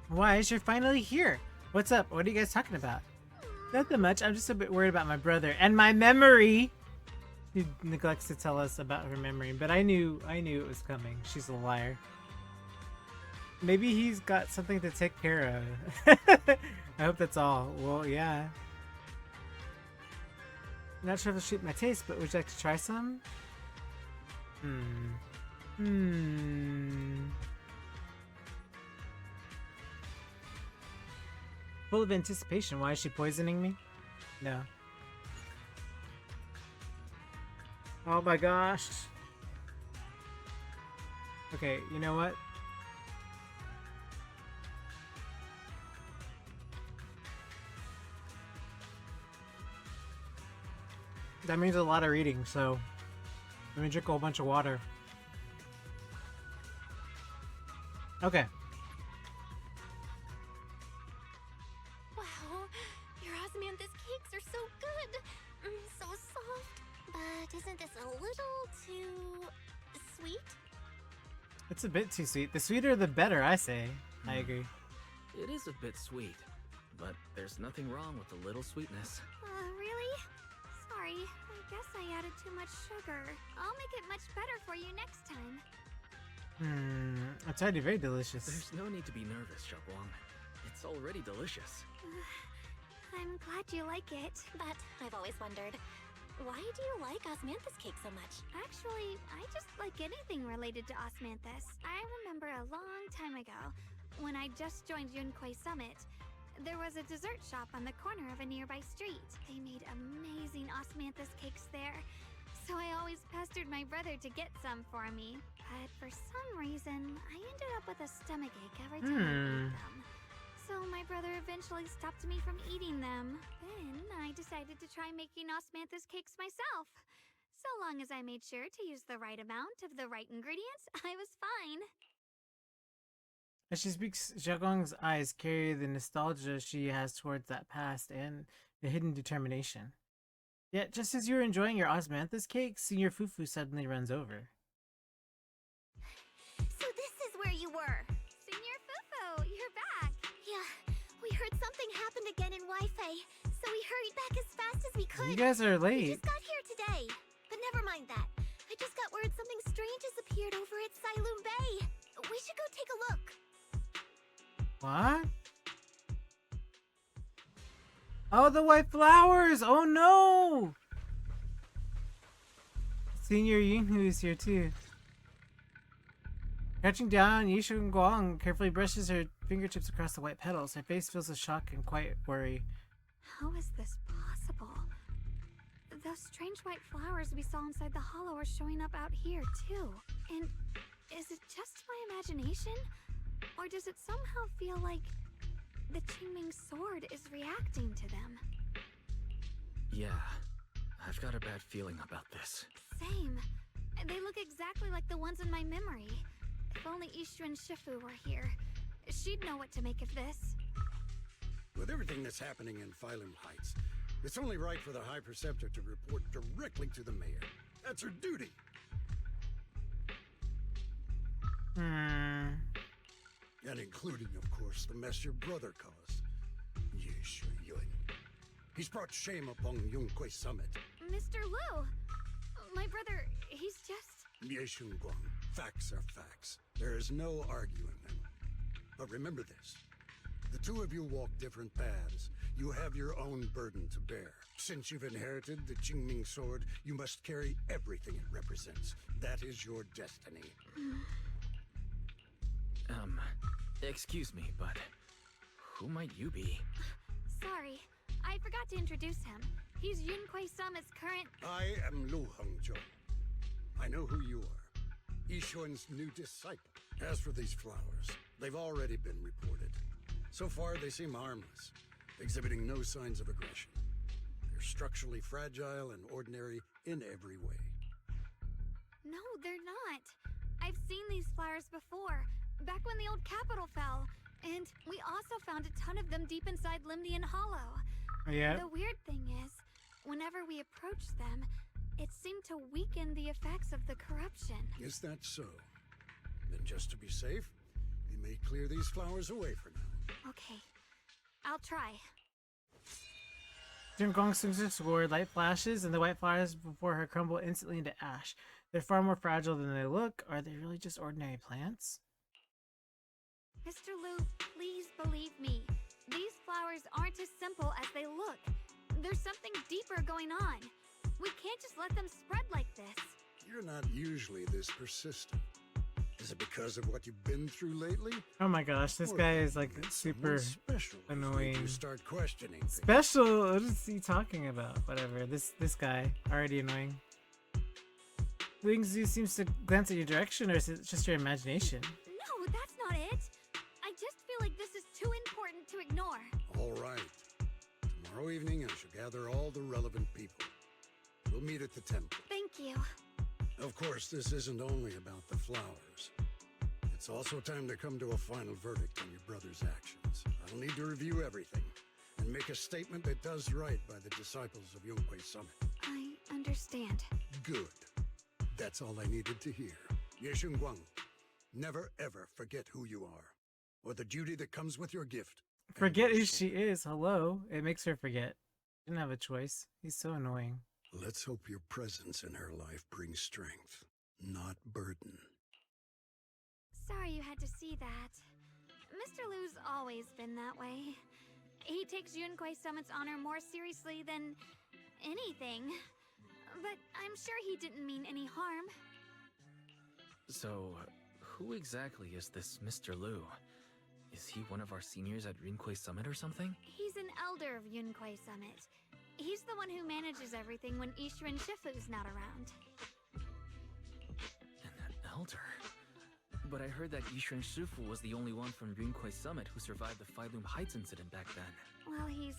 Wise, you're finally here. What's up? What are you guys talking about? Nothing much. I'm just a bit worried about my brother and my memory. She neglects to tell us about her memory, but I knew it was coming. She's a liar. Maybe he's got something to take care of. I hope that's all. Well, yeah. I'm not sure if it'll suit my taste, but would you like to try some? Full of anticipation. Why is she poisoning me? No. Oh my gosh. Okay, you know what? That means a lot of reading, so let me drink a whole bunch of water. Okay. Wow, your osmanthus cakes are so good. So soft. But isn't this a little too sweet? It's a bit too sweet. The sweeter the better, I say. I agree. It is a bit sweet, but there's nothing wrong with a little sweetness. Really? Sorry, I guess I added too much sugar. I'll make it much better for you next time. It's already very delicious. There's no need to be nervous, Xiaoguang. It's already delicious. I'm glad you like it, but I've always wondered, why do you like osmanthus cake so much? Actually, I just like anything related to osmanthus. I remember a long time ago, when I just joined Yunquay Summit, there was a dessert shop on the corner of a nearby street. They made amazing osmanthus cakes there, so I always pestered my brother to get some for me. But for some reason, I ended up with a stomachache every time I ate them. So my brother eventually stopped me from eating them. Then I decided to try making osmanthus cakes myself. So long as I made sure to use the right amount of the right ingredients, I was fine. As she speaks, Xiaoguang's eyes carry the nostalgia she has towards that past and the hidden determination. Yet, just as you were enjoying your osmanthus cake, Senior Fufu suddenly runs over. So this is where you were. Senior Fufu, you're back. Yeah, we heard something happened again in Wi-Fi, so we hurried back as fast as we could. You guys are We late. just got here today. But never mind that. I just got word something strange has appeared over at Sailoon Bay. We should go take a look. What? Oh, the white flowers! Oh no! Senior Yunhu is here too. Crouching down, Yishun Guang carefully brushes her fingertips across the white petals. Her face fills with shock and quiet worry. How is this possible? Those strange white flowers we saw inside the hollow are showing up out here too. And is it just my imagination? Or does it somehow feel like the Qingming sword is reacting to them? Yeah, I've got a bad feeling about this. Same. They look exactly like the ones in my memory. If only Ishu and Shifu were here, she'd know what to make of this. With everything that's happening in Phylum Heights, it's only right for the High Preceptor to report directly to the mayor. That's her duty. And including, of course, the mess your brother caused. Yishu Yun. He's brought shame upon Yunquay Summit. Mr. Lu! My brother, he's just... Yeshun Guang. Facts are facts. There is no arguing them. But remember this. The two of you walk different paths. You have your own burden to bear. Since you've inherited the Qingming sword, you must carry everything it represents. That is your destiny. Excuse me, but who might you be? Sorry, I forgot to introduce him. He's Yunquay Summit's current... I am Lu Hongzhou. I know who you are. Yishun's new disciple. As for these flowers, they've already been reported. So far, they seem harmless, exhibiting no signs of aggression. They're structurally fragile and ordinary in every way. No, they're not. I've seen these flowers before, back when the old capital fell. And we also found a ton of them deep inside Limdian Hollow. Yeah. The weird thing is, whenever we approached them, it seemed to weaken the effects of the corruption. Is that so? Then just to be safe, we may clear these flowers away for now. Okay, I'll try. Gong swings her sword, light flashes, and the white flowers before her crumble instantly into ash. They're far more fragile than they look. Are they really just ordinary plants? Mr. Lu, please believe me. These flowers aren't as simple as they look. There's something deeper going on. We can't just let them spread like this. You're not usually this persistent. Is it because of what you've been through lately? Oh my gosh, this Or guy is like did super someone special annoying. You start questioning things? special. What is he talking about? Whatever. This guy already annoying. Wingzu seems to glance at your direction, or is it just your imagination? No, that's not it. I just feel like this is too important to ignore. All right. Tomorrow evening, I shall gather all the relevant people. We'll meet at the temple. Thank you. Of course, this isn't only about the flowers. It's also time to come to a final verdict on your brother's actions. I'll need to review everything and make a statement that does right by the disciples of Yonghui Summit. I understand. Good. That's all I needed to hear. Yeshun Guang, never ever forget who you are, or the duty that comes with your gift. Forget who she is. Hello. It makes her forget. Didn't have a choice. He's so annoying. Let's hope your presence in her life brings strength, not burden. Sorry you had to see that. Mr. Lu's always been that way. He takes Yunquei Summit's honor more seriously than anything. But I'm sure he didn't mean any harm. So, who exactly is this Mr. Lu? Is he one of our seniors at Rinquei Summit or something? He's an elder of Yunquei Summit. He's the one who manages everything when Ishirin Shifu's not around. An elder? But I heard that Yishuren Shifu was the only one from Rinquei Summit who survived the Phylum Heights incident back then. Well, he's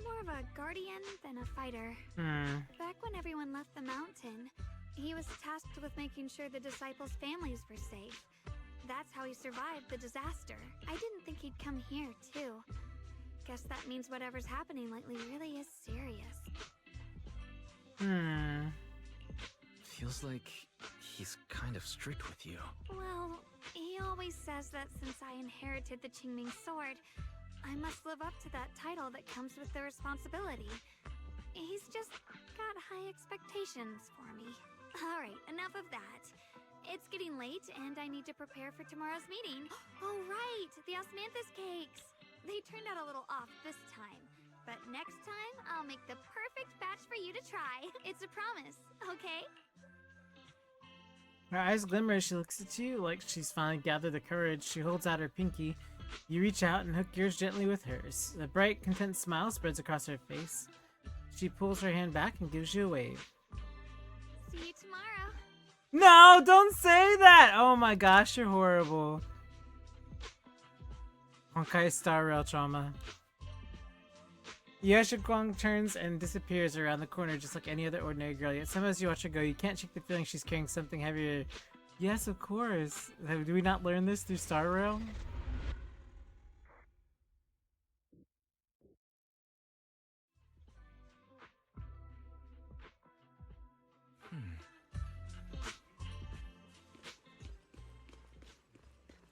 more of a guardian than a fighter. Back when everyone left the mountain, he was tasked with making sure the disciples' families were safe. That's how he survived the disaster. I didn't think he'd come here, too. Guess that means whatever's happening lately really is serious. Feels like he's kind of strict with you. Well, he always says that since I inherited the Qingming sword, I must live up to that title that comes with the responsibility. He's just got high expectations for me. Alright, enough of that. It's getting late and I need to prepare for tomorrow's meeting. Oh right, the osmanthus cakes! They turned out a little off this time. But next time, I'll make the perfect batch for you to try. It's a promise, okay? Her eyes glimmer as she looks at you, like she's finally gathered the courage. She holds out her pinky. You reach out and hook yours gently with hers. A bright, content smile spreads across her face. She pulls her hand back and gives you a wave. See you tomorrow. No, don't say that! Oh my gosh, you're horrible. Honkai Star Rail trauma. Yashiguang turns and disappears around the corner just like any other ordinary girl, yet somehow as you watch her go, you can't shake the feeling she's carrying something heavier. Yes, of course. Do we not learn this through Star Rail?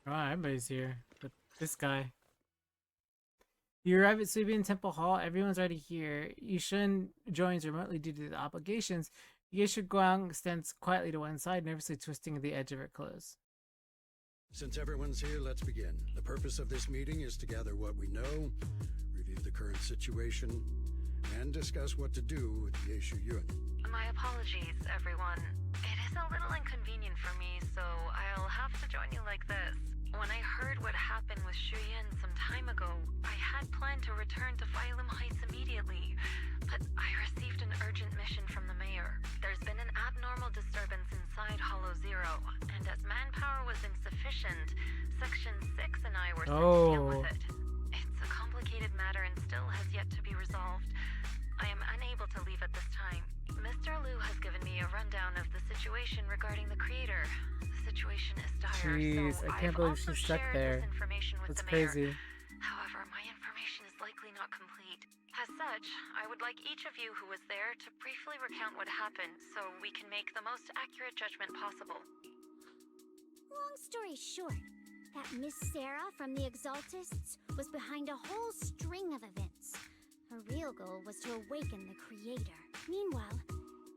Oh, everybody's here. But this guy. You arrive at Subian Temple Hall. Everyone's already here. Yishun joins remotely due to the obligations. Yeshu Guang stands quietly to one side, nervously twisting the edge of her clothes. Since everyone's here, let's begin. The purpose of this meeting is to gather what we know, review the current situation, and discuss what to do with Yeshu Yun. My apologies, everyone. It is a little inconvenient for me, so I'll have to join you like this. When I heard what happened with Shuyan some time ago, I had planned to return to Phylum Heights immediately, but I received an urgent mission from the mayor. There's been an abnormal disturbance inside Hollow Zero, and as manpower was insufficient, Section 6 and I were sent to deal with it. It's a complicated matter and still has yet to be resolved. I am unable to leave at this time. Mr. Lu has given me a rundown of the situation regarding the creator. The situation is dire, Jeez, so I can't I've believe also she's stuck shared there. this information with That's the mayor. crazy. However, my information is likely not complete. As such, I would like each of you who was there to briefly recount what happened so we can make the most accurate judgment possible. Long story short, That Miss Sarah from the Exaltists was behind a whole string of events. Her real goal was to awaken the creator. Meanwhile,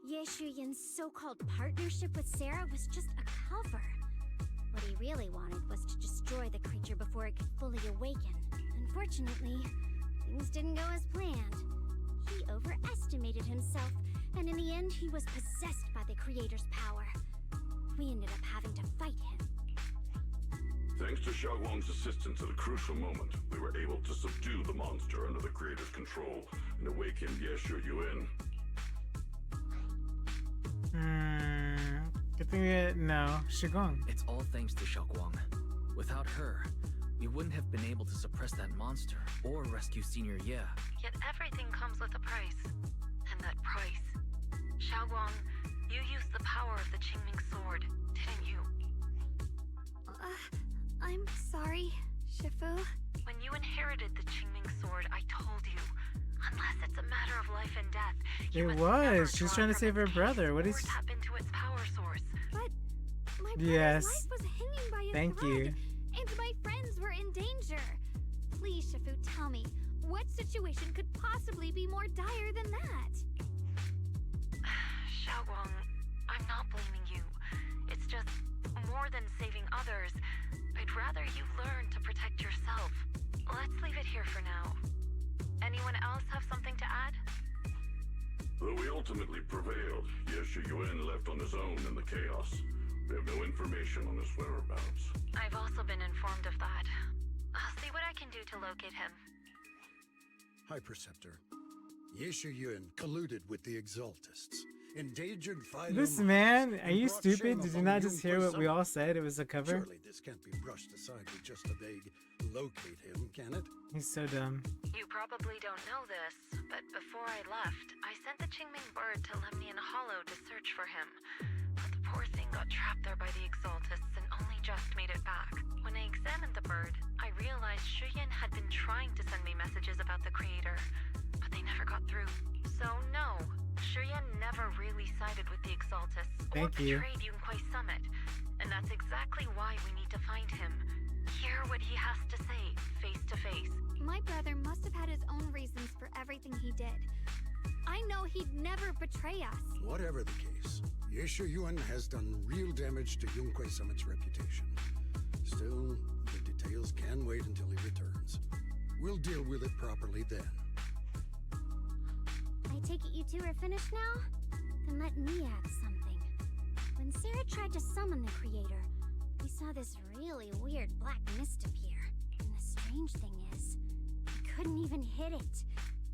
Ye Shuyan's so-called partnership with Sarah was just a cover. What he really wanted was to destroy the creature before it could fully awaken. Unfortunately, things didn't go as planned. He overestimated himself, and in the end, he was possessed by the creator's power. We ended up having to fight him. Thanks to Xiaoguang's assistance at a crucial moment, we were able to subdue the monster under the creator's control and awaken Ye Shuyan. Good thing we no, Shigong. It's all thanks to Xiaoguang. Without her, we wouldn't have been able to suppress that monster or rescue Senior Ye. Yet everything comes with a price. And that price. Xiaoguang, you used the power of the Qingming sword, didn't you? I'm sorry, Shifu. When you inherited the Qingming sword, I told you, unless it's a matter of life and death, you It must never was. She's draw trying to from save her its brother. case What or is? tap into its power source. But my brother's Yes. life was hanging by a Thank thread, you. and my friends were in danger. Please, Shifu, tell me, what situation could possibly be more dire than that? Xiaoguang, I'm not blaming you. It's just more than saving others. I'd rather you learn to protect yourself. Let's leave it here for now. Anyone else have something to add? Though we ultimately prevailed, Ye Shuyan left on his own in the chaos. We have no information on his whereabouts. I've also been informed of that. I'll see what I can do to locate him. High Preceptor, Ye Shuyan colluded with the Exaltists, endangered Phylum This Heights, man, are and you brought shame stupid? Did you upon not the just hear Yunque what we Summit. all said? It was a cover. Surely this can't be brushed aside with just a vague locate him, can it? He's so dumb. You probably don't know this, but before I left, I sent the Qingming bird to Lemnian Hollow to search for him. But the poor thing got trapped there by the Exaltists and only just made it back. When I examined the bird, I realized Shuyan had been trying to send me messages about the creator, but they never got through. So no, Shuyan never really sided with the Exaltists or Thank you. betrayed Yunque Summit. And that's exactly why we need to find him. Hear what he has to say, face to face. My brother must have had his own reasons for everything he did. I know he'd never betray us. Whatever the case, Ye Shuyan has done real damage to Yunque Summit's reputation. Still, the details can wait until he returns. We'll deal with it properly then. I take it you two are finished now? Then let me add something. When Sarah tried to summon the creator, we saw this really weird black mist appear. And the strange thing is, we couldn't even hit it.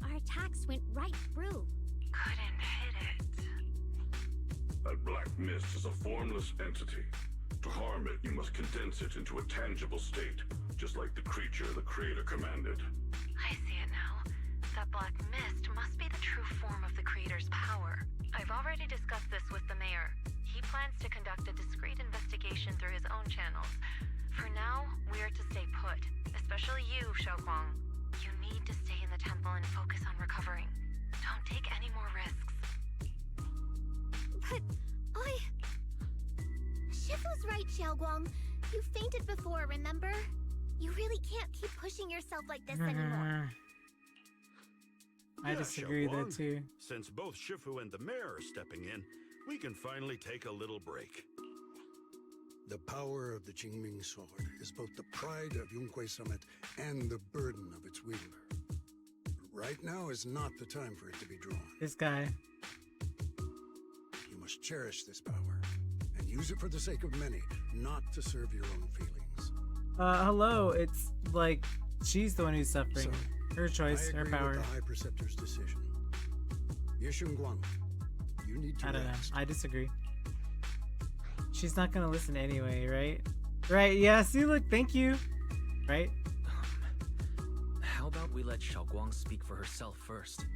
Our attacks went right through. Couldn't hit it. That black mist is a formless entity. To harm it, you must condense it into a tangible state, just like the creature the creator commanded. I see it now. That black mist must be the true form of the creator's power. I've already discussed this with the mayor. He plans to conduct a discreet investigation through his own channels. For now, we're to stay put. Especially you, Xiaoguang. You need to stay in the temple and focus on recovering. Don't take any more risks. But Shifu's right, Xiaoguang. You fainted before, remember? You really can't keep pushing yourself like this anymore. I Yeah, disagree with that Xiaoguang. too. Since both Shifu and the mayor are stepping in, we can finally take a little break. The power of the Qingming sword is both the pride of Yunque Summit and the burden of its wielder. Right now is not the time for it to be drawn. This guy. You must cherish this power and use it for the sake of many, not to serve your own feelings. Hello. It's like she's the one who's suffering. So, Her choice, I her agree power. with the High Preceptor's decision. Yeshunguang, you need to I don't know. rest. I disagree. She's not gonna listen anyway, right? Right, yeah, see, look, thank you. Right? How about we let Xiaoguang speak for herself first?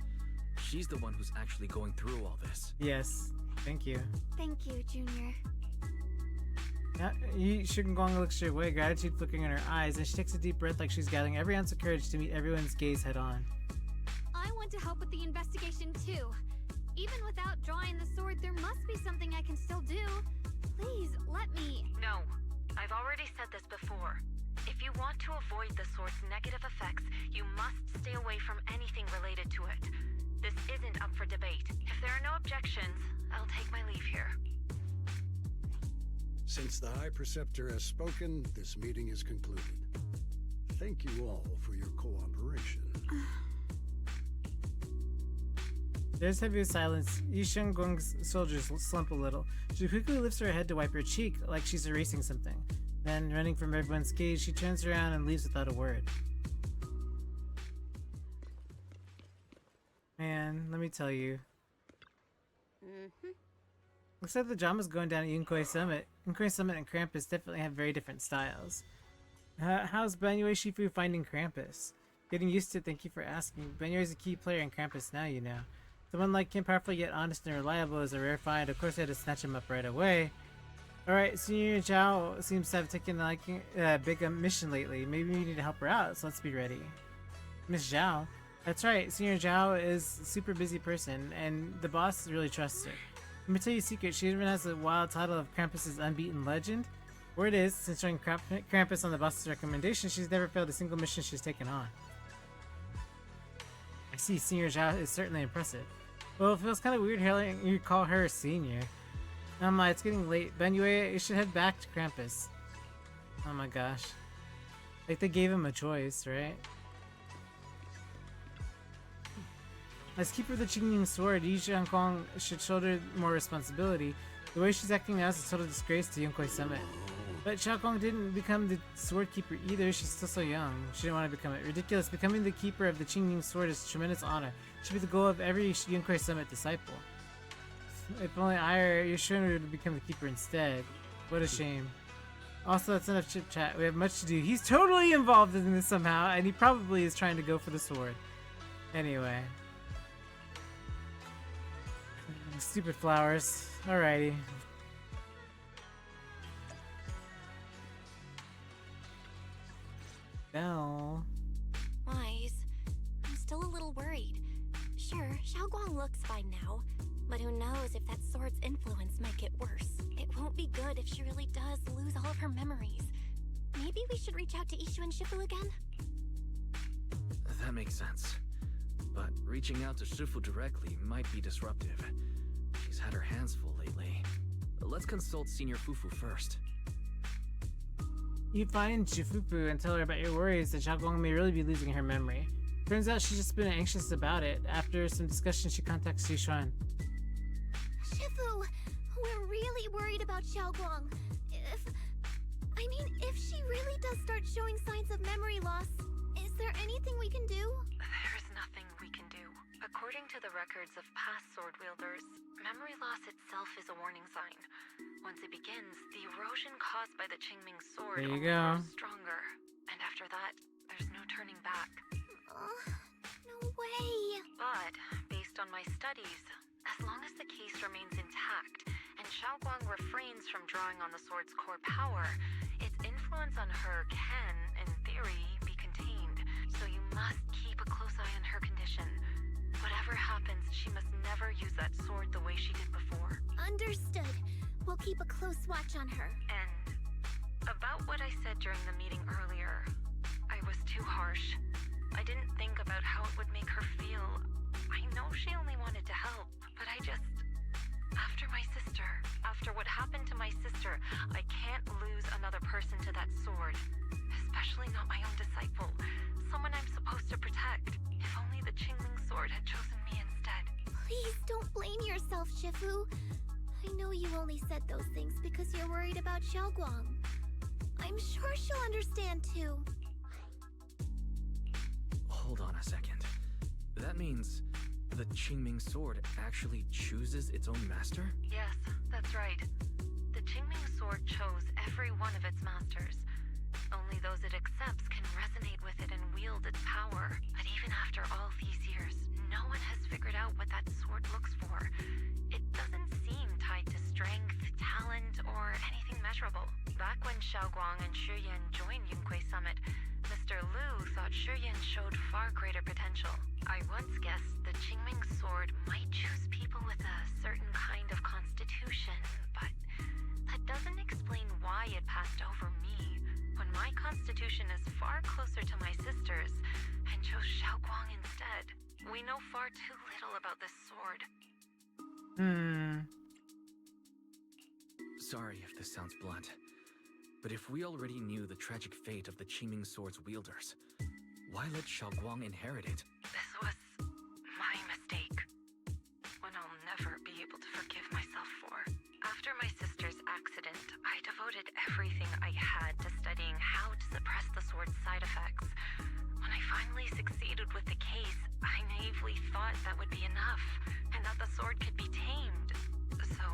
She's the one who's actually going through all this. Yes, thank you. Thank you, Junior. Yeah, Shugongwang looks your way, gratitude flickering in her eyes, and she takes a deep breath like she's gathering every ounce of courage to meet everyone's gaze head on. I want to help with the investigation too. Even without drawing the sword, there must be something I can still do. Please, let me. No. I've already said this before. If you want to avoid the sword's negative effects, you must stay away from anything related to it. This isn't up for debate. If there are no objections, I'll take my leave here. Since the High Preceptor has spoken, this meeting is concluded. Thank you all for your cooperation. There's heavy silence. Yishun Gong's soldiers slump a little. She quickly lifts her head to wipe her cheek, like she's erasing something. Then, running from everyone's gaze, she turns around and leaves without a word. Man, let me tell you. Looks like the drama's going down at Yunkoi Summit. Yunkoi Summit and Krampus definitely have very different styles. How's Banyue Shifu finding Krampus? Getting used to it, thank you for asking. Banyue is a key player in Krampus now, you know. Someone like him, powerful yet honest and reliable, is a rare find. Of course I had to snatch him up right away. Alright, Senior Zhao seems to have taken a big mission lately. Maybe we need to help her out, so let's be ready. Miss Zhao? That's right, Senior Zhao is a super busy person, and the boss really trusts her. Let me tell you a secret, she even has the wild title of Krampus's Unbeaten Legend. Word is, since joining Krampus on the boss's recommendation, she's never failed a single mission she's taken on. I see, Senior Zhao is certainly impressive. Well, it feels kind of weird hearing you call her a senior. It's getting late. Banyue, you should head back to Krampus. Oh my gosh. Like they gave him a choice, right? As keeper of the Qingning sword, Yi Jiankong should shoulder more responsibility. The way she's acting now is a total disgrace to Yunkoi Summit. But Xiaokong didn't become the sword keeper either, she's still so young. She didn't want to become it. Ridiculous, becoming the keeper of the Qingning sword is a tremendous honor. It should be the goal of every Yunkoi Summit disciple. If only I or Yoshino would become the keeper instead. What a shame. Also, that's enough chit chat. We have much to do. He's totally involved in this somehow, and he probably is trying to go for the sword. Anyway. Stupid flowers. Alrighty. Bell. Wise. I'm still a little worried. Sure, Xiaoguang looks fine now, but who knows if that sword's influence might get worse. It won't be good if she really does lose all of her memories. Maybe we should reach out to Ishu and Shifu again? That makes sense. But reaching out to Shifu directly might be disruptive. She's had her hands full lately. Let's consult Senior Fufu first. You find Shifufu and tell her about your worries that Xiaoguang may really be losing her memory. Turns out she's just been anxious about it. After some discussion, she contacts Xishuan. Shifu, we're really worried about Xiaoguang. If she really does start showing signs of memory loss, is there anything we can do? There's nothing we can do. According to the records of past sword wielders, memory loss itself is a warning sign. Once it begins, the erosion caused by the Qingming sword There you only go. grows stronger. And after that, there's no turning back. No way. But, based on my studies, as long as the case remains intact, and Xiaoguang refrains from drawing on the sword's core power, its influence on her can, in theory, be contained. So you must keep a close eye on her condition. Whatever happens, she must never use that sword the way she did before. Understood. We'll keep a close watch on her. And about what I said during the meeting earlier, I was too harsh. I didn't think about how it would make her feel. I know she only wanted to help, but after what happened to my sister, I can't lose another person to that sword. Especially not my own disciple, someone I'm supposed to protect. If only the Qingling sword had chosen me instead. Please don't blame yourself, Shifu. I know you only said those things because you're worried about Xiaoguang. I'm sure she'll understand too. Hold on a second. That means the Qingming sword actually chooses its own master? Yes, that's right. The Qingming sword chose every one of its masters. Only those it accepts can resonate with it and wield its power. But even after all these years, no one has figured out what that sword looks for. It doesn't seem tied to strength, talent, or anything measurable. Back when Xiaoguang and Shuyan joined Yunkui Summit, Mr. Liu thought Shuyan showed far greater potential. I once guessed the Qingming sword might choose people with a certain kind of constitution, but that doesn't explain why it passed over me. When my constitution is far closer to my sister's and chose Xiaoguang instead. We know far too little about this sword. Sorry if this sounds blunt, but if we already knew the tragic fate of the Qiming sword's wielders, why let Xiaoguang inherit it? This was my mistake. One I'll never be able to forgive myself for. After my sister's accident, I devoted everything I had to studying how to suppress the sword's side effects. When I finally succeeded with the case, I naively thought that would be enough, and that the sword could be tamed. So,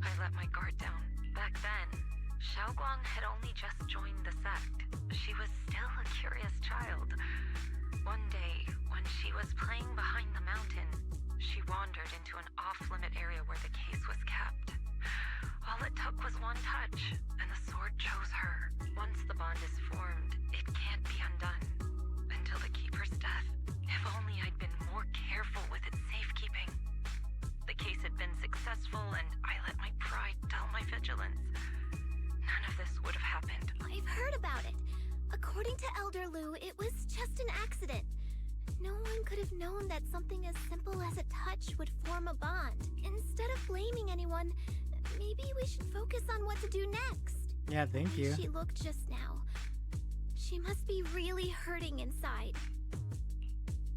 I let my guard down. Back then, Xiaoguang had only just joined the sect. She was still a curious child. One day, when she was playing behind the mountain, she wandered into an off-limit area where the case was kept. All it took was one touch, and the sword chose her. Once the bond is formed, it can't be undone. Until the Keeper's death. If only I'd been more careful with its safekeeping. The case had been successful, and I let my pride dull my vigilance. None of this would have happened. I've heard about it. According to Elder Lu, it was just an accident. No one could have known that something as simple as a touch would form a bond. Instead of blaming anyone, maybe we should focus on what to do next. Yeah, thank you. She looked just now. She must be really hurting inside.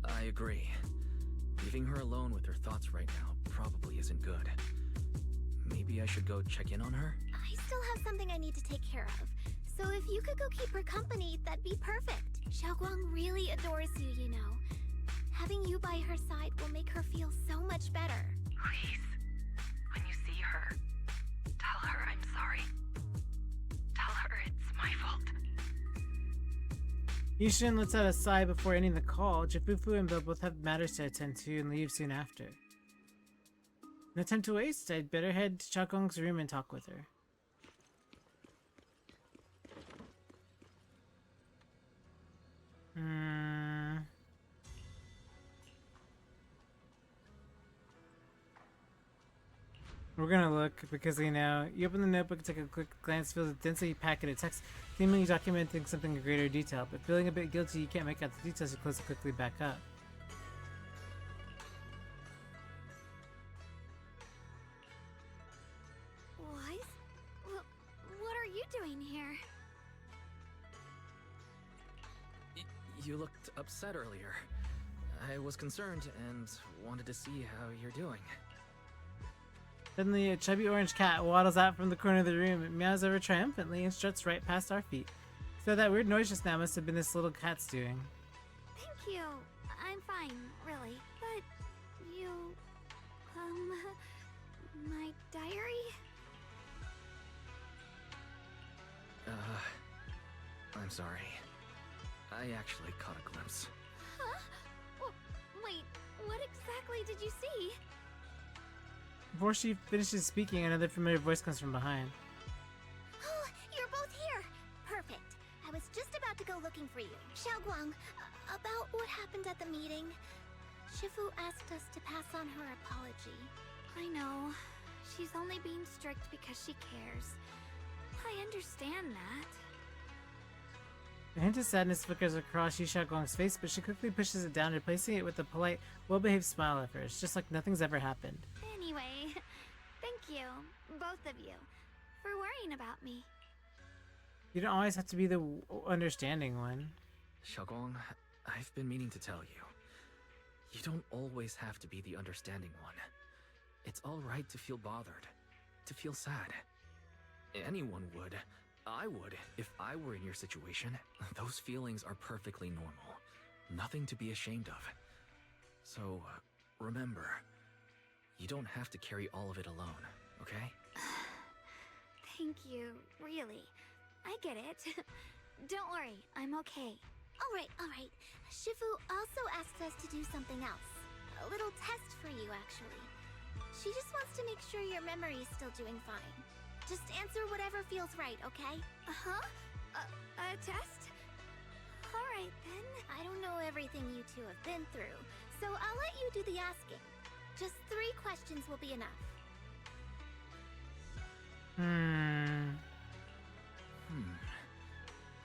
I agree. Leaving her alone with her thoughts right now probably isn't good. Maybe I should go check in on her? I still have something I need to take care of. So if you could go keep her company, that'd be perfect. Xiaoguang really adores you, you know. Having you by her side will make her feel so much better. Please, when you see her, tell her I'm sorry. Tell her it's my fault. Yushin lets out a sigh before ending the call. Jafufu and Bill both have matters to attend to and leave soon after. No time to waste. I'd better head to Xiaoguang's room and talk with her. We're gonna look because you know you open the notebook, take a quick glance, feels a densely packet of text, seemingly documenting something in greater detail, but feeling a bit guilty, you can't make out the details. You close it quickly back up. Wise? What are you doing here? You looked upset earlier. I was concerned and wanted to see how you're doing. Suddenly, a chubby orange cat waddles out from the corner of the room. It meows over triumphantly and struts right past our feet. So that weird noise just now must have been this little cat's doing. Thank you. I'm fine, really. But you... my diary? I'm sorry. I actually caught a glimpse. Huh? Wait, what exactly did you see? Before she finishes speaking, another familiar voice comes from behind. Oh, you're both here! Perfect. I was just about to go looking for you. Xiaoguang, about what happened at the meeting. Shifu asked us to pass on her apology. I know. She's only being strict because she cares. I understand that. A hint of sadness flickers across Yu Xiaoguang's face, but she quickly pushes it down, replacing it with a polite, well-behaved smile at first, just like nothing's ever happened. Anyway, thank you, both of you, for worrying about me. You don't always have to be the understanding one. Xiaoguang, I've been meaning to tell you. You don't always have to be the understanding one. It's alright to feel bothered, to feel sad. Anyone would. I would, if I were in your situation. Those feelings are perfectly normal. Nothing to be ashamed of. So, remember, you don't have to carry all of it alone, okay? Thank you, really. I get it. Don't worry, I'm okay. Alright. Shifu also asked us to do something else. A little test for you, actually. She just wants to make sure your memory is still doing fine. Just answer whatever feels right, okay? Uh-huh? A test? Alright then. I don't know everything you two have been through, so I'll let you do the asking. Just 3 questions will be enough.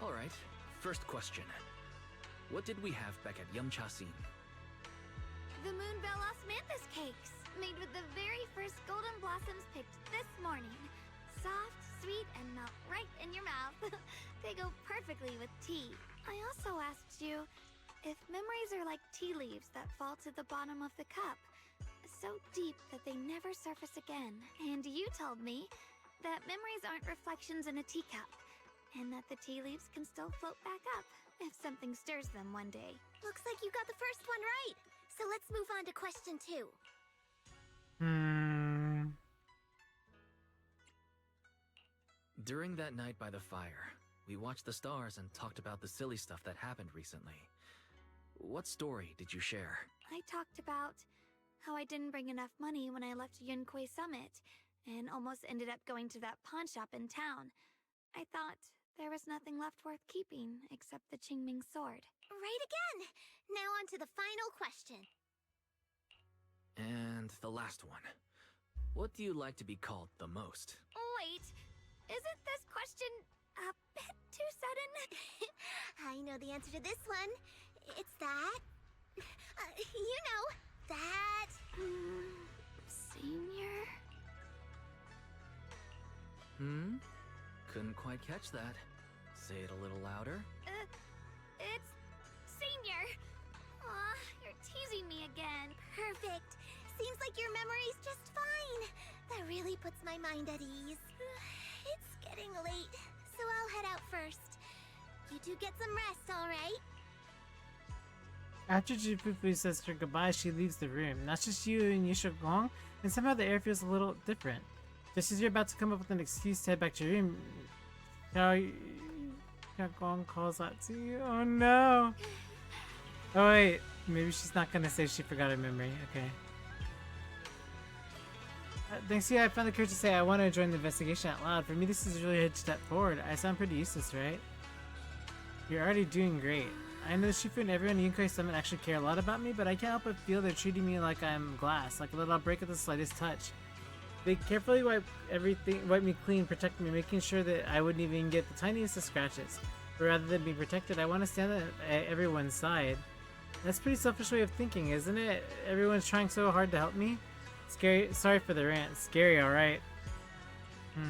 Alright, first question. What did we have back at Yumcha Scene? The Moonbell Osmanthus cakes, made with the very first golden blossoms picked this morning. Soft, sweet, and melt right in your mouth. They go perfectly with tea. I also asked you if memories are like tea leaves that fall to the bottom of the cup, so deep that they never surface again. And you told me that memories aren't reflections in a teacup, and that the tea leaves can still float back up if something stirs them one day. Looks like you got the first one right. So let's move on to question 2. During that night by the fire, we watched the stars and talked about the silly stuff that happened recently. What story did you share? I talked about how I didn't bring enough money when I left Yunkui Summit, and almost ended up going to that pawn shop in town. I thought there was nothing left worth keeping except the Qingming sword. Right again! Now on to the final question. And the last one. What do you like to be called the most? Wait, isn't this question a bit too sudden? I know the answer to this one. It's that... you know, that... Senior? Couldn't quite catch that. Say it a little louder. It's Senior. Aw, you're teasing me again. Perfect. Seems like your memory's just fine. That really puts my mind at ease. It's getting late, so I'll head out first. You two get some rest, alright? After Jifufu says her goodbye, she leaves the room. Not just you and Yusha Gong, and somehow the air feels a little different. Just as you're about to come up with an excuse to head back to your room, Xiao Gong calls out to you. Oh no! Oh wait, maybe she's not gonna say she forgot her memory. Okay. Thanks to you, I found the courage to say I want to join the investigation out loud. For me, this is really a huge step forward. I sound pretty useless, right? You're already doing great. I know Shifu and everyone in Yunkui Summit actually care a lot about me, but I can't help but feel they're treating me like I'm glass, like a little break at the slightest touch. They carefully wipe me clean, protect me, making sure that I wouldn't even get the tiniest of scratches. But rather than be protected, I want to stand at everyone's side. That's a pretty selfish way of thinking, isn't it? Everyone's trying so hard to help me. Scary. Sorry for the rant. Scary, alright. If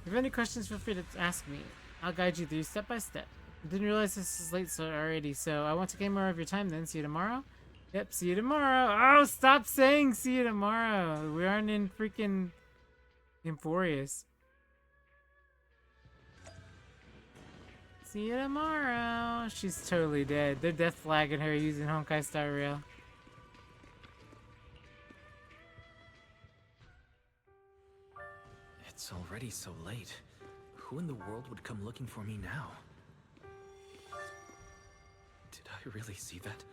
you have any questions, feel free to ask me. I'll guide you through step by step. I didn't realize this is late already, so I won't take any more of your time then. See you tomorrow? Yep, see you tomorrow. Oh, stop saying see you tomorrow. We aren't in freaking Emphorius. See you tomorrow. She's totally dead. They're death flagging her using Honkai Star Rail. It's already so late. Who in the world would come looking for me now? Did I really see that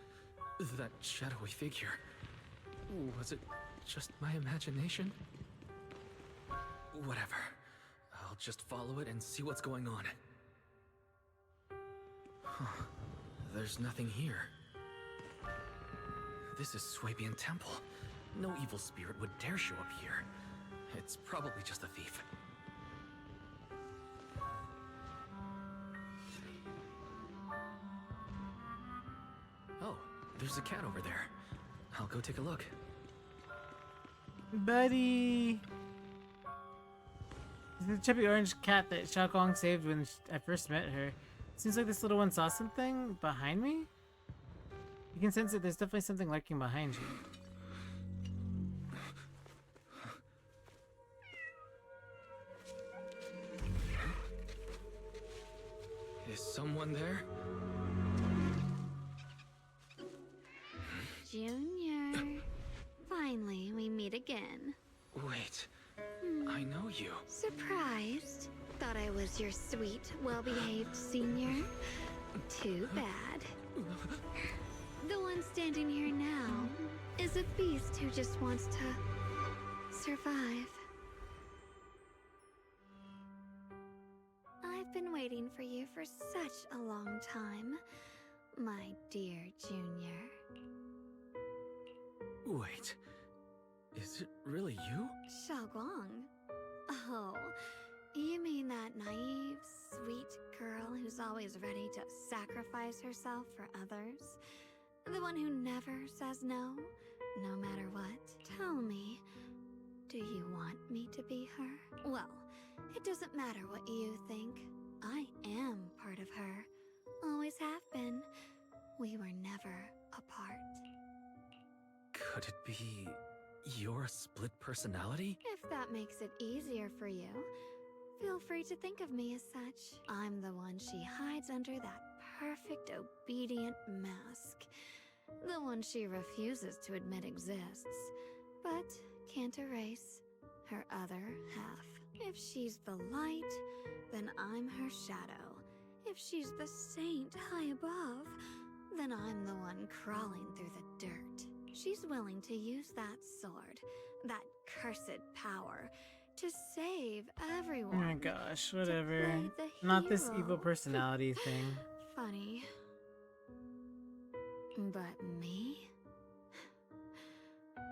shadowy figure? Was it just my imagination? Whatever. I'll just follow it and see what's going on. Huh. There's nothing here. This is Swabian Temple. No evil spirit would dare show up here. It's probably just a thief. Oh, there's a cat over there. I'll go take a look. Buddy! It's the chubby orange cat that Xiao Gong saved when I first met her. Seems like this little one saw something behind me? You can sense it, there's definitely something lurking behind you. Is someone there? Junior. Finally, we meet again. Wait, I know you. Surprised? Thought I was your sweet, well-behaved senior? Too bad. The one standing here now is a beast who just wants to survive. I've been waiting for you for such a long time, my dear Junior. Wait, is it really you? Xiaoguang. Oh, You mean that naive, sweet girl who's always ready to sacrifice herself for others? The one who never says no, no matter what? Tell me, do you want me to be her? Well, it doesn't matter what you think. I am part of her. Always have been. We were never apart. Could it be your split personality? If that makes it easier for you, feel free to think of me as such. I'm the one she hides under that perfect, obedient mask. The one she refuses to admit exists, but can't erase her other half. If she's the light, then I'm her shadow. If she's the saint high above, then I'm the one crawling through the dirt. She's willing to use that sword, that cursed power, to save everyone. Oh my gosh, whatever. To play the Not this hero. evil personality thing. Funny. But me?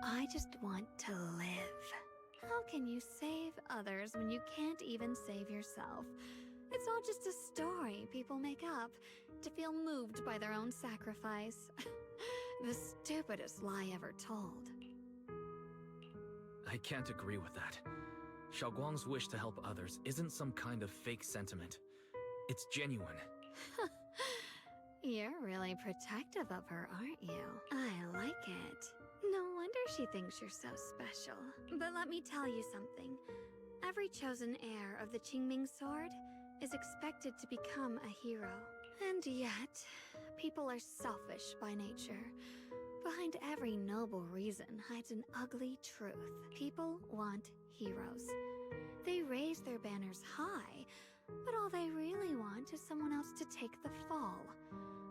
I just want to live. How can you save others when you can't even save yourself? It's all just a story people make up to feel moved by their own sacrifice. The stupidest lie ever told. I can't agree with that. Xiaoguang's wish to help others isn't some kind of fake sentiment. It's genuine. You're really protective of her, aren't you? I like it. No wonder she thinks you're so special. But let me tell you something. Every chosen heir of the Qingming sword is expected to become a hero. And yet, people are selfish by nature. Behind every noble reason hides an ugly truth. People want heroes. They raise their banners high, but all they really want is someone else to take the fall.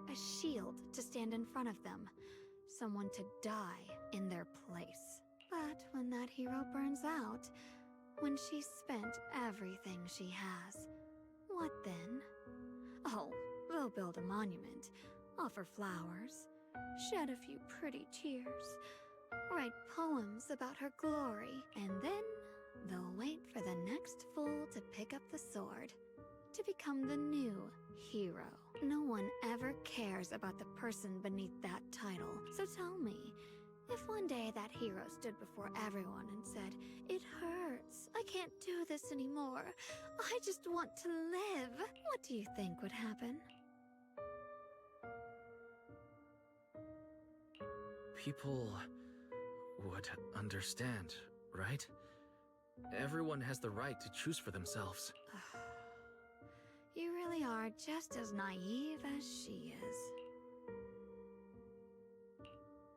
A shield to stand in front of them. Someone to die in their place. But when that hero burns out, when she's spent everything she has, what then? Oh, they'll build a monument, offer flowers, shed a few pretty tears, write poems about her glory, and then they'll wait for the next fool to pick up the sword, to become the new hero. No one ever cares about the person beneath that title. So tell me, if one day that hero stood before everyone and said, "It hurts, I can't do this anymore, I just want to live," what do you think would happen? People would understand, right? Everyone has the right to choose for themselves. You really are just as naive as she is.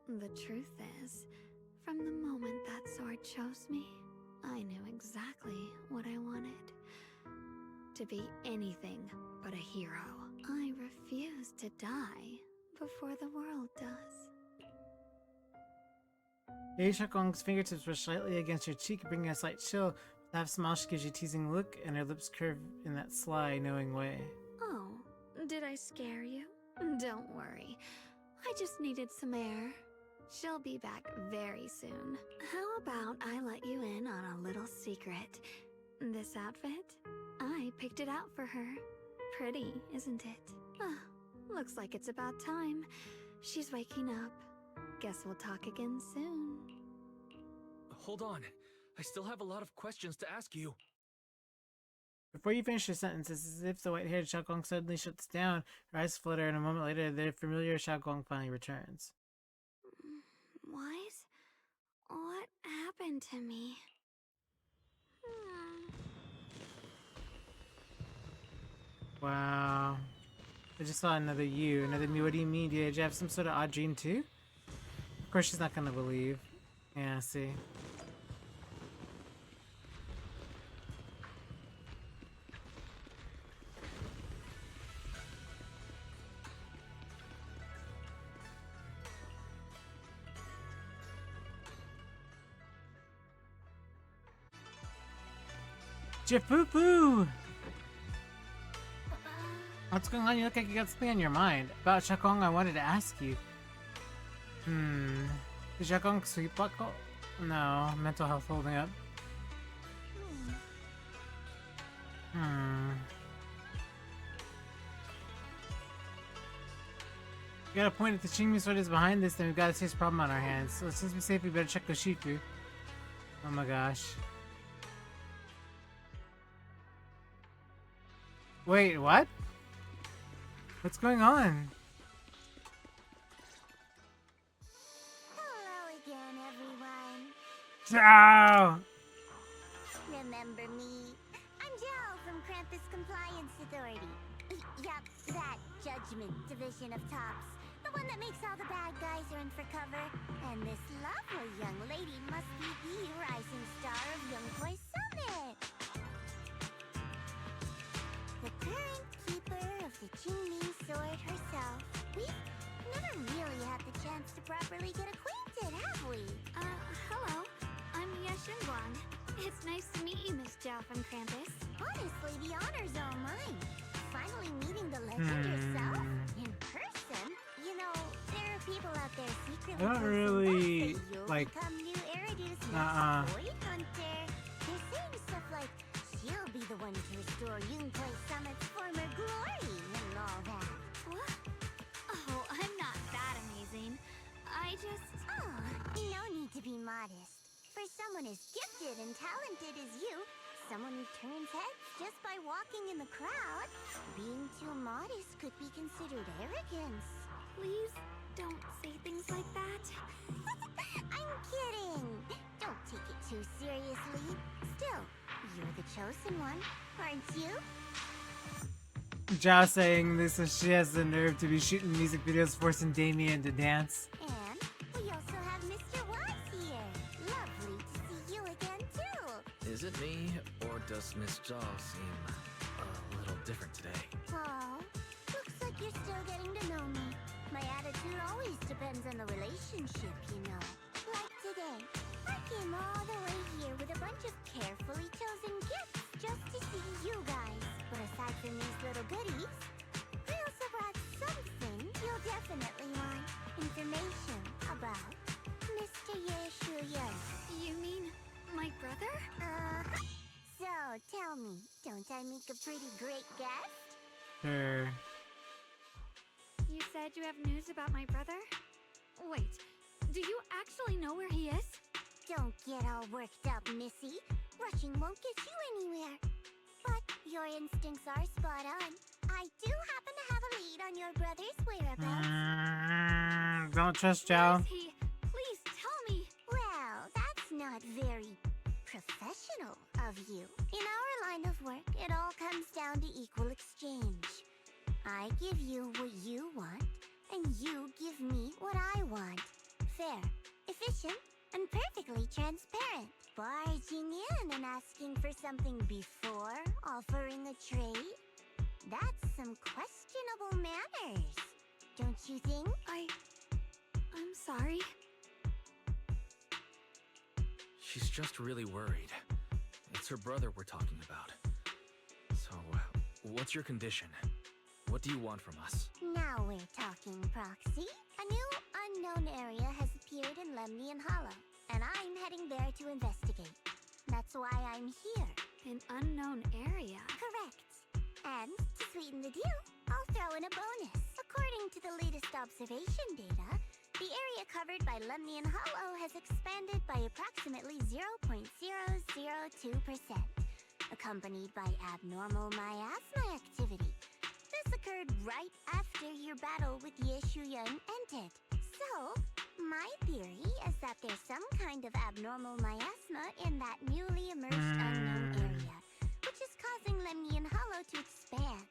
The truth is, from the moment that sword chose me, I knew exactly what I wanted. To be anything but a hero. I refuse to die before the world does. Lady Shakong's fingertips brush slightly against your cheek, bringing a slight chill. The half smile she gives you a teasing look, and her lips curve in that sly, knowing way. Oh, did I scare you? Don't worry. I just needed some air. She'll be back very soon. How about I let you in on a little secret? This outfit? I picked it out for her. Pretty, isn't it? Looks like it's about time. She's waking up. Guess we'll talk again soon. Hold on. I still have a lot of questions to ask you. Before you finish your sentence, it's as if the white-haired Xiaogong suddenly shuts down. Her eyes flutter, and a moment later, the familiar Xiaogong finally returns. What? What happened to me? Wow. I just saw another you. Another me. What do you mean? Did you have some sort of odd dream too? Of course she's not gonna believe. Yeah, see. Jafufu! What's going on? You look like you got something on your mind. About Shakong, I wanted to ask you. Is Shakong sweet buckle? No, mental health holding up. We got a point if the Qingming sword is behind this, then we've got a serious problem on our hands. So since we're safe, we better check Goshiku. Oh my gosh. Wait, what? What's going on? Hello again, everyone. Ciao! Remember me? I'm Jill from Krampus Compliance Authority. Yup, that Judgment Division of Tops. The one that makes all the bad guys run for cover. And this lovely young lady must be the rising star of Young Boy Summit. The current keeper of the Qingming sword herself. We've never really had the chance to properly get acquainted, have we? Hello. I'm Yashin Blonde. It's nice to meet you, Miss Zhao from Krampus. Honestly, the honor's all mine. Finally meeting the legend herself in person. You know, there are people out there secretly I don't posting really, that you'll like, become new Eridu's next Void Hunter. They're saying stuff like, she'll be the one to restore Yunquay Summit's former glory and all that. What? Oh, I'm not that amazing. I just... Oh, no need to be modest. For someone as gifted and talented as you, someone who turns heads just by walking in the crowd, being too modest could be considered arrogance. Please don't say things like that. I'm kidding. Don't take it too seriously. Still, you're the chosen one, aren't you? Zhao saying this so she has the nerve to be shooting music videos forcing Damien to dance. And we also have Mr. Watte here. Lovely to see you again, too. Is it me, or does Miss Zhao seem a little different today? Oh, looks like you're still getting to know me. My attitude always depends on the relationship, you know. Like today, I came all the way here with a bunch of carefully chosen gifts just to see you guys. But aside from these little goodies, I also brought something you'll definitely want. Information about Mr. Yeshuyan. You mean my brother? So, tell me, don't I make a pretty great guest? Sure. You said you have news about my brother? Wait, do you actually know where he is? Don't get all worked up, Missy. Rushing won't get you anywhere. But your instincts are spot on. I do happen to have a lead on your brother's whereabouts. Don't trust Where Zhao. is he? Please tell me. Well, that's not very professional of you. In our line of work, it all comes down to equal exchange. I give you what you want, and you give me what I want. Fair, efficient, and perfectly transparent. Barging in and asking for something before offering a trade? That's some questionable manners, don't you think? I'm sorry. She's just really worried. It's her brother we're talking about. So, what's your condition? What do you want from us? Now we're talking, Proxy. A new unknown area has appeared in Lemnian Hollow, and I'm heading there to investigate. That's why I'm here. An unknown area. Correct. And to sweeten the deal, I'll throw in a bonus. According to the latest observation data, the area covered by Lemnian Hollow has expanded by approximately 0.002%, accompanied by abnormal miasma activity. This occurred right after your battle with Yeshuyan ended. So, my theory is that there's some kind of abnormal miasma in that newly emerged unknown area, which is causing Lemnian Hollow to expand.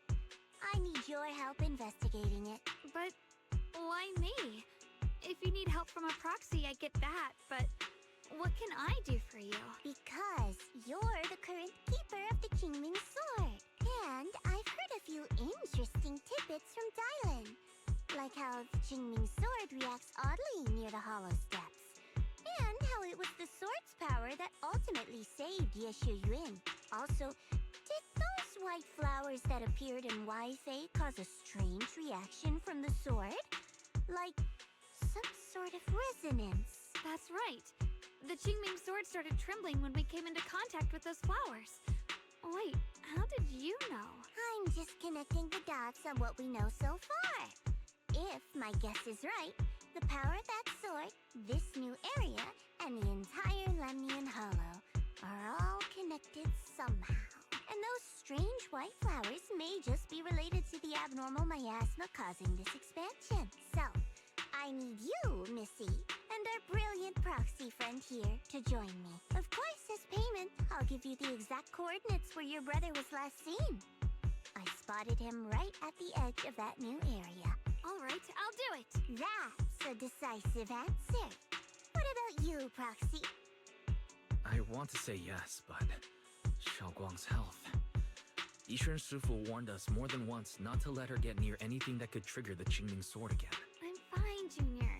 I need your help investigating it. But why me? If you need help from a proxy, I get that, but what can I do for you? Because you're the current keeper of the Qingming sword. And I've heard a few interesting tidbits from Dylan. Like how the Qingming sword reacts oddly near the hollow steps. And how it was the sword's power that ultimately saved Yeshu Yuan. Also, did those white flowers that appeared in Waite cause a strange reaction from the sword? Like some sort of resonance. That's right. The Qingming sword started trembling when we came into contact with those flowers. Wait, How did you know? I'm just connecting the dots on what we know so far. If my guess is right, the power of that sword, this new area, and the entire Lemnian Hollow are all connected somehow. And those strange white flowers may just be related to the abnormal miasma causing this expansion. So, I need you, Missy, and our brilliant proxy friend here to join me. Of course, as payment, I'll give you the exact coordinates where your brother was last seen. I spotted him right at the edge of that new area. All right, I'll do it. That's a decisive answer. What about you, Proxy? I want to say yes, but Xiaoguang's health. Yishen Shifu warned us more than once not to let her get near anything that could trigger the Qingming sword again. I'm fine, Junior.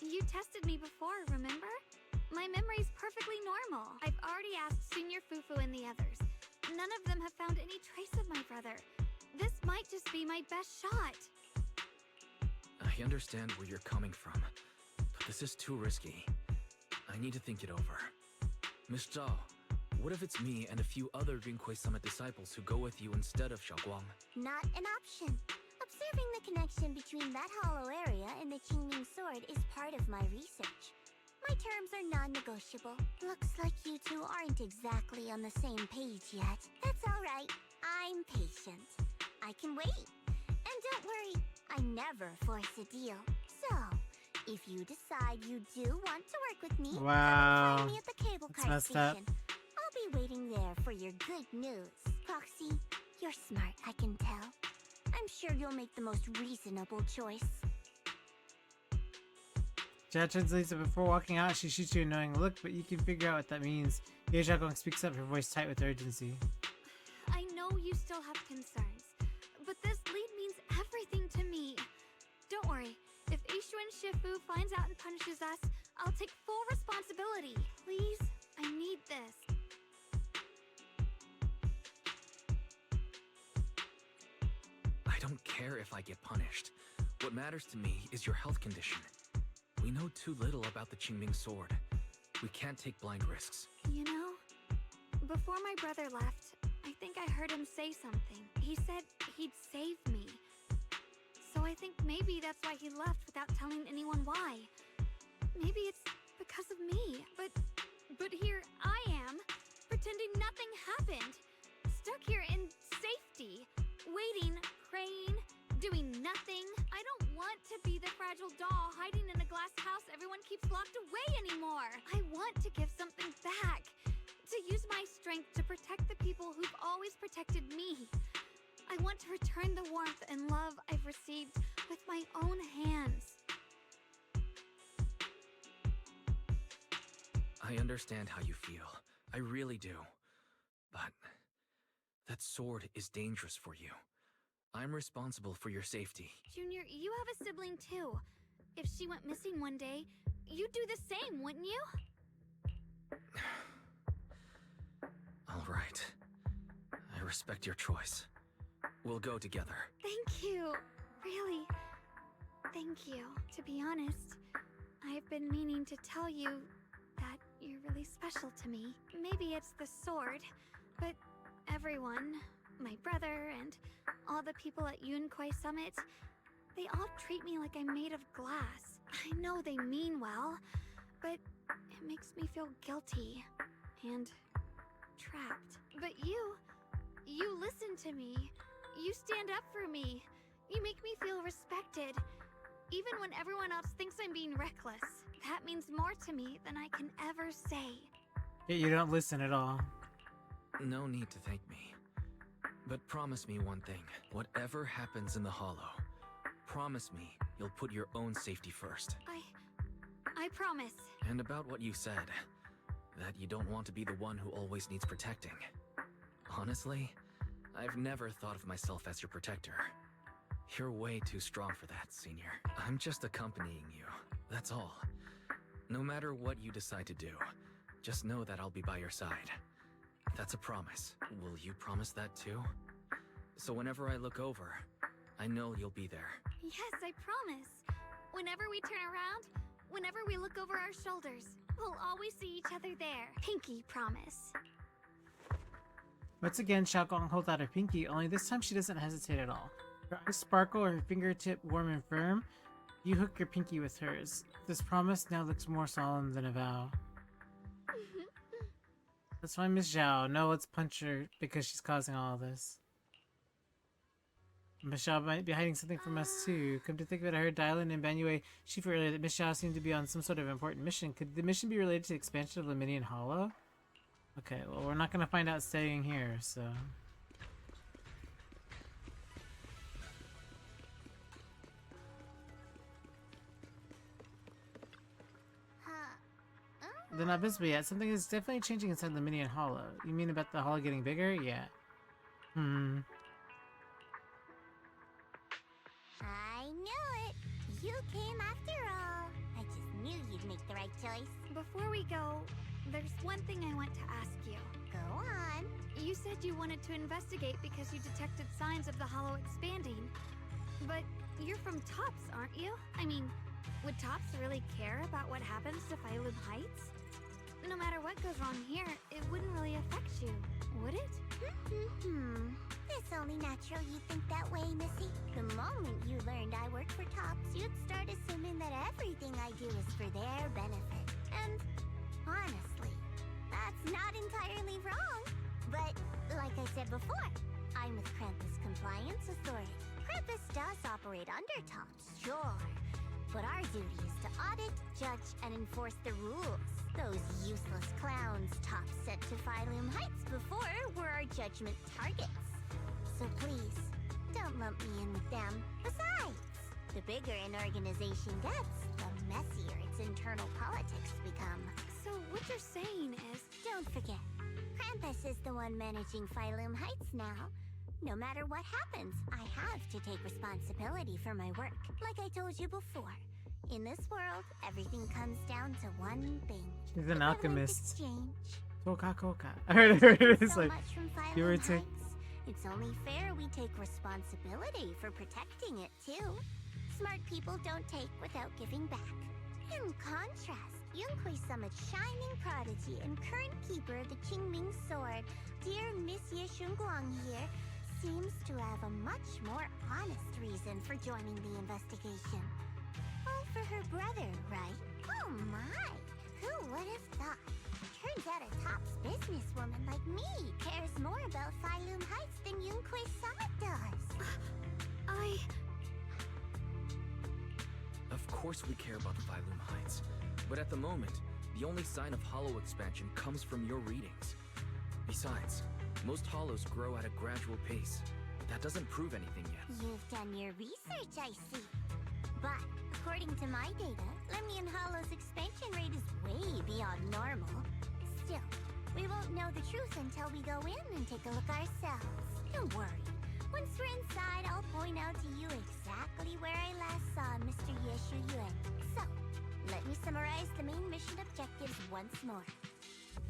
You tested me before, remember? My memory's perfectly normal. I've already asked Senior Fufu and the others. None of them have found any trace of my brother. This might just be my best shot. I understand where you're coming from, but this is too risky. I need to think it over. Miss Zhao, what if it's me and a few other Rinkwei Summit disciples who go with you instead of Xiaoguang? Not an option. Observing the connection between that hollow area and the Qingming sword is part of my research. My terms are non-negotiable. Looks like you two aren't exactly on the same page yet. That's all right. I'm patient. I can wait. And don't worry, I never force a deal. So, if you decide you do want to work with me, Wow. find me at the cable That's car messed up. station. I'll be waiting there for your good news. Proxy, you're smart, I can tell. I'm sure you'll make the most reasonable choice. Jia translates it before walking out. She shoots you an annoying look, but you can figure out what that means. Ye Xiaogong speaks up, her voice tight with urgency. I know you still have concerns, but this lead means everything to me. Don't worry. If Ishuan Shifu finds out and punishes us, I'll take full responsibility. Please, I need this. I don't care if I get punished. What matters to me is your health condition. We know too little about the Qingming sword. We can't take blind risks. You know, before my brother left, I think I heard him say something. He said he'd save me. So I think maybe that's why he left without telling anyone why. Maybe it's because of me, but here I am, pretending nothing happened. Stuck here in safety, waiting, praying, doing nothing. I don't want to be the fragile doll hiding in a glass house everyone keeps locked away anymore. I want to give something back, to use my strength to protect the people who've always protected me. I want to return the warmth and love I've received with my own hands. I understand how you feel. I really do. But that sword is dangerous for you. I'm responsible for your safety. Junior, you have a sibling too. If she went missing one day, you'd do the same, wouldn't you? All right. I respect your choice. We'll go together. Thank you. Really, thank you. To be honest, I've been meaning to tell you that you're really special to me. Maybe it's the sword, but everyone, my brother and all the people at Yunkwei Summit, they all treat me like I'm made of glass. I know they mean well, but it makes me feel guilty and trapped. But you listen to me. You stand up for me. You make me feel respected. Even when everyone else thinks I'm being reckless. That means more to me than I can ever say. Yet you don't listen at all. No need to thank me. But promise me one thing. Whatever happens in the Hollow, promise me you'll put your own safety first. I promise. And about what you said, that you don't want to be the one who always needs protecting. Honestly, I've never thought of myself as your protector. You're way too strong for that, Senior. I'm just accompanying you, that's all. No matter what you decide to do, just know that I'll be by your side. That's a promise. Will you promise that too? So whenever I look over, I know you'll be there. Yes, I promise. Whenever we turn around, whenever we look over our shoulders, we'll always see each other there. Pinky promise. Once again, Xiaogong holds out her pinky, only this time she doesn't hesitate at all. Her eyes sparkle, her fingertip warm and firm. You hook your pinky with hers. This promise now looks more solemn than a vow. That's fine, Miss Zhao. No, let's punch her because she's causing all of this. Miss Zhao might be hiding something from us too. Come to think of it, I heard Dylan and Banue Chief earlier that Miss Zhao seemed to be on some sort of important mission. Could the mission be related to the expansion of Leminian Hollow? Okay, well we're not gonna find out staying here, so... They're not visible yet. Something is definitely changing inside the Leminian Hollow. You mean about the hollow getting bigger? Yeah. I knew it! You came after all. I just knew you'd make the right choice. Before we go, there's one thing I want to ask you. Go on. You said you wanted to investigate because you detected signs of the hollow expanding. But you're from Tops, aren't you? I mean, would Tops really care about what happens to Phylum Heights? No matter what goes wrong here, it wouldn't really affect you, would it? It's only natural you think that way, Missy. The moment you learned I worked for Tops, you'd start assuming that everything I do is for their benefit. And honestly, that's not entirely wrong. But like I said before, I'm with Krampus Compliance Authority. Krampus does operate under Tops, sure. But our duty is to audit, judge, and enforce the rules. Those useless clowns Tops sent to Phylum Heights before were our judgment targets. So please, don't lump me in with them. Besides, the bigger an organization gets, the messier its internal politics become. So what you're saying is... Don't forget, Krampus is the one managing Phylum Heights now. No matter what happens, I have to take responsibility for my work. Like I told you before, in this world, everything comes down to one thing. He's an alchemist. Exchange. Coca. I heard it. It's So like, much from you were Phylum Heights. It's only fair we take responsibility for protecting it, too. Smart people don't take without giving back. In contrast, Yunhui Summit's shining prodigy and current keeper of the Qingming Sword, dear Miss Ye Shunguang here, seems to have a much more honest reason for joining the investigation. All for her brother, right? Oh my! Who would have thought? Turns out a Tops businesswoman like me cares more about Phylum Heights than Yunhui Summit does. Of course we care about Phylum Heights, but at the moment, the only sign of hollow expansion comes from your readings. Besides, most hollows grow at a gradual pace. That doesn't prove anything yet. You've done your research, I see. But according to my data, Lemnian Hollow's expansion rate is way beyond normal. Still, we won't know the truth until we go in and take a look ourselves. Don't worry. Once we're inside, I'll point out to you exactly where I last saw Mr. Yeshu Yuan. So, let me summarize the main mission objectives once more.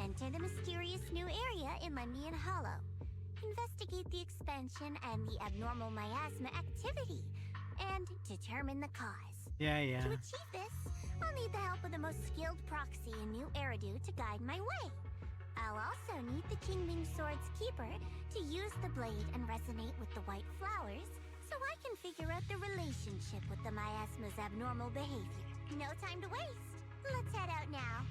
Enter the mysterious new area in Lemnian Hollow. Investigate the expansion and the abnormal miasma activity. And determine the cause. yeah. To achieve this, I'll need the help of the most skilled proxy in New Eridu to guide my way. I'll also need the Qingming Sword's keeper to use the blade and resonate with the white flowers so I can figure out the relationship with the miasma's abnormal behavior. No time to waste. Let's head out now.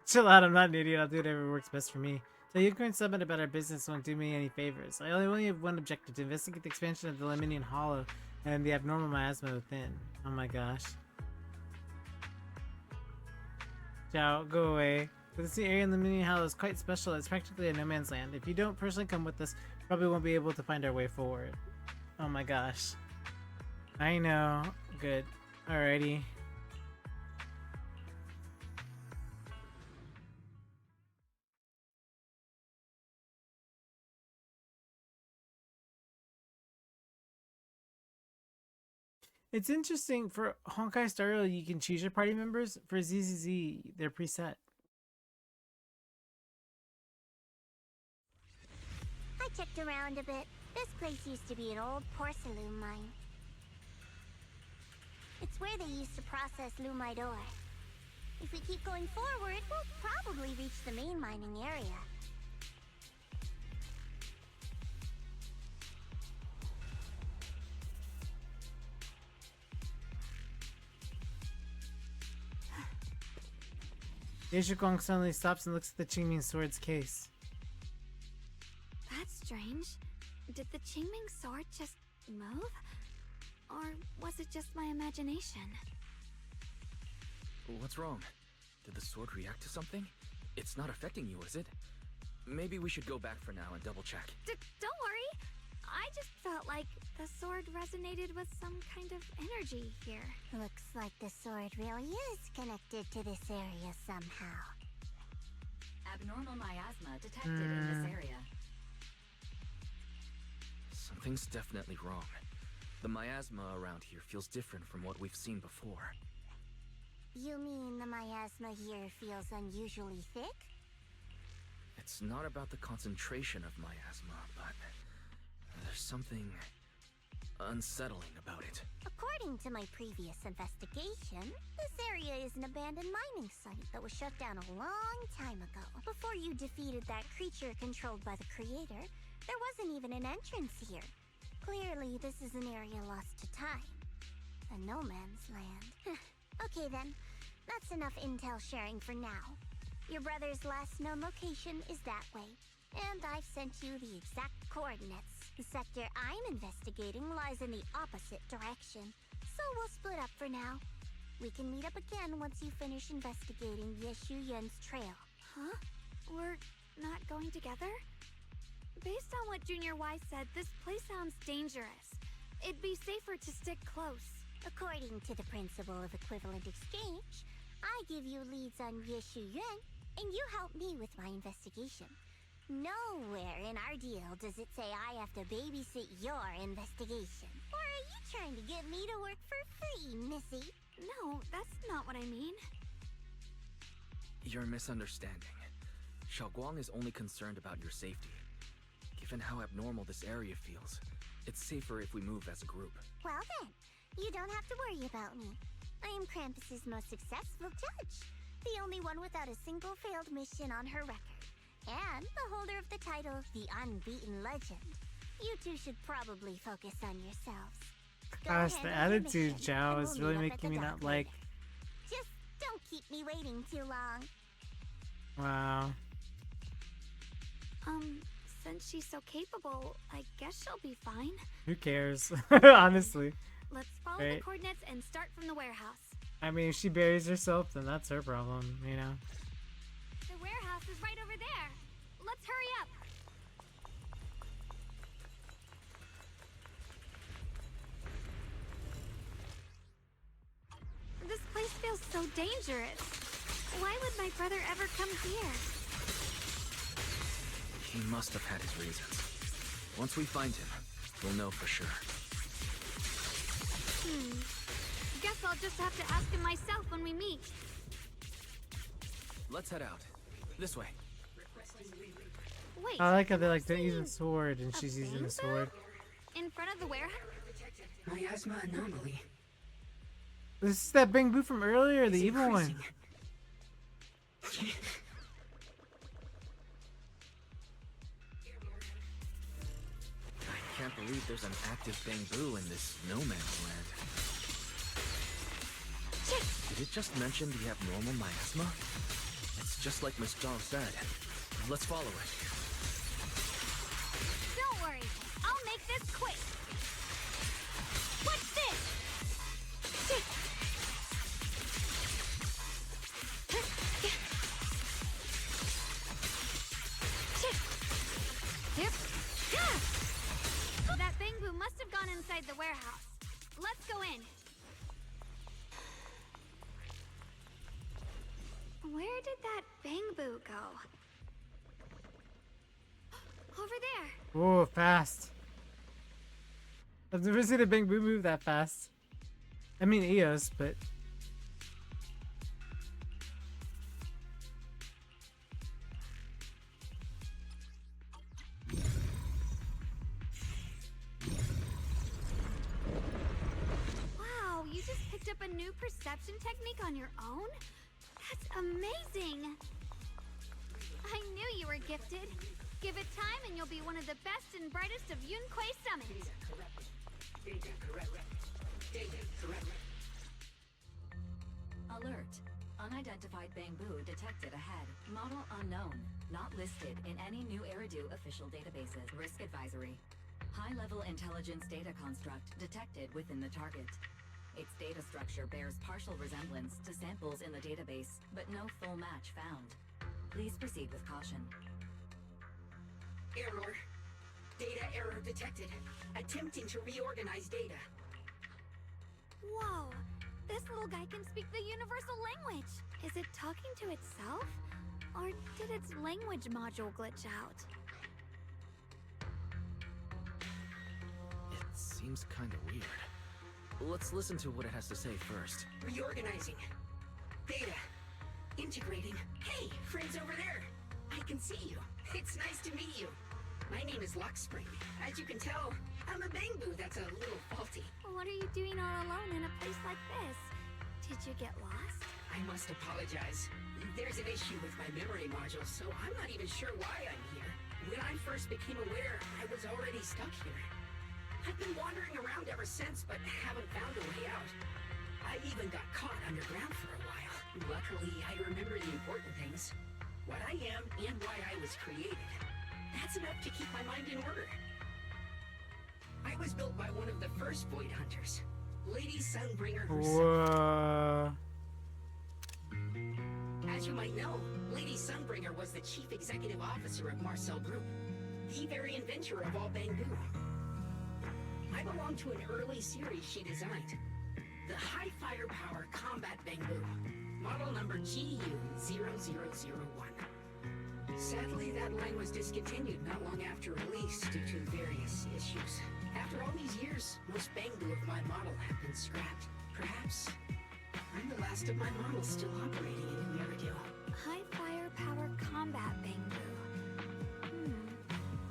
Chill out, I'm not an idiot. I'll do whatever works best for me. So you can summit about our business won't do me any favors. I only have one objective, to investigate the expansion of the Lemnian Hollow and the abnormal miasma within. Oh my gosh. Ciao, go away. This area in the Lemnian Hollow is quite special. It's practically a no man's land. If you don't personally come with us, probably won't be able to find our way forward. Oh my gosh. I know. Good. Alrighty. It's interesting, for Honkai Star Rail, you can choose your party members. For ZZZ, they're preset. I checked around a bit. This place used to be an old porcelain mine. It's where they used to process lumite ore. If we keep going forward, we'll probably reach the main mining area. Gashapon suddenly stops and looks at the Qingming sword's case. That's strange. Did the Qingming sword just move? Or was it just my imagination? What's wrong? Did the sword react to something? It's not affecting you, is it? Maybe we should go back for now and double check. Don't worry. I just felt like the sword resonated with some kind of energy here. Looks like the sword really is connected to this area somehow. Abnormal miasma detected in this area. Something's definitely wrong. The miasma around here feels different from what we've seen before. You mean the miasma here feels unusually thick? It's not about the concentration of miasma, but there's something unsettling about it. According to my previous investigation, this area is an abandoned mining site that was shut down a long time ago. Before you defeated that creature controlled by the creator, there wasn't even an entrance here. Clearly, this is an area lost to time. A no man's land. Okay then, that's enough intel sharing for now. Your brother's last known location is that way, and I've sent you the exact coordinates. The sector I'm investigating lies in the opposite direction, so we'll split up for now. We can meet up again once you finish investigating Yeshu Yun's trail. Huh? We're not going together? Based on what Junior Y said, this place sounds dangerous. It'd be safer to stick close. According to the principle of equivalent exchange, I give you leads on Yeshu Yun, and you help me with my investigation. Nowhere in our deal does it say I have to babysit your investigation. Or are you trying to get me to work for free, Missy? No, that's not what I mean. You're misunderstanding. Xiaoguang is only concerned about your safety. Given how abnormal this area feels, it's safer if we move as a group. Well then, you don't have to worry about me. I am Krampus's most successful judge. The only one without a single failed mission on her record. And the holder of the title, the Unbeaten Legend. You two should probably focus on yourselves. Go Gosh, ahead the with your attitude, mission, Zhao, and is we'll really meet up at making the me dock not like. later. Just don't keep me waiting too long. Wow. Since she's so capable, I guess she'll be fine. Who cares? Honestly. Let's follow Right. the coordinates and start from the warehouse. I mean, if she buries herself, then that's her problem, you know? The warehouse is right over there. Let's hurry up. This place feels so dangerous. Why would my brother ever come here? He must have had his reasons. Once we find him, we'll know for sure. Guess I'll just have to ask him myself when we meet. Let's head out. This way. Wait. I like how they're I'm like, don't use seeing a sword, and a she's using a bamboo sword. in front of the warehouse? Miasma anomaly. This is that bamboo from earlier, the evil one. I can't believe there's an active bamboo in this no man's land. Did it just mention the abnormal miasma? It's just like Miss Zhao said. Let's follow it. Don't worry. I'll make this quick. What's this? That bamboo must have gone inside the warehouse. Let's go in. Where did that bamboo go? Over there. Whoa, fast. I've never seen a bamboo move that fast. I mean Eos, but... Wow, you just picked up a new perception technique on your own? Amazing! I knew you were gifted. Give it time and you'll be one of the best and brightest of Yunquei Summit. Alert. Unidentified bamboo detected ahead. Model unknown. Not listed in any new Eridu official databases. Risk advisory. High-level intelligence data construct detected within the target. Its data structure bears partial resemblance to samples in the database, but no full match found. Please proceed with caution. Error. Data error detected. Attempting to reorganize data. Whoa! This little guy can speak the universal language! Is it talking to itself? Or did its language module glitch out? It seems kinda weird. Let's listen to what it has to say first. Reorganizing. Data. Integrating. Hey, friends over there! I can see you. It's nice to meet you. My name is Luckspring. As you can tell, I'm a bamboo that's a little faulty. What are you doing all alone in a place like this? Did you get lost? I must apologize. There's an issue with my memory module, so I'm not even sure why I'm here. When I first became aware, I was already stuck here. I've been wandering around ever since, but haven't found a way out. I even got caught underground for a while. Luckily, I remember the important things. What I am and why I was created. That's enough to keep my mind in order. I was built by one of the first Void Hunters, Lady Sunbringer herself. As you might know, Lady Sunbringer was the chief executive officer of Marcel Group, the very inventor of all bamboo. I belong to an early series she designed, the High Firepower Combat Bamboo, model number GU0001. Sadly, that line was discontinued not long after release due to various issues. After all these years, most bamboo of my model have been scrapped. Perhaps I'm the last of my models still operating in New Eridu. High firepower combat bamboo.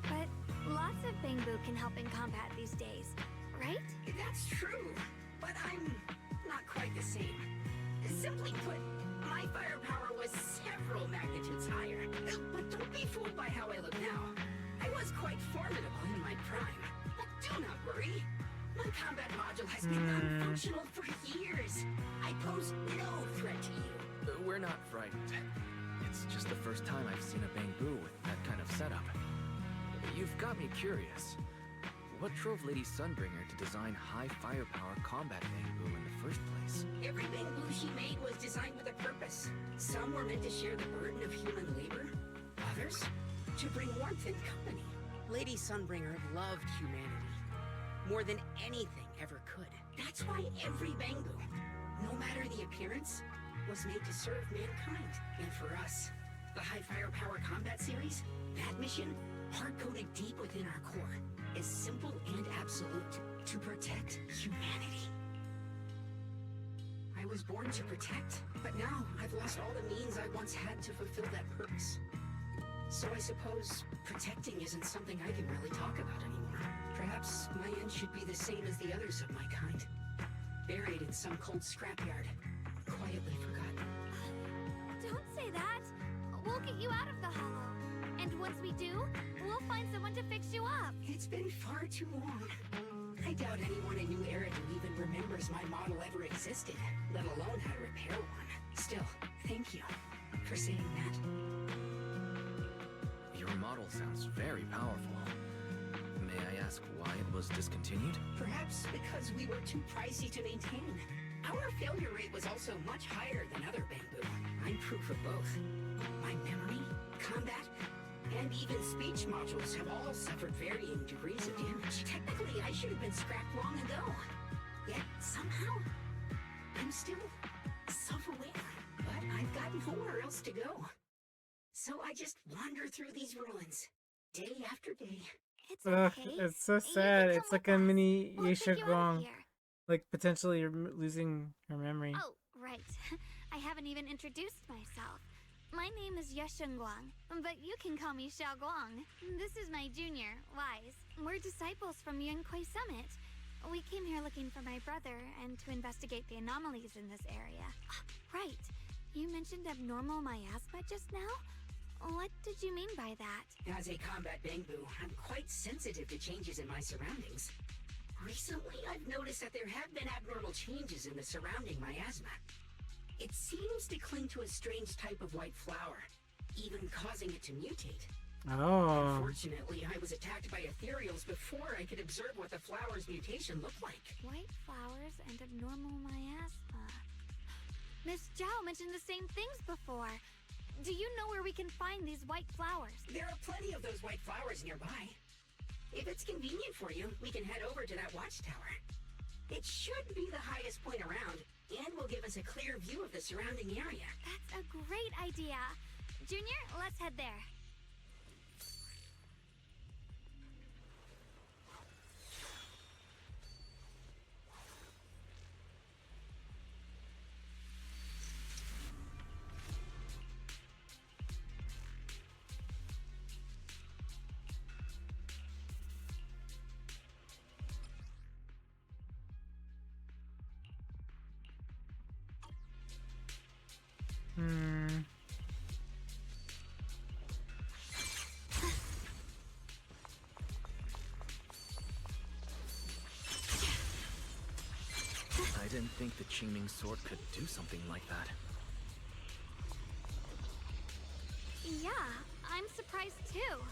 But lots of bamboo can help in combat these days, right? That's true, but I'm not quite the same. Simply put, my firepower was several magnitudes higher. But don't be fooled by how I look now. I was quite formidable in my prime. But do not worry. My combat module has been non-functional for years. I pose no threat to you. We're not frightened. It's just the first time I've seen a bamboo with that kind of setup. You've got me curious. What drove Lady Sunbringer to design high firepower combat bamboo in the first place? Every bamboo she made was designed with a purpose. Some were meant to share the burden of human labor. Others, to bring warmth and company. Lady Sunbringer loved humanity more than anything ever could. That's why every bamboo, no matter the appearance, was made to serve mankind. And for us, the High Firepower Combat Series, that mission, hard-coded deep within our core, is simple and absolute: to protect humanity. I was born to protect, but now I've lost all the means I once had to fulfill that purpose. So I suppose protecting isn't something I can really talk about anymore. Perhaps my end should be the same as the others of my kind. Buried in some cold scrapyard, quietly forgotten. Don't say that. We'll get you out of the hollow. And once we do, we'll find someone to fix you up. It's been far too long. I doubt anyone in New Eridu even remembers my model ever existed, let alone how to repair one. Still, thank you for saying that. Your model sounds very powerful. May I ask why it was discontinued? Perhaps because we were too pricey to maintain. Our failure rate was also much higher than other bamboo. I'm proof of both. My memory, combat, and even speech modules have all suffered varying degrees of damage. Technically, I should have been scrapped long ago. Yet, somehow, I'm still self-aware. But I've got nowhere else to go. So I just wander through these ruins, day after day. It's okay. It's so You sad. can It's come like with a us. mini We'll take you out of Yeshagong. here. Like, potentially you're losing her memory. Oh, right. I haven't even introduced myself. My name is Yeshengguang, but you can call me Xiaoguang. This is my junior, Wise. We're disciples from Yunquei Summit. We came here looking for my brother and to investigate the anomalies in this area. Right. You mentioned abnormal miasma just now? What did you mean by that? As a combat Bangbu, I'm quite sensitive to changes in my surroundings. Recently, I've noticed that there have been abnormal changes in the surrounding miasma. It seems to cling to a strange type of white flower, even causing it to mutate. Oh. Unfortunately, I was attacked by ethereals before I could observe what the flower's mutation looked like. White flowers and abnormal miasma. Miss Zhao mentioned the same things before. Do you know where we can find these white flowers? There are plenty of those white flowers nearby. If it's convenient for you, we can head over to that watchtower. It should be the highest point around, and will give us a clear view of the surrounding area. That's a great idea. Junior, let's head there. I didn't think the Qingming sword could do something like that. Yeah, I'm surprised too.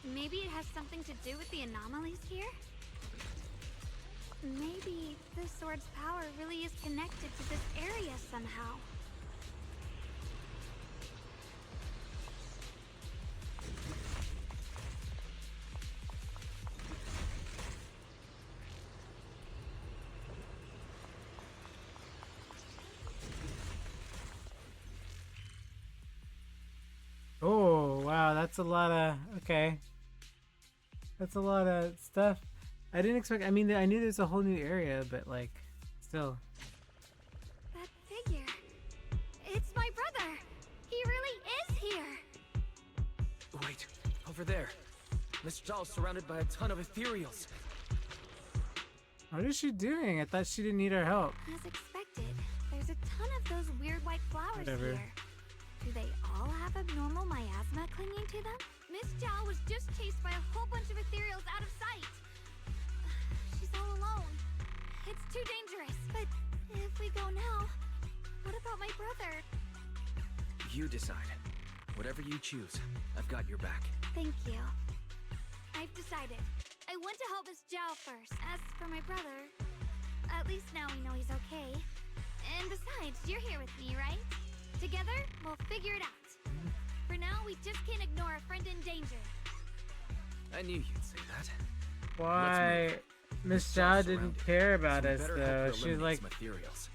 Maybe it has something to do with the anomalies here? Maybe the sword's power really is connected to this area somehow. Oh, wow, that's a lot of... Okay. That's a lot of stuff. I didn't expect... I mean, I knew there's a whole new area, but, like, still. That figure. It's my brother. He really is here. Wait, over there. Miss Zhao's surrounded by a ton of ethereals. What is she doing? I thought she didn't need our help. As expected, there's a ton of those weird white flowers Whatever. here. Do they all have abnormal miasma clinging to them? Miss Zhao was just chased by a whole bunch of ethereals out of sight. She's all alone. It's too dangerous. But if we go now, what about my brother? You decide. Whatever you choose, I've got your back. Thank you. I've decided. I want to help Miss Zhao first. As for my brother, at least now we know he's okay. And besides, you're here with me, right? Together, we'll figure it out. For now, we just can't ignore a friend in danger. I knew you'd say that. Why? Miss Zhao didn't care about us, though. She was like... Materials.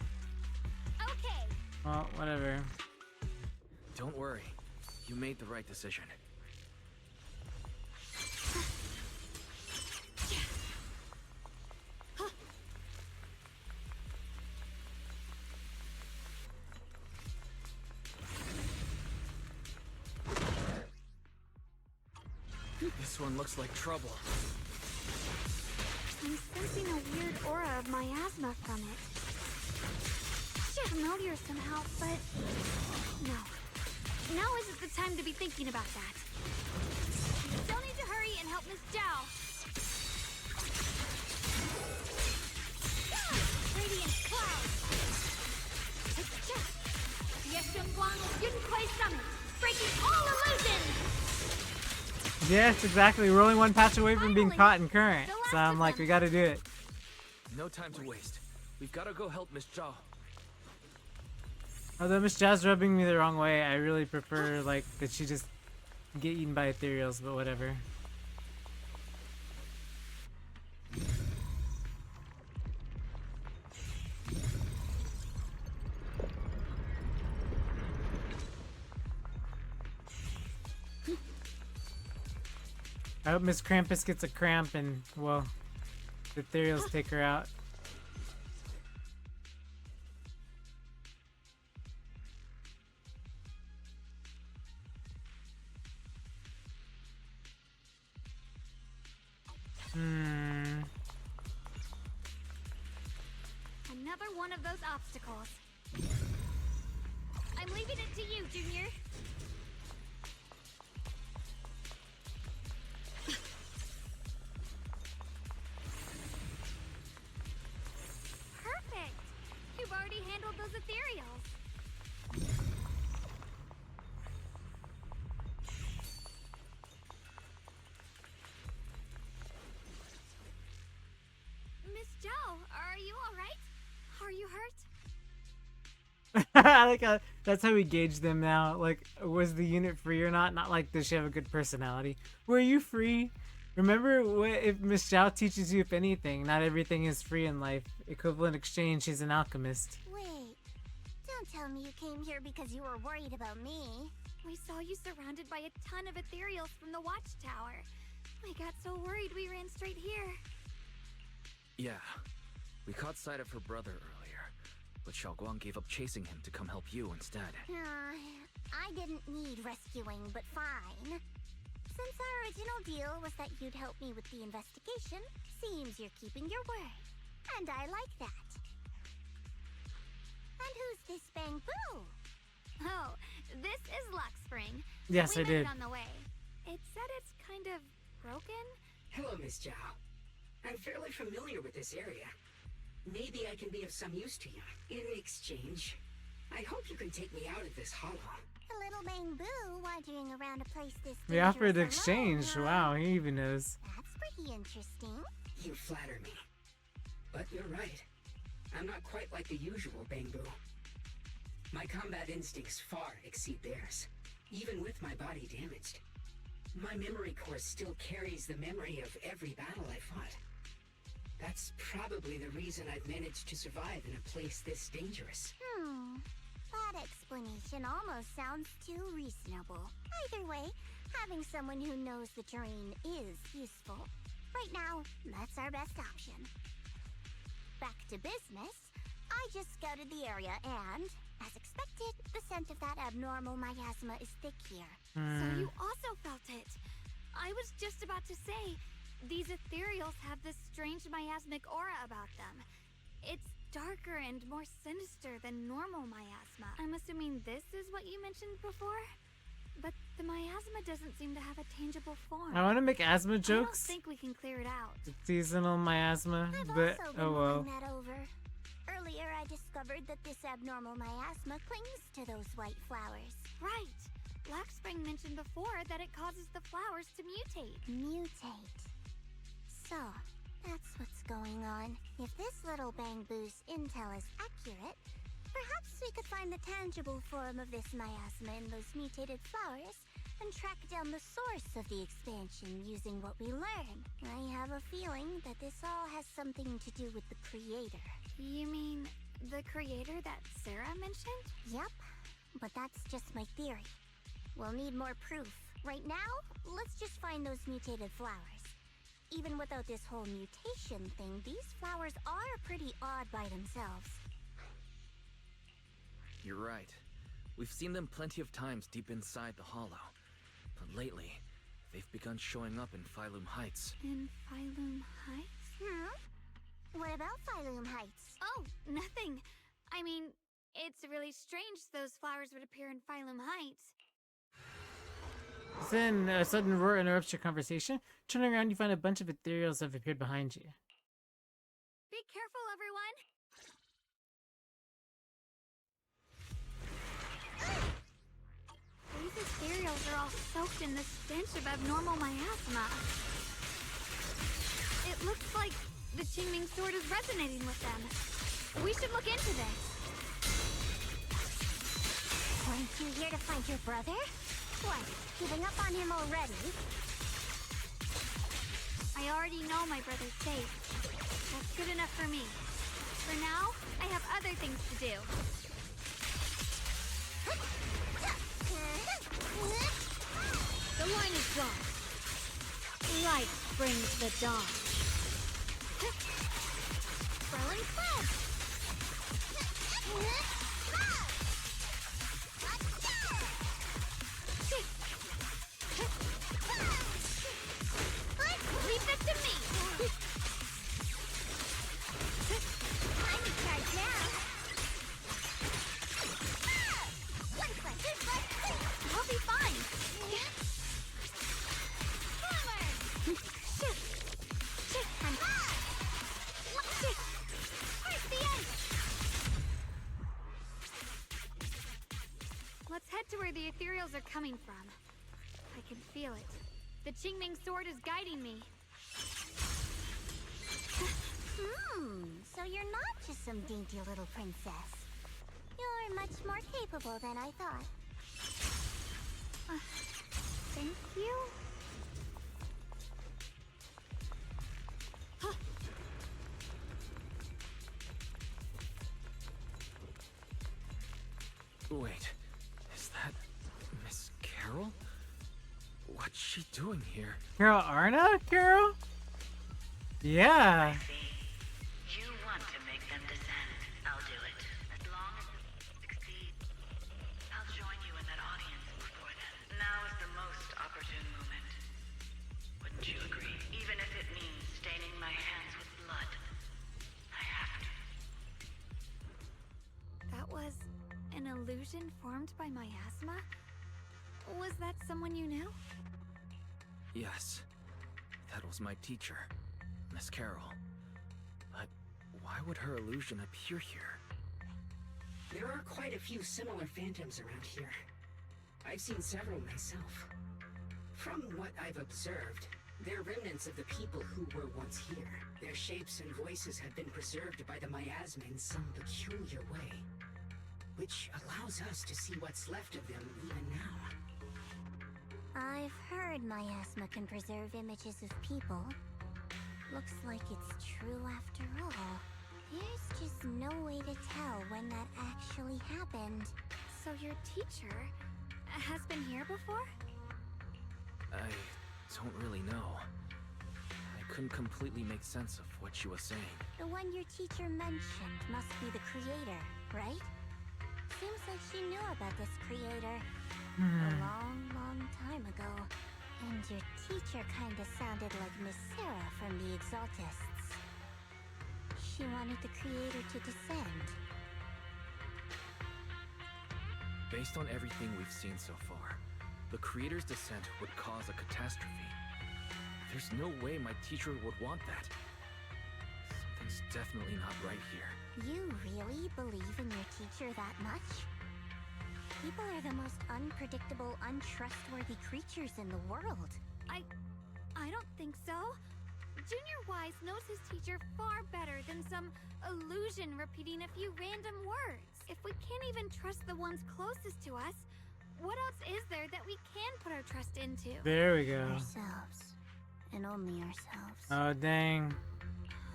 Okay. Well, whatever. Don't worry. You made the right decision. This one looks like trouble. I'm sensing a weird aura of miasma from it. She's familiar somehow, but... No. Now isn't the time to be thinking about that. We still need to hurry and help Miss Zhao. Radiant cloud! Breaking all illusions! Yes, exactly. We're only one patch away from being caught in current. So I'm like, we gotta do it. No time to waste. We've got to go help Miss Zhao. Although Miss Zhao's rubbing me the wrong way, I really prefer, like, that she just get eaten by ethereals, but whatever. I hope Miss Krampus gets a cramp and, well, the ethereals take her out. Another one of those obstacles. I I'm leaving it to you, Junior. Perfect! You've already handled those ethereals. Miss Joe, are you alright? Are you hurt? I like how that's how we gauge them now. Like, was the unit free or not? Not like, does she have a good personality? Were you free? Remember, if Miss Zhao teaches you, if anything, not everything is free in life. Equivalent exchange, she's an alchemist. Wait, don't tell me you came here because you were worried about me. We saw you surrounded by a ton of ethereals from the watchtower. We got so worried we ran straight here. Yeah, we caught sight of her brother earlier, but Xiaoguang gave up chasing him to come help you instead. I didn't need rescuing, but fine. Since our original deal was that you'd help me with the investigation, seems you're keeping your word. And I like that. And who's this Bangbu? Oh, this is Luck Spring. Yes, we I met did. it on the way. It said it's kind of broken. Hello, Miss Zhao. I'm fairly familiar with this area. Maybe I can be of some use to you. In exchange, I hope you can take me out of this hollow. A little Bangbu wandering around a place this We offered dangerous exchange. alone, huh? Wow, he even knows. That's pretty interesting. You flatter me. But you're right. I'm not quite like the usual Bangbu. My combat instincts far exceed theirs, even with my body damaged. My memory core still carries the memory of every battle I fought. That's probably the reason I've managed to survive in a place this dangerous. That explanation almost sounds too reasonable. Either way, having someone who knows the terrain is useful. Right now, that's our best option. Back to business. I just scouted the area and, as expected, the scent of that abnormal miasma is thick here. So you also felt it. I was just about to say, these ethereals have this strange miasmic aura about them. It's darker and more sinister than normal miasma. I'm assuming this is what you mentioned before? But the miasma doesn't seem to have a tangible form. I want to make asthma I don't jokes. think we can clear it out. Seasonal miasma, I've but also been oh well. mulling that over. Earlier, I discovered that this abnormal miasma clings to those white flowers. Right. Black Spring mentioned before that it causes the flowers to mutate. Mutate. So, that's what's going on. If this little Bangbu's intel is accurate, perhaps we could find the tangible form of this miasma in those mutated flowers and track down the source of the expansion using what we learn. I have a feeling that this all has something to do with the creator. You mean the creator that Sarah mentioned? Yep, but that's just my theory. We'll need more proof. Right now, let's just find those mutated flowers. Even without this whole mutation thing, these flowers are pretty odd by themselves. You're right. We've seen them plenty of times deep inside the hollow. But lately, they've begun showing up in Phylum Heights. In Phylum Heights? What about Phylum Heights? Oh, nothing. I mean, it's really strange those flowers would appear in Phylum Heights. Then a sudden roar interrupts your conversation. Turning around, you find a bunch of ethereals have appeared behind you. Be careful, everyone! These ethereals are all soaked in the stench of abnormal miasma. It looks like the Qingming sword is resonating with them. We should look into this. Weren't you here to find your brother? What, giving up on him already? I already know my brother's safe. That's good enough for me. For now, I have other things to do. The line is drawn. Light brings the dawn. Swirling club! Leave that to me! I'm in charge now! coming from. I can feel it. The Qingming sword is guiding me. So you're not just some dainty little princess. You're much more capable than I thought. Thank you? Wait, is that Miss Carol? What's she doing here? Carol Arna? Carol? Yeah. You want to make them descend. I'll do it. As long as it succeeds, I'll join you in that audience before then. Now is the most opportune moment. Wouldn't you agree? Even if it means staining my hands with blood. I have to. That was an illusion formed by miasma? Was that someone you knew? Yes, that was my teacher, Miss Carol. But why would her illusion appear here? There are quite a few similar phantoms around here. I've seen several myself. From what I've observed, they're remnants of the people who were once here. Their shapes and voices have been preserved by the miasma in some peculiar way, which allows us to see what's left of them even now. I've heard miasma can preserve images of people. Looks like it's true after all. There's just no way to tell when that actually happened. So your teacher has been here before? I don't really know. I couldn't completely make sense of what she was saying. The one your teacher mentioned must be the creator, right? Seems like she knew about this creator a long time ago. And your teacher kinda sounded like Miss Sarah from the Exaltists. She wanted the creator to descend. Based on everything we've seen so far, the creator's descent would cause a catastrophe. There's no way my teacher would want that. Something's definitely not right here. You really believe in your teacher that much? People are the most unpredictable, untrustworthy creatures in the world. I don't think so. Junior Wise knows his teacher far better than some illusion repeating a few random words. If we can't even trust the ones closest to us, what else is there that we can put our trust into? There we go. Ourselves. And only ourselves. Oh, dang.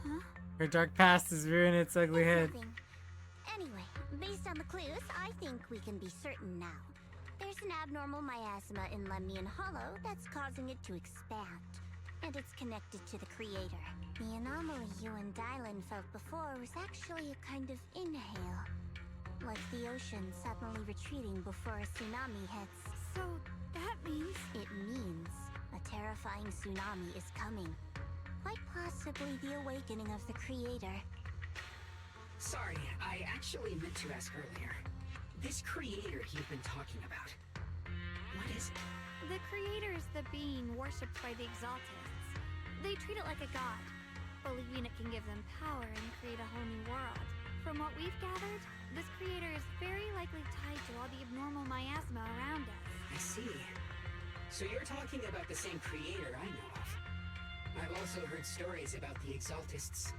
Huh? Her dark past is rearing its ugly head. Nothing. Anyway, based on the clues, I think we can be certain now. There's an abnormal miasma in Lemnian Hollow that's causing it to expand. And it's connected to the creator. The anomaly you and Dylan felt before was actually a kind of inhale. Like the ocean suddenly retreating before a tsunami hits. So that means... It means a terrifying tsunami is coming. Quite possibly the awakening of the creator. Sorry, I actually meant to ask earlier. This creator you've been talking about, what is it? The creator is the being worshipped by the Exaltists. They treat it like a god, believing it can give them power and create a whole new world. From what we've gathered, this creator is very likely tied to all the abnormal miasma around us. I see. So you're talking about the same creator I know of. I've also heard stories about the Exaltists.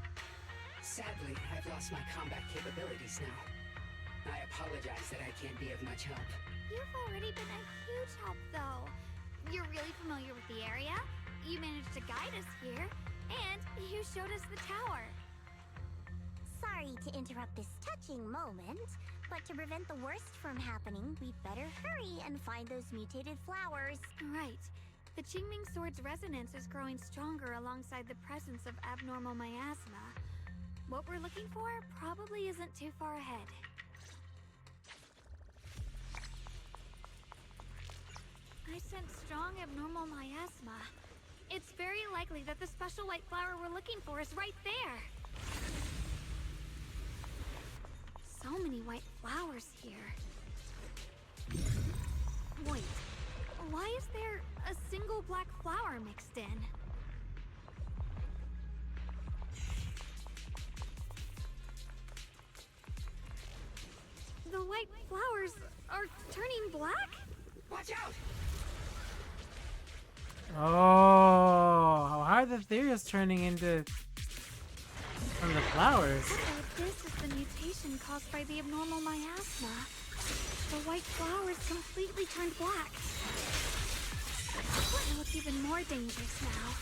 Sadly, I've lost my combat capabilities now. I apologize that I can't be of much help. You've already been a huge help, though. You're really familiar with the area, you managed to guide us here, and you showed us the tower. Sorry to interrupt this touching moment, but to prevent the worst from happening, we'd better hurry and find those mutated flowers. Right. The Qingming Sword's resonance is growing stronger alongside the presence of abnormal miasma. What we're looking for probably isn't too far ahead. I sense strong abnormal miasma. It's very likely that the special white flower we're looking for is right there. So many white flowers here. Wait, why is there a single black flower mixed in? The white flowers are turning black? What? Watch out! Oh, how hard the theory is turning into from the flowers. This is the mutation caused by the abnormal miasma. The white flowers completely turned black. They look even more dangerous now.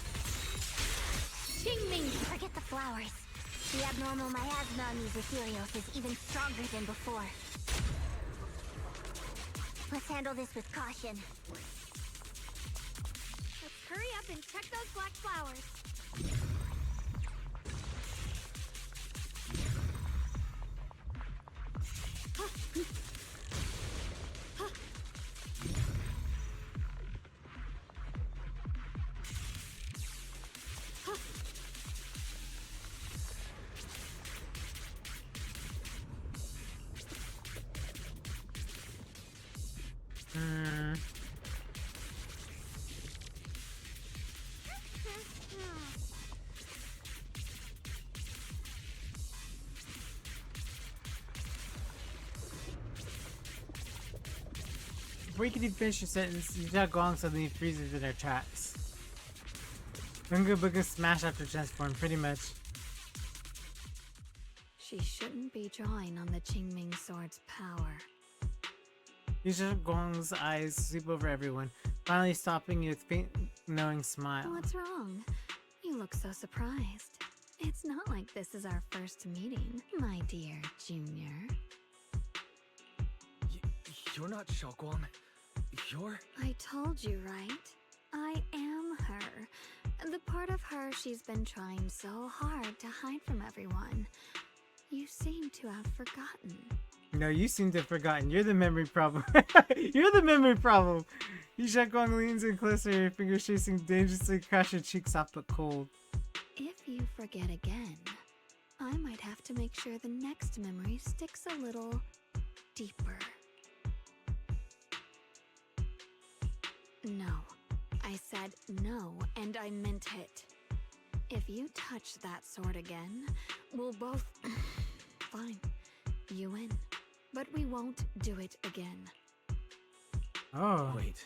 Qingming! Forget the flowers. The abnormal miasma on these ethereals is even stronger than before. Let's handle this with caution. Let's hurry up and check those black flowers. Before you can even finish your sentence, Yuta Gong suddenly freezes in her tracks. Bunga Bunga smash after transform, pretty much. She shouldn't be drawing on the Qingming sword's power. Yuta Gong's eyes sweep over everyone, finally stopping with faint, knowing smile. What's wrong? You look so surprised. It's not like this is our first meeting, my dear Junior. You're not Xiaoguang. You're... I told you, right? I am her. The part of her she's been trying so hard to hide from everyone. You seem to have forgotten. No, you seem to have forgotten. You're the memory problem. You're the memory problem. Yuta Gong leans in closer, her fingers chasing dangerously across her cheeks, soft but cold. If you forget again, I might have to make sure the next memory sticks a little deeper. No. I said no, and I meant it. If you touch that sword again, we'll both... Fine. You win. But we won't do it again. Oh. Wait.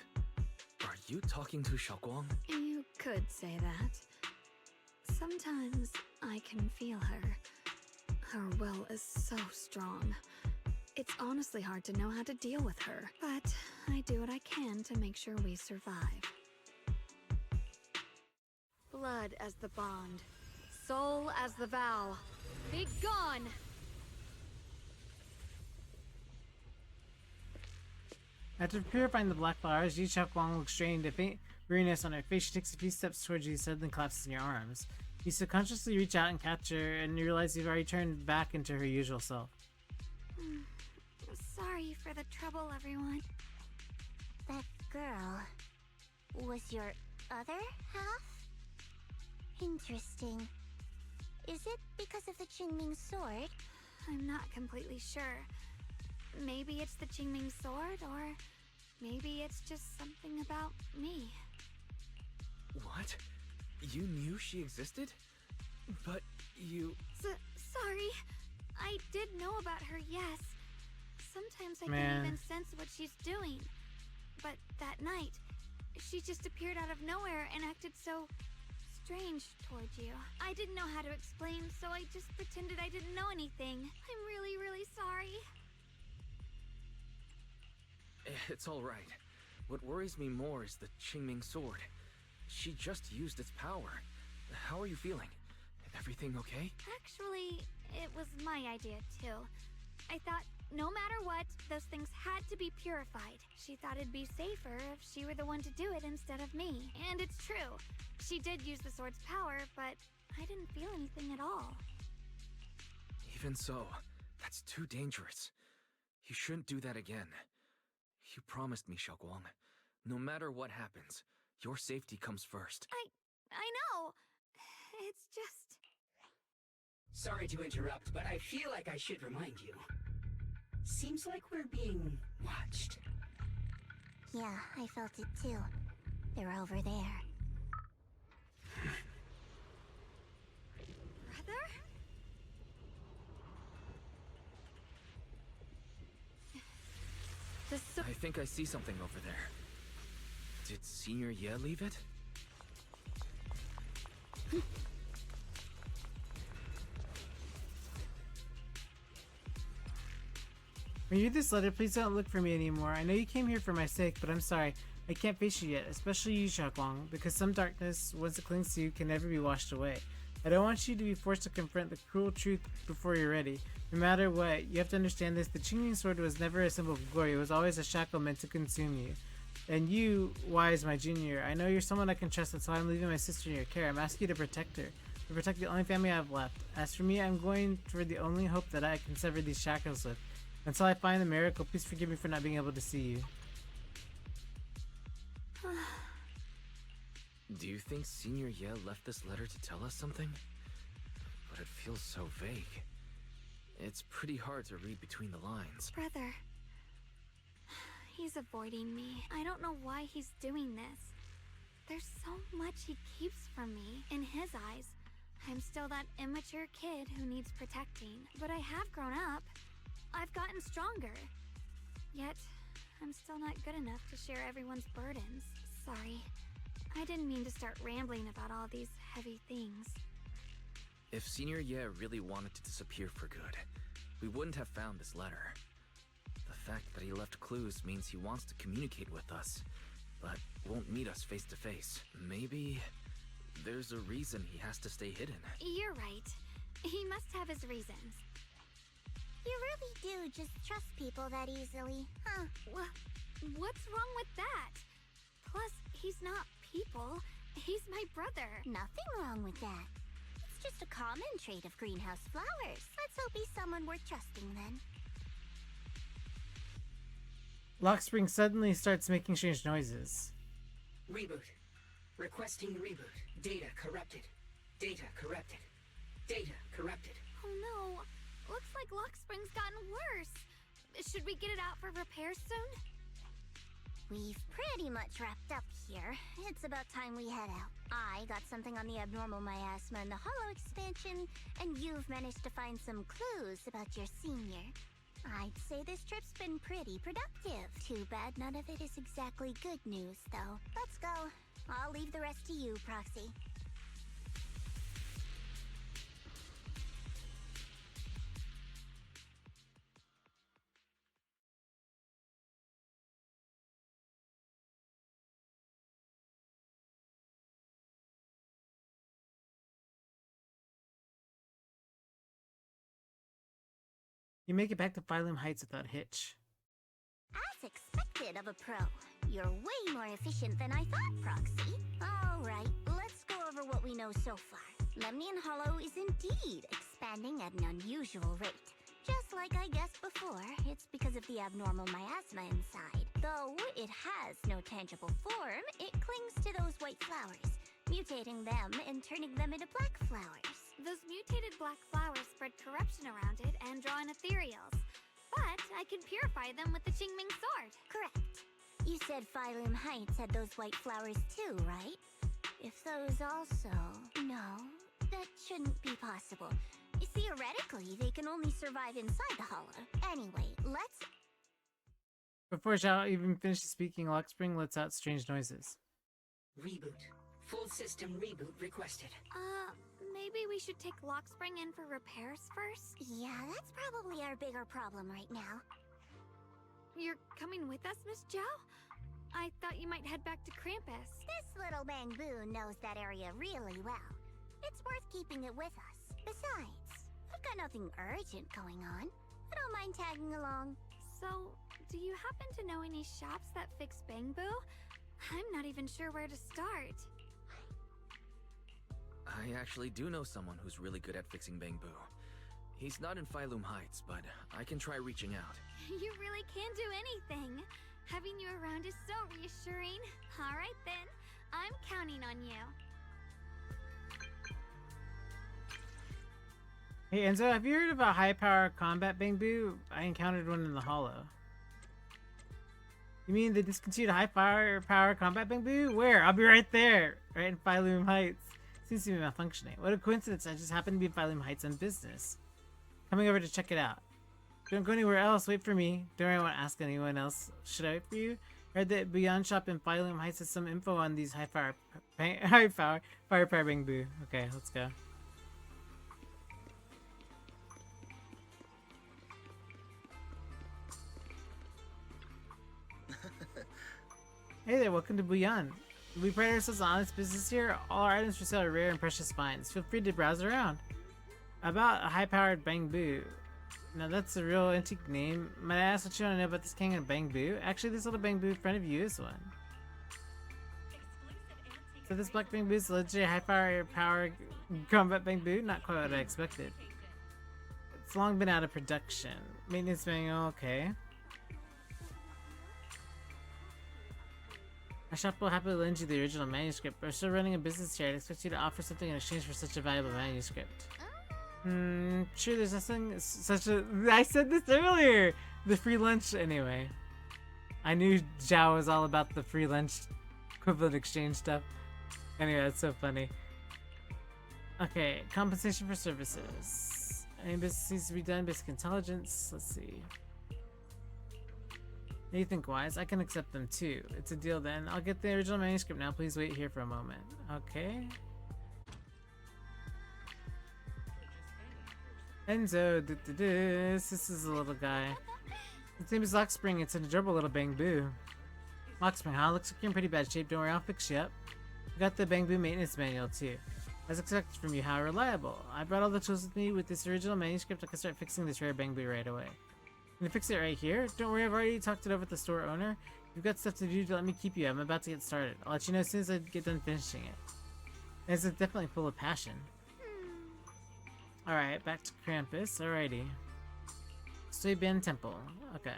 Are you talking to Xiaoguang? You could say that. Sometimes I can feel her. Her will is so strong. It's honestly hard to know how to deal with her, but I do what I can to make sure we survive. Blood as the bond, soul as the vow. Be gone! After purifying the black flowers, Yuta Gong looks strained, a faint weariness on her face. She takes a few steps towards you, suddenly collapses in your arms. You subconsciously reach out and catch her, and you realize you've already turned back into her usual self. Sorry for the trouble, everyone. That girl was your other half? Interesting. Is it because of the Qingming sword? I'm not completely sure. Maybe it's the Qingming sword, or maybe it's just something about me. What? You knew she existed? But you... Sorry. I did know about her, yes. Sometimes I Man. can even sense what she's doing. But that night, she just appeared out of nowhere and acted so strange towards you. I didn't know how to explain, so I just pretended I didn't know anything. I'm really, really sorry. It's alright. What worries me more is the Qingming sword. She just used its power. How are you feeling? Everything okay? Actually, it was my idea, too. I thought, no matter what, those things had to be purified. She thought it'd be safer if she were the one to do it instead of me. And it's true. She did use the sword's power, but I didn't feel anything at all. Even so, that's too dangerous. You shouldn't do that again. You promised me, Xiaoguang. No matter what happens, your safety comes first. I know. It's just... Sorry to interrupt, but I feel like I should remind you. Seems like we're being watched. Yeah, I felt it too. They're over there. Brother? I think I see something over there. Did Senior Ye leave it? When you read this letter, please don't look for me anymore. I know you came here for my sake, but I'm sorry. I can't face you yet, especially you, Xiaoguang, because some darkness, once it clings to you, can never be washed away. I don't want you to be forced to confront the cruel truth before you're ready. No matter what, you have to understand this. The Qingming sword was never a symbol of glory. It was always a shackle meant to consume you. And you, Wise, my junior, I know you're someone I can trust. That's why I'm leaving my sister in your care. I'm asking you to protect her. To protect the only family I have left. As for me, I'm going for the only hope that I can sever these shackles with. Until I find the miracle, please forgive me for not being able to see you. Do you think Senior Ye left this letter to tell us something? But it feels so vague. It's pretty hard to read between the lines. Brother. He's avoiding me. I don't know why he's doing this. There's so much he keeps from me. In his eyes, I'm still that immature kid who needs protecting. But I have grown up. I've gotten stronger. Yet, I'm still not good enough to share everyone's burdens. Sorry. I didn't mean to start rambling about all these heavy things. If Senior Ye really wanted to disappear for good, we wouldn't have found this letter. The fact that he left clues means he wants to communicate with us, but won't meet us face to face. Maybe there's a reason he has to stay hidden. You're right. He must have his reasons. You really do just trust people that easily, huh? What's wrong with that? Plus, he's not people. He's my brother. Nothing wrong with that. It's just a common trait of greenhouse flowers. Let's hope he's someone worth trusting then. Lockspring suddenly starts making strange noises. Reboot. Requesting reboot. Data corrupted. Data corrupted. Data corrupted. Oh no. Looks like Lockspring's gotten worse. Should we get it out for repairs soon? We've pretty much wrapped up here. It's about time we head out. I got something on the abnormal miasma and the hollow expansion, and you've managed to find some clues about your senior. I'd say this trip's been pretty productive. Too bad none of it is exactly good news, though. Let's go. I'll leave the rest to you, Proxy. You make it back to Phylum Heights without hitch. As expected of a pro. You're way more efficient than I thought, Proxy. Alright, let's go over what we know so far. Lemnian Hollow is indeed expanding at an unusual rate. Just like I guessed before, it's because of the abnormal miasma inside. Though it has no tangible form, it clings to those white flowers, mutating them and turning them into black flowers. Those mutated black flowers spread corruption around it and draw in ethereals. But I can purify them with the Qingming sword. Correct. You said Phylum Heights had those white flowers too, right? If those also... No, that shouldn't be possible. Theoretically, they can only survive inside the hollow. Anyway, let's... Before Zhao even finishes speaking, Lockspring lets out strange noises. Reboot. Full system reboot requested. Maybe we should take Lockspring in for repairs first? Yeah, that's probably our bigger problem right now. You're coming with us, Miss Zhao? I thought you might head back to Krampus. This little Bangbu knows that area really well. It's worth keeping it with us. Besides, I've got nothing urgent going on. I don't mind tagging along. So, do you happen to know any shops that fix Bangbu? I'm not even sure where to start. I actually do know someone who's really good at fixing Bangbu. He's not in Phylum Heights, but I can try reaching out. You really can do anything. Having you around is so reassuring. All right then, I'm counting on you. Hey Enzo, have you heard about high power combat Bangbu? I encountered one in the hollow. You mean the discontinued high power combat Bangbu? Where? I'll be right there. Right in Phylum Heights. Seems to be malfunctioning. What a coincidence, I just happened to be in Phylum Heights on business. Coming over to check it out. Don't go anywhere else, wait for me. Don't worry, I won't ask anyone else. Should I wait for you? Heard that Beyond Shop in Phylum Heights has some info on these high power firepower bamboo. Okay, let's go. Hey there, welcome to Bouillon. We pride ourselves on honest business here. All our items for sale are rare and precious finds. Feel free to browse around. About a high-powered bamboo. Now that's a real antique name. Might I ask what you want to know about this king of bamboo? Actually, this little bamboo in front of you is one. So this black bamboo is legendary high-power combat bamboo? Not quite what I expected. It's long been out of production. Maintenance manual, okay. Our shop will happily lend you the original manuscript. We're still running a business here. I'd expect you to offer something in exchange for such a valuable manuscript. Sure, there's nothing such a... I said this earlier! The free lunch, anyway. I knew Zhao was all about the free lunch equivalent exchange stuff. Anyway, that's so funny. Okay, compensation for services. Any business needs to be done, basic intelligence. Let's see. You think wise? I can accept them too. It's a deal then. I'll get the original manuscript now. Please wait here for a moment. Okay. Enzo, this is a little guy. His name is Lockspring. It's an adorable little bamboo. Lockspring, huh? Looks like you're in pretty bad shape. Don't worry, I'll fix you up. We got the bamboo maintenance manual too. As expected from you, how reliable. I brought all the tools with me. With this original manuscript, I can start fixing this rare bamboo right away. Can you fix it right here? Don't worry, I've already talked it over with the store owner. You've got stuff to do to let me keep you. I'm about to get started. I'll let you know as soon as I get done finishing it. And it's definitely full of passion. Alright, back to Krampus. Alrighty. Suibin Temple. Okay.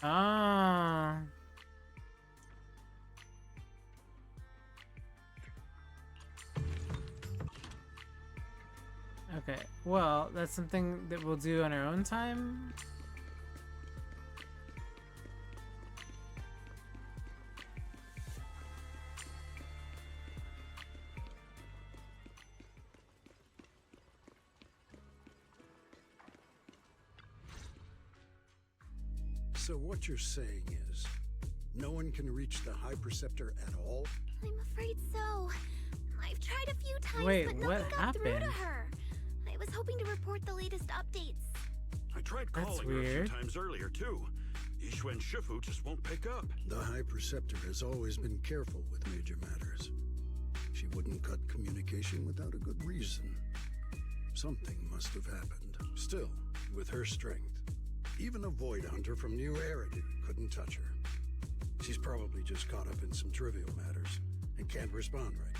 Oh. Okay, well, that's something that we'll do on our own time. So what you're saying is, no one can reach the High Preceptor at all? I'm afraid so. I've tried a few times, Wait, but what nothing got through to happened? her. I was hoping to report the latest updates. I tried That's calling her a weird. few times earlier, too. Yishuen Shifu just won't pick up. The High Preceptor has always been careful with major matters. She wouldn't cut communication without a good reason. Something must have happened. Still, with her strength, even a Void Hunter from New Eridu couldn't touch her. She's probably just caught up in some trivial matters and can't respond right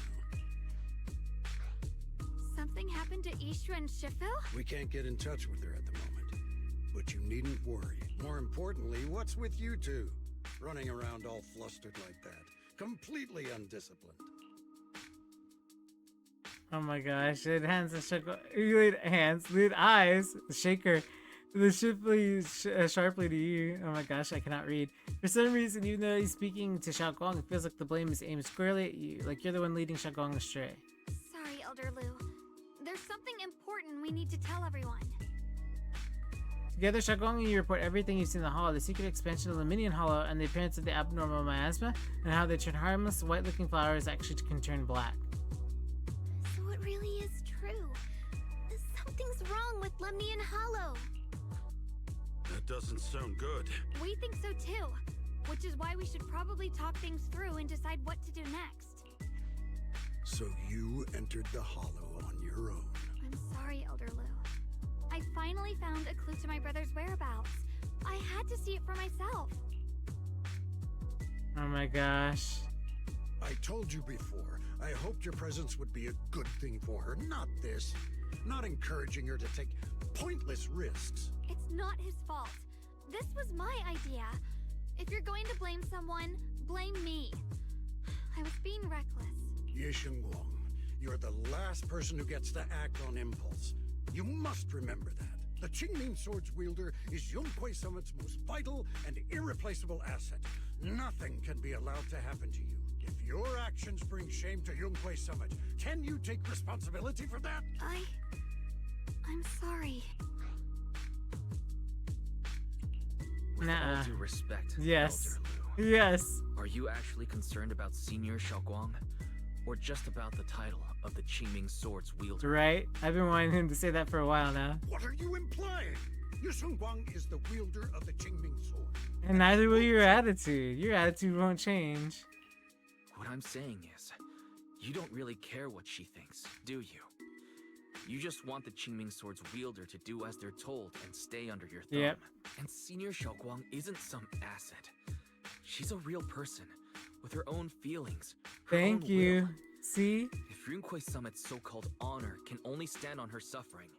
now. Something happened to Ishu and Shifu? We can't get in touch with her at the moment. But you needn't worry. More importantly, what's with you two? Running around all flustered like that. Completely undisciplined. Oh my gosh, it hands and shake. Lead hands, lead eyes, the shaker. The sharply to you. Oh my gosh, I cannot read. For some reason, even though he's speaking to Xiaoguang, it feels like the blame is aimed squarely at you, like you're the one leading Xiaoguang astray. Sorry, Elder Lu. There's something important we need to tell everyone. Together, Xiaoguang and you report everything you've seen in the Hollow, the secret expansion of the Minion Hollow, and the appearance of the abnormal miasma, and how they turn harmless, white-looking flowers actually can turn black. So it really is true. Something's wrong with Lemnian Hollow. That doesn't sound good. We think so too, which is why we should probably talk things through and decide what to do next. So you entered the Hollow on your own. I'm sorry, Elder Lu. I finally found a clue to my brother's whereabouts. I had to see it for myself. Oh my gosh. I told you before, I hoped your presence would be a good thing for her, not this. Not encouraging her to take pointless risks. It's not his fault. This was my idea. If you're going to blame someone, blame me. I was being reckless. Yishen Guang, you're the last person who gets to act on impulse. You must remember that. The Qingming Sword's wielder is Yun Kuei Summit's most vital and irreplaceable asset. Nothing can be allowed to happen to you. If Your actions bring shame to Yunhui Summit. Can you take responsibility for that? I'm sorry. With Nuh-uh. all due respect, Yes. Elder Lu, Yes. are you actually concerned about Senior Xiaoguang? Or just about the title of the Qingming Sword's wielder? Right? I've been wanting him to say that for a while now. What are you implying? Yusung Guang is the wielder of the Qingming Sword. And neither will your attitude. Your attitude won't change. What I'm saying is, you don't really care what she thinks, do you? You just want the Qingming Sword's wielder to do as they're told and stay under your thumb. Yep. And Senior Xiaoguang isn't some asset. She's a real person, with her own feelings, her Thank own you. will. See? If Yunhui Summit's so-called honor can only stand on her suffering,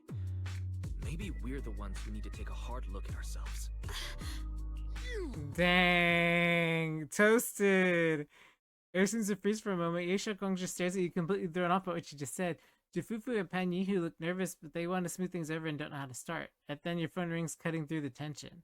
maybe we're the ones who need to take a hard look at ourselves. Dang. Toasted. Ever since the freeze for a moment, Ye Xiaoguang just stares at you, completely thrown off by what you just said. Jifufu and Pan Yihu look nervous, but they want to smooth things over and don't know how to start. And then your phone rings, cutting through the tension.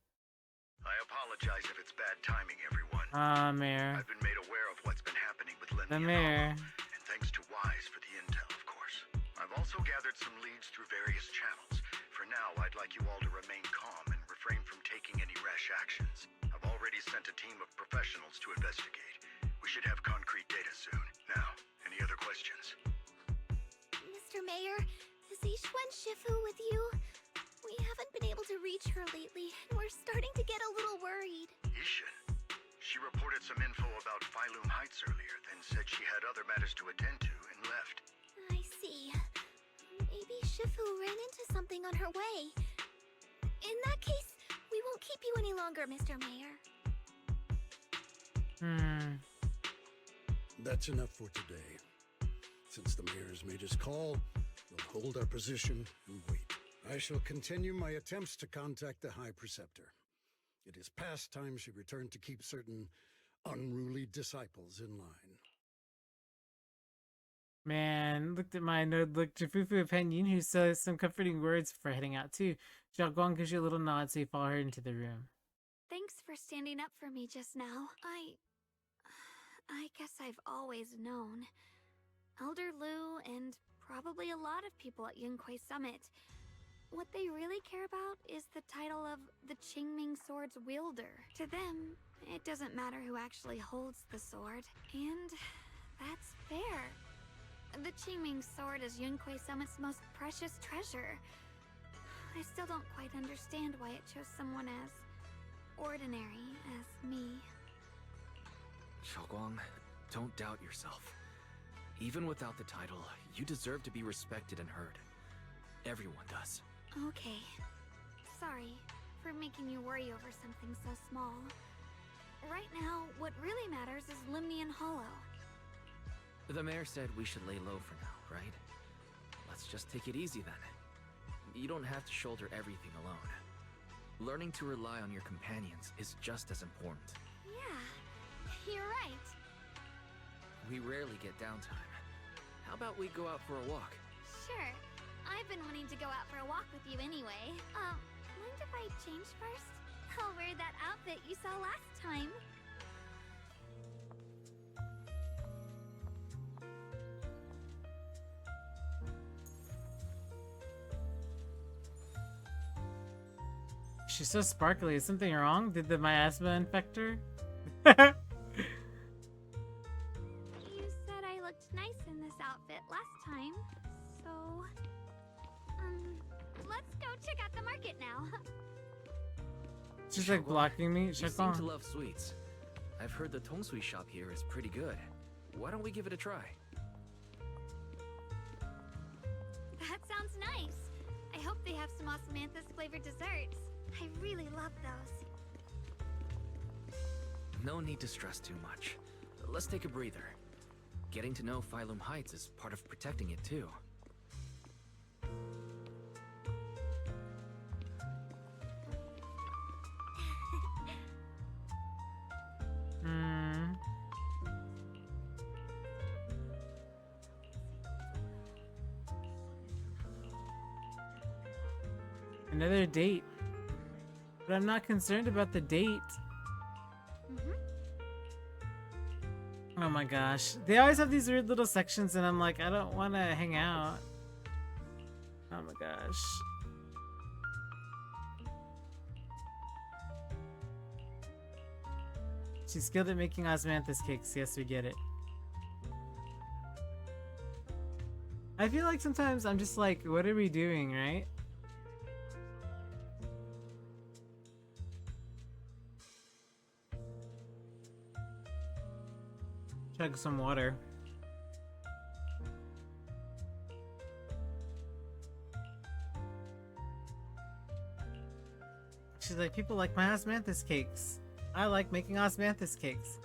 I apologize if it's bad timing, everyone. Ah, Mayor. I've been made aware of what's been happening with Lenny The and Mayor. Hollow, and thanks to Wise for the intel, of course. I've also gathered some leads through various channels. For now, I'd like you all to remain calm and refrain from taking any rash actions. I've already sent a team of professionals to investigate. We should have concrete data soon. Now, any other questions? Mr. Mayor, is Yixuan Shifu with you? We haven't been able to reach her lately, and we're starting to get a little worried. Yishin. She reported some info about Phylum Heights earlier, then said she had other matters to attend to and left. I see. Maybe Shifu ran into something on her way. In that case, we won't keep you any longer, Mr. Mayor. That's enough for today. Since the mayor's made his call, we'll hold our position and wait. I shall continue my attempts to contact the High Preceptor. It is past time she returned to keep certain unruly disciples in line. Man, looked at my note. Look, Jifufu and Pan Yin, who says some comforting words for heading out too. Xiaoguang gives you a little nod, so you follow her into the room. Thanks for standing up for me just now. I guess I've always known. Elder Lu and probably a lot of people at Yunhui Summit, what they really care about is the title of the Qingming Sword's wielder. To them, it doesn't matter who actually holds the sword, and that's fair. The Qingming Sword is Yunhui Summit's most precious treasure. I still don't quite understand why it chose someone as ordinary as me. Xiaoguang, don't doubt yourself. Even without the title, you deserve to be respected and heard. Everyone does. Okay. Sorry for making you worry over something so small. Right now, what really matters is Limnian Hollow. The mayor said we should lay low for now, right? Let's just take it easy then. You don't have to shoulder everything alone. Learning to rely on your companions is just as important. Yeah, you're right. We rarely get downtime. How about we go out for a walk? Sure. I've been wanting to go out for a walk with you anyway. Mind if I change first? I'll wear that outfit you saw last time. She's so sparkly. Is something wrong? Did the miasma infect her? You said I looked nice in this outfit last time, so... let's go check out the market now. She's like blocking me. You seem to Xiaoguang. love sweets. I've heard the Tongsui shop here is pretty good. Why don't we give it a try? That sounds nice. I hope they have some osmanthus flavored desserts. I really love those. No need to stress too much. Let's take a breather. Getting to know Phylum Heights is part of protecting it too. Another date. But I'm not concerned about the date. Oh my gosh. They always have these weird little sections and I'm like, I don't want to hang out. Oh my gosh. She's skilled at making osmanthus cakes. Yes, we get it. I feel like sometimes I'm just like, what are we doing, right? Chug some water. She's like, people like my osmanthus cakes. I like making osmanthus cakes.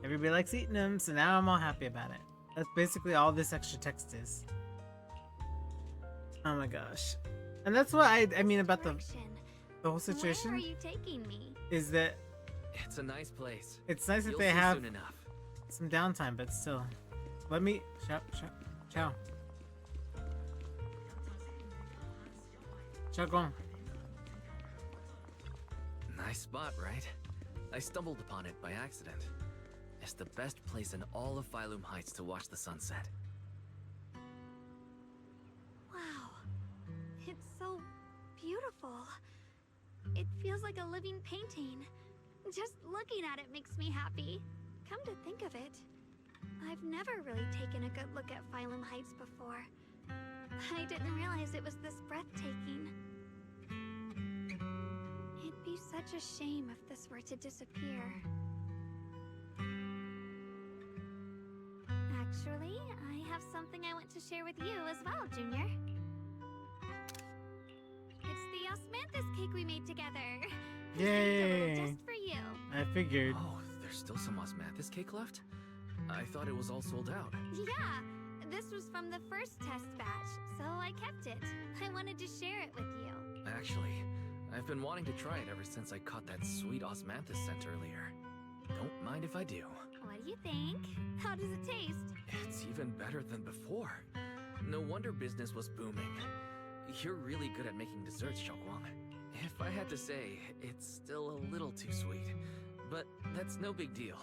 Everybody likes eating them, so now I'm all happy about it. That's basically all this extra text is. Oh my gosh. And that's what I mean about the whole situation. Where are you taking me? Is that It's a nice place. it's nice that You'll they see have soon enough. some downtime, but still. Let me ciao. Ciao Gong. Nice spot, right? I stumbled upon it by accident. It's the best place in all of Phylum Heights to watch the sunset. Wow. It's so beautiful. It feels like a living painting. Just looking at it makes me happy. Come to think of it, I've never really taken a good look at Phylum Heights before. I didn't realize it was this breathtaking. It'd be such a shame if this were to disappear. Actually, I have something I want to share with you as well, Junior. It's the osmanthus cake we made together. Yay! Just for you. I figured. Oh, there's still some osmanthus cake left? I thought it was all sold out. Yeah, this was from the first test batch, so I kept it. I wanted to share it with you. Actually, I've been wanting to try it ever since I caught that sweet osmanthus scent earlier. Don't mind if I do. What do you think? How does it taste? It's even better than before. No wonder business was booming. You're really good at making desserts, Xiaoguang. If I had to say, it's still a little too sweet. But that's no big deal.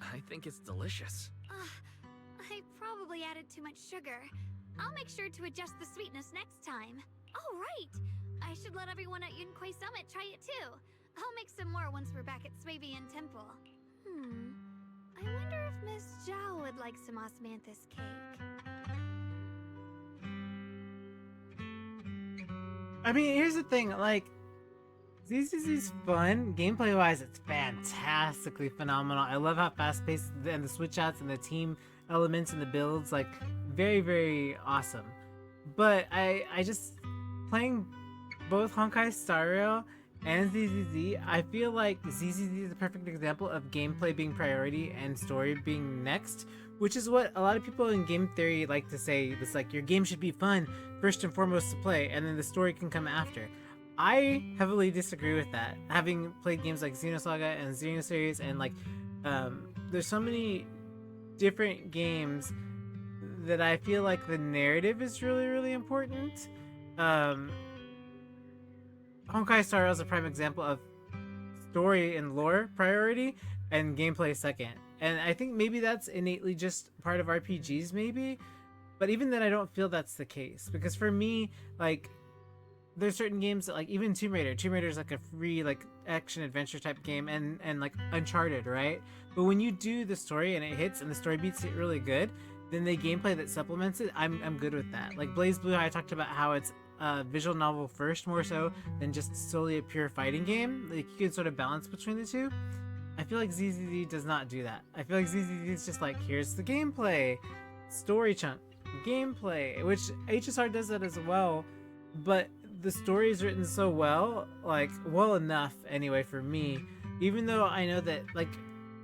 I think it's delicious. I probably added too much sugar. I'll make sure to adjust the sweetness next time. Oh, right! I should let everyone at Yunquai Summit try it too. I'll make some more once we're back at Swabian Temple. I wonder if Miss Zhao would like some osmanthus cake. I mean, here's the thing, like, ZZZ's fun. Gameplay-wise, it's fantastically phenomenal. I love how fast-paced and the switch-outs and the team elements and the builds, like, very, very awesome. But I just, playing both Honkai Star Rail and ZZZ, I feel like ZZZ is a perfect example of gameplay being priority and story being next, which is what a lot of people in game theory like to say. It's like, your game should be fun first and foremost to play, and then the story can come after. I heavily disagree with that. Having played games like Xenosaga and Xenoseries, and like, there's so many different games that I feel like the narrative is really, really important. Honkai Star Rail is a prime example of story and lore priority and gameplay second. And I think maybe that's innately just part of RPGs, maybe. But even then, I don't feel that's the case. Because for me, like, there's certain games that, like, even Tomb Raider. Tomb Raider is like a free, like, action-adventure type game, and like, Uncharted, right? But when you do the story and it hits and the story beats it really good, then the gameplay that supplements it, I'm good with that. Like, Blaze Blue, I talked about how it's a visual novel first, more so than just solely a pure fighting game. Like, you can sort of balance between the two. I feel like ZZZ does not do that. I feel like ZZZ is just like, here's the gameplay, story chunk, gameplay, which HSR does that as well, but the story is written so well, like, well enough anyway for me, even though I know that, like,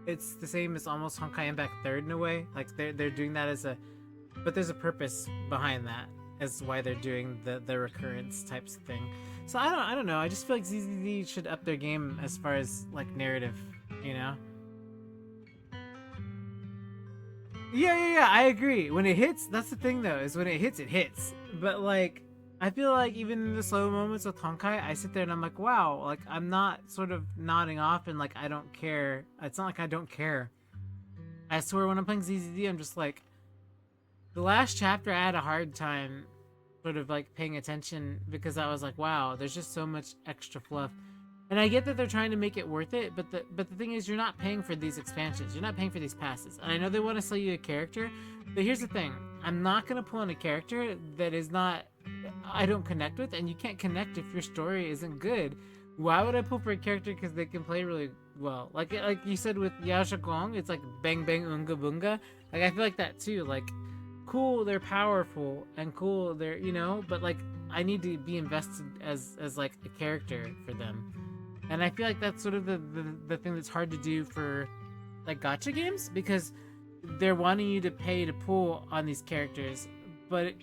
it's the same as almost Honkai Impact 3rd in a way. Like, they're doing that as a, but there's a purpose behind that as why they're doing the recurrence types of thing. So I don't know. I just feel like ZZZ should up their game as far as, like, narrative, you know? Yeah, I agree. When it hits, that's the thing though, is when it hits. But, like, I feel like even in the slow moments with Honkai, I sit there and I'm like, wow, like, I'm not sort of nodding off and like, I don't care. It's not like I don't care. I swear when I'm playing ZZZ, I'm just like, the last chapter I had a hard time sort of like paying attention because I was like, wow, there's just so much extra fluff. And I get that they're trying to make it worth it, but the thing is, you're not paying for these expansions. You're not paying for these passes. And I know they want to sell you a character, but here's the thing. I'm not going to pull in a character that is not, I don't connect with, and you can't connect if your story isn't good. Why would I pull for a character because they can play really well? Like you said with Yao Shakong, it's like bang bang unga bunga. Like I feel like that too. Like, cool, they're powerful, and cool, they're, you know, but like I need to be invested as like a character for them. And I feel like that's sort of the thing that's hard to do for like gacha games, because they're wanting you to pay to pull on these characters, but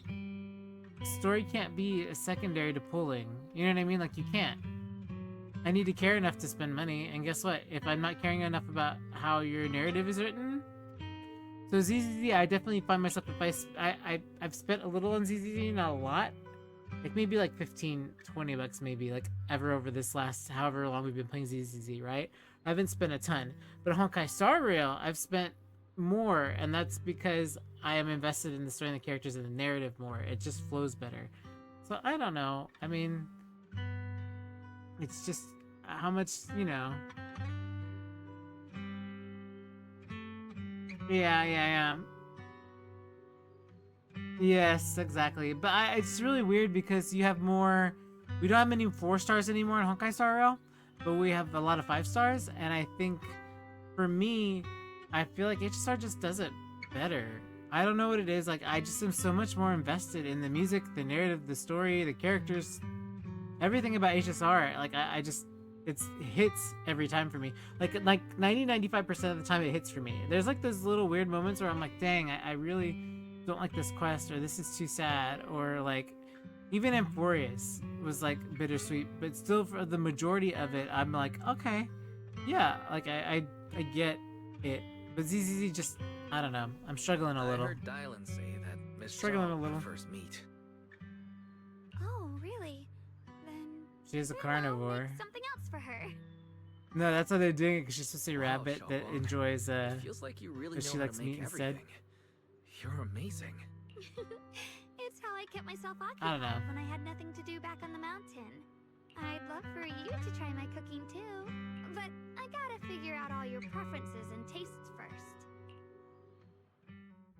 story can't be a secondary to pulling. You know what I mean? Like, you can't. I need to care enough to spend money, and guess what? If I'm not caring enough about how your narrative is written, so ZZZ, I definitely find myself, if I've spent a little on ZZZ, not a lot. Like maybe like 15, 20 bucks maybe, like ever over this last however long we've been playing ZZZ, right? I haven't spent a ton. But Honkai Star Rail, I've spent more, and that's because I am invested in the story and the characters and the narrative more. It just flows better. So I don't know. I mean, it's just how much, you know. Yeah. Yes, exactly. But it's really weird because you have more. We don't have many 4 stars anymore in Honkai Star Rail, but we have a lot of 5 stars. And I think, for me, I feel like HSR just does it better. I don't know what it is. Like, I just am so much more invested in the music, the narrative, the story, the characters, everything about HSR. Like, I just, it hits every time for me. Like 90-95% of the time it hits for me. There's like those little weird moments where I'm like, dang, I really don't like this quest, or this is too sad, or like even Amphorius was like bittersweet, but still for the majority of it I'm like, okay, yeah, like I get it. But ZZZ just, I don't know, I'm struggling a little. I heard Dylan say that Miss Struggling Shaw a little. first meet. Oh, really? Then She's a maybe I'll carnivore. make something else for her. No, that's how they're doing it, because she's supposed to be a Wow, rabbit that Shaw. enjoys It feels like you really know she how likes to make meat instead. everything. You're amazing. It's how I kept myself I occupied don't know. when I had nothing to do back on the mountain. I'd love for you to try my cooking too, but I gotta figure out all your preferences and tastes first.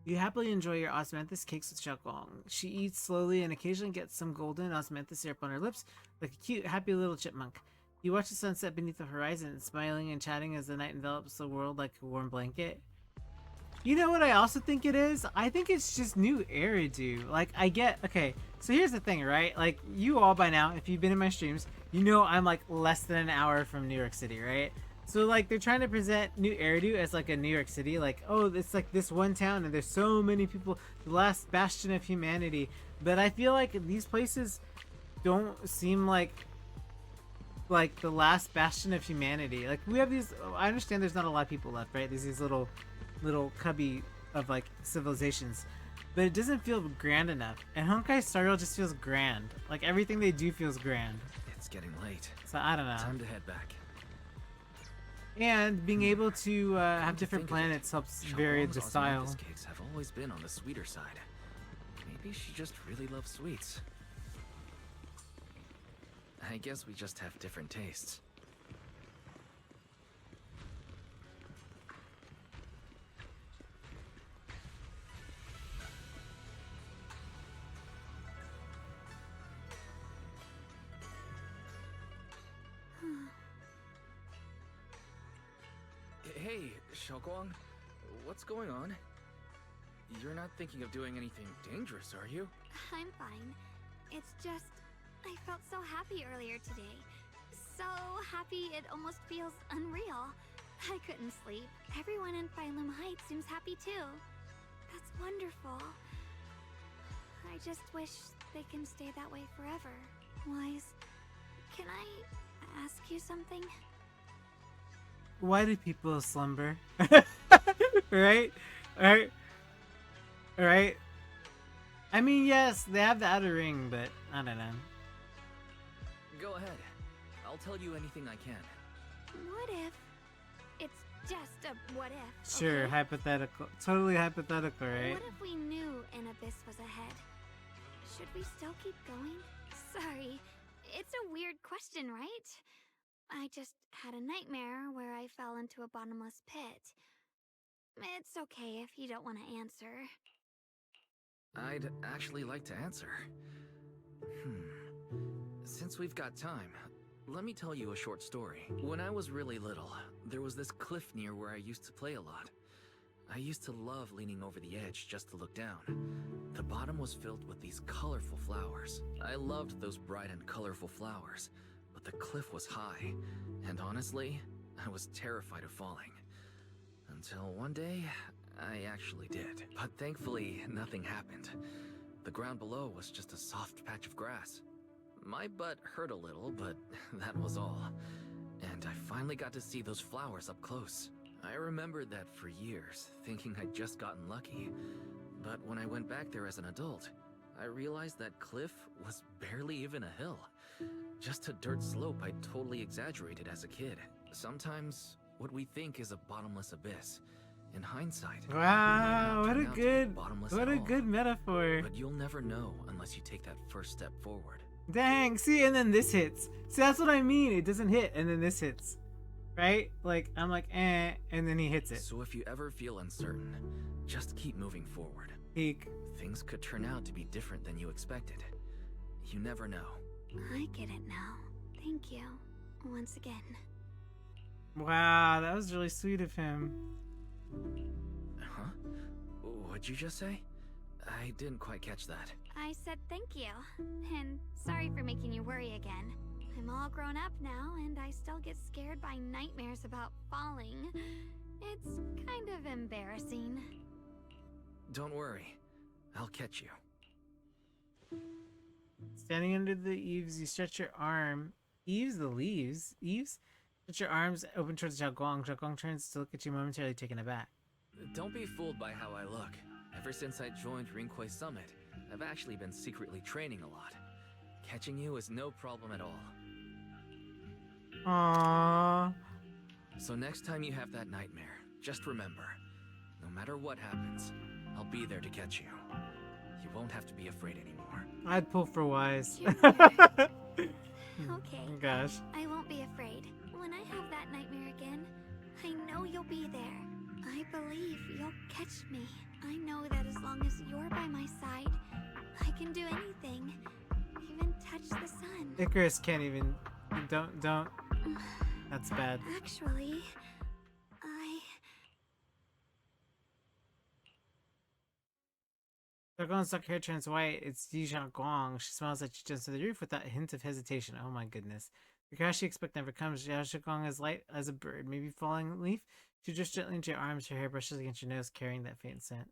You happily enjoy your osmanthus cakes with Xiaoguang. She eats slowly and occasionally gets some golden osmanthus syrup on her lips, like a cute, happy little chipmunk. You watch the sunset beneath the horizon, smiling and chatting as the night envelops the world like a warm blanket. You know what I also think it is? I think it's just new Eridu. Like, I get, okay, so here's the thing, right? Like, you all by now, if you've been in my streams, you know I'm like less than an hour from New York City, right? So like, they're trying to present New Eridu as like a New York City, like, oh, it's like this one town and there's so many people, the last bastion of humanity. But I feel like these places don't seem like the last bastion of humanity. Like, we have these, I understand there's not a lot of people left, right? There's these little cubby of like civilizations, but it doesn't feel grand enough. And Honkai Star Rail just feels grand. Like, everything they do feels grand. It's getting late. So I don't know. Time to head back. And being able to have different Think of it, planets helps vary Xiaoguang's the style. osmanthus cakes have always been on the sweeter side. Maybe she just really loves sweets. I guess we just have different tastes. Hey, Xiaoguang, what's going on? You're not thinking of doing anything dangerous, are you? I'm fine. It's just, I felt so happy earlier today. So happy it almost feels unreal. I couldn't sleep. Everyone in Phylum Heights seems happy too. That's wonderful. I just wish they can stay that way forever. Wise, can I ask you something? Why do people slumber? Right? Right? I mean, yes, they have the outer ring, but I don't know. Go ahead. I'll tell you anything I can. What if It's just a what if. Sure, okay? hypothetical. Totally hypothetical, right? What if we knew an abyss was ahead? Should we still keep going? Sorry, it's a weird question, right? I just had a nightmare where I fell into a bottomless pit. It's okay if you don't want to answer. I'd actually like to answer. Since we've got time, let me tell you a short story. When I was really little, there was this cliff near where I used to play a lot. I used to love leaning over the edge just to look down. The bottom was filled with these colorful flowers. I loved those bright and colorful flowers, but the cliff was high, and honestly, I was terrified of falling. Until one day, I actually did. But thankfully, nothing happened. The ground below was just a soft patch of grass. My butt hurt a little, but that was all. And I finally got to see those flowers up close. I remembered that for years, thinking I'd just gotten lucky. But when I went back there as an adult, I realized that cliff was barely even a hill. Just a dirt slope I'd totally exaggerated as a kid. Sometimes, what we think is a bottomless abyss, in hindsight, Wow, might not what a turn out to be good, bottomless what at a all. good metaphor. But you'll never know unless you take that first step forward. Dang, see, and then this hits. See, that's what I mean. It doesn't hit, and then this hits. Right? Like, I'm like, and then he hits it. So if you ever feel uncertain, just keep moving forward. Peak. Things could turn out to be different than you expected. You never know. I get it now. Thank you. Once again. Wow, that was really sweet of him. Huh? What'd you just say? I didn't quite catch that. I said thank you. And sorry for making you worry again. I'm all grown up now, and I still get scared by nightmares about falling. It's kind of embarrassing. Don't worry. I'll catch you. Standing under the eaves, you stretch your arm. Eaves? The leaves? Eaves? Stretch your arms open towards Xiaoguang. Xiaoguang turns to look at you, momentarily taken aback. Don't be fooled by how I look. Ever since I joined Rinkwei Summit, I've actually been secretly training a lot. Catching you is no problem at all. Aww. So next time you have that nightmare, just remember, no matter what happens, I'll be there to catch you. You won't have to be afraid anymore. I'd pull for Wise. Okay. Gosh. I won't be afraid. When I have that nightmare again, I know you'll be there. I believe you'll catch me. I know that as long as you're by my side, I can do anything. Even touch the sun. Icarus can't even. Don't. That's bad. Actually, Xiaoguang's dark hair turns white. It's Yi Xiaoguang. She smiles at you, jumps to the roof without a hint of hesitation. Oh my goodness. The crash you expect never comes. Yi Xiaoguang is light as a bird, maybe falling leaf. She drifts gently into your arms. Her hair brushes against your nose, carrying that faint scent.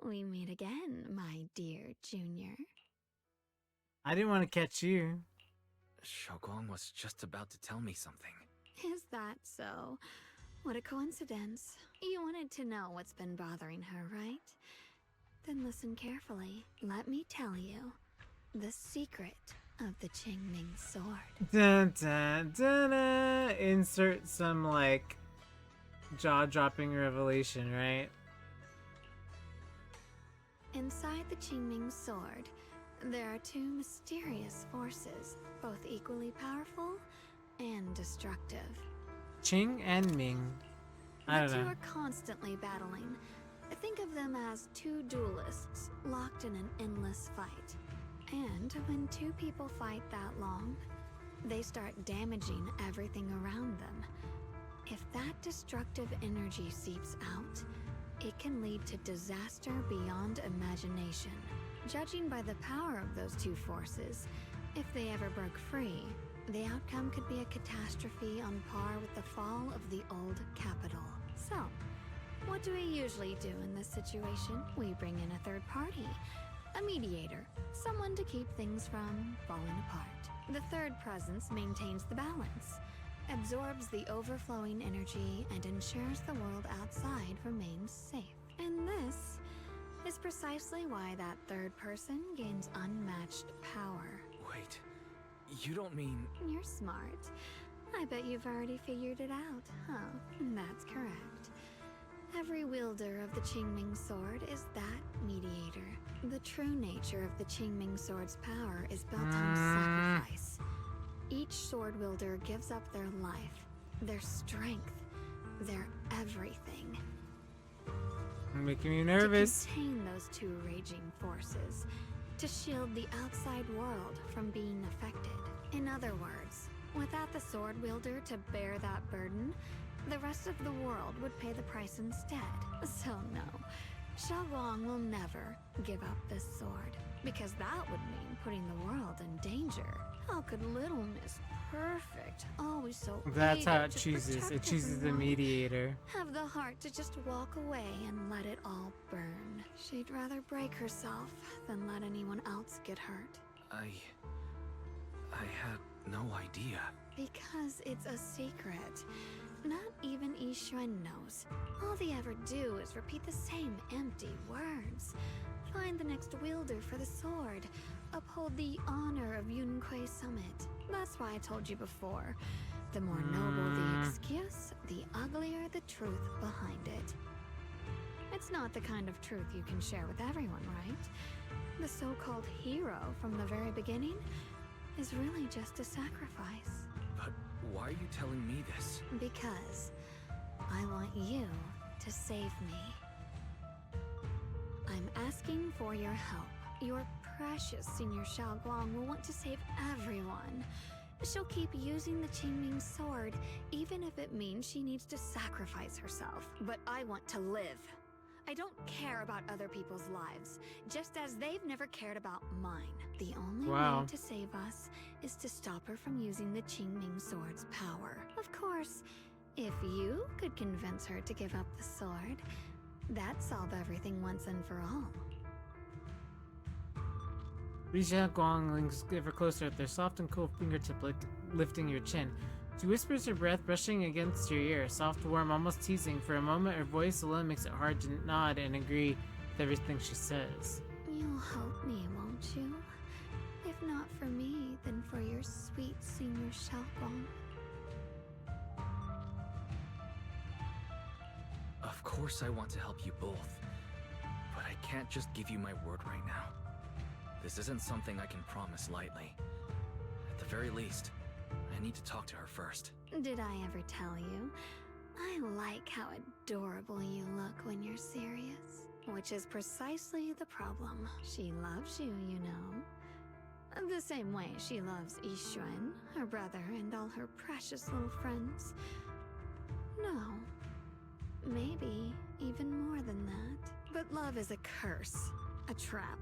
we meet again, my dear Junior. I didn't want to catch you. Xiaoguang was just about to tell me something. Is that so? What a coincidence. You wanted to know what's been bothering her, right? Then listen carefully. Let me tell you the secret of the Qingming sword. Dun, dun, dun, dun. Insert some, like, jaw-dropping revelation, right? Inside the Qingming sword, there are two mysterious forces, both equally powerful and destructive. Qing and Ming. I The don't two know. are constantly battling. Think of them as two duelists locked in an endless fight. And when two people fight that long, they start damaging everything around them. If that destructive energy seeps out, it can lead to disaster beyond imagination. Judging by the power of those two forces, if they ever broke free, the outcome could be a catastrophe on par with the fall of the old capital. So, what do we usually do in this situation? We bring in a third party, a mediator, someone to keep things from falling apart. The third presence maintains the balance, absorbs the overflowing energy, and ensures the world outside remains safe. And this is precisely why that third person gains unmatched power. Wait, you don't mean... You're smart. I bet you've already figured it out, huh? That's correct. Every wielder of the Qingming sword is that mediator. The true nature of the Qingming sword's power is built on sacrifice. Each sword wielder gives up their life, their strength, their everything. Making me nervous. To contain those two raging forces, to shield the outside world from being affected. In other words, without the sword wielder to bear that burden, the rest of the world would pay the price instead. So no, Xiaoguang will never give up this sword, because that would mean putting the world in danger. How could Little Miss Perfect, always so That's how eager it to chooses. protect It chooses the everyone, mediator. have the heart to just walk away and let it all burn? She'd rather break herself than let anyone else get hurt. I had no idea. Because it's a secret. Not even Yixuan knows. All they ever do is repeat the same empty words. Find the next wielder for the sword. Uphold the honor of Yunquei Summit. That's why I told you before. The more noble the excuse, the uglier the truth behind it. It's not the kind of truth you can share with everyone, right? The so-called hero from the very beginning is really just a sacrifice. But why are you telling me this? Because I want you to save me. I'm asking for your help. Your precious Senior Xiaoguang will want to save everyone. She'll keep using the Qingming sword, even if it means she needs to sacrifice herself. But I want to live. I don't care about other people's lives, just as they've never cared about mine. The only way to save us is to stop her from using the Qingming sword's power. Of course, if you could convince her to give up the sword, that'd solve everything once and for all. Li Xiaoguang leans ever closer with their soft and cool fingertip lifting your chin. She whispers her breath brushing against your ear, soft, warm, almost teasing. For a moment, her voice alone makes it hard to nod and agree with everything she says. You'll help me, won't you? If not for me, then for your sweet Senior Xiaoguang. Of course I want to help you both, but I can't just give you my word right now. This isn't something I can promise lightly. At the very least, I need to talk to her first. Did I ever tell you? I like how adorable you look when you're serious. Which is precisely the problem. She loves you, you know. The same way she loves Yixuan, her brother, and all her precious little friends. No. Maybe even more than that. But love is a curse. A trap.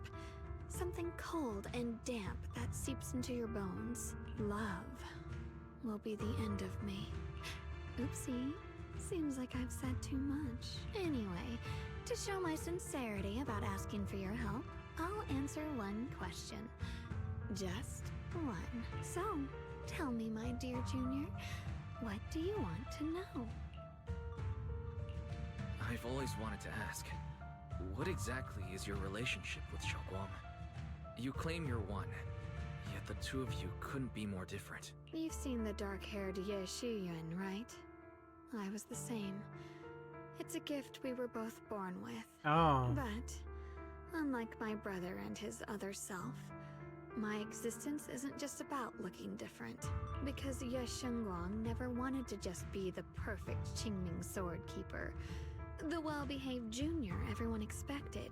Something cold and damp that seeps into your bones. Love will be the end of me. Oopsie. Seems like I've said too much. Anyway, to show my sincerity about asking for your help, I'll answer one question. Just one. So, tell me, my dear Junior, what do you want to know? I've always wanted to ask, what exactly is your relationship with Xiaoguang? You claim you're one, yet the two of you couldn't be more different. You've seen the dark-haired Ye Shiyuan, right? I was the same. It's a gift we were both born with. Oh. But, unlike my brother and his other self, my existence isn't just about looking different. Because Ye Shengguang never wanted to just be the perfect Qingming sword keeper, the well-behaved junior everyone expected.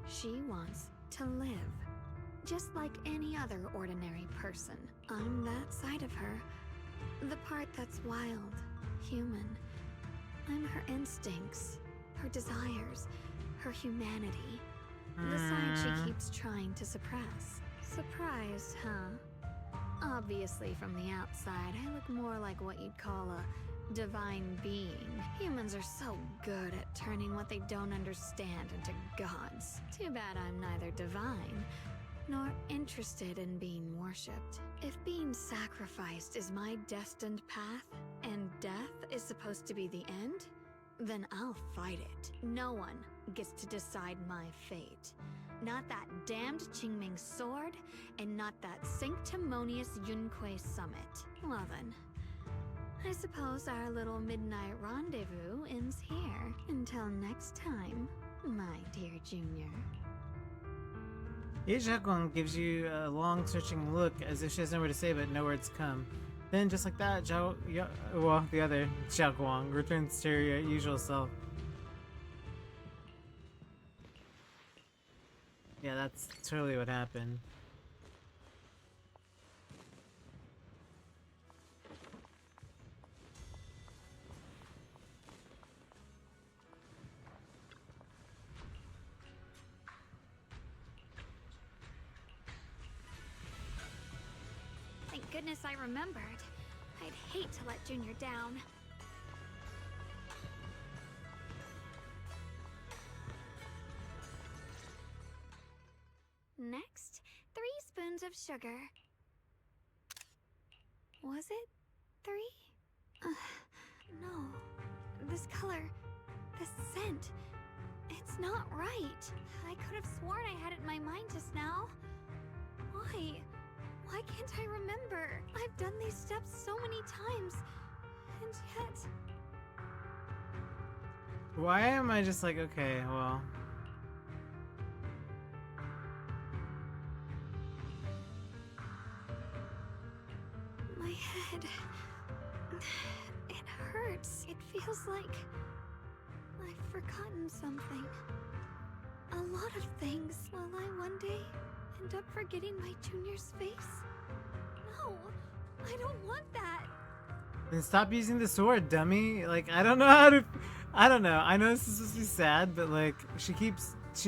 She wants to live, just like any other ordinary person. I'm that side of her, the part that's wild, human. I'm her instincts, her desires, her humanity. The side she keeps trying to suppress. Surprised, huh? Obviously, from the outside, I look more like what you'd call a divine being. Humans are so good at turning what they don't understand into gods. Too bad I'm neither divine nor interested in being worshipped. If being sacrificed is my destined path, and death is supposed to be the end, then I'll fight it. No one gets to decide my fate. Not that damned Qingming sword, and not that sanctimonious Yunquei Summit. Well then, I suppose our little midnight rendezvous ends here. Until next time, my dear Junior. Gashapon gives you a long, searching look as if she has nowhere to say, but no words come. Then, just like that, the other Xiaoguang returns to her usual self. Yeah, that's totally what happened. Thank goodness I remembered. I'd hate to let Junior down. Next, 3 spoons of sugar. Was it 3? No. This color, this scent, it's not right. I could have sworn I had it in my mind just now. Why? Why can't I remember? I've done these steps so many times, and yet... Why am I just like, okay, well... My head... It hurts. It feels like... I've forgotten something. A lot of things. Will I one day end up forgetting my Junior's face? No! I don't want that! Then stop using the sword, dummy. Like, I don't know how to... I don't know. I know this is supposed to be sad, but like, she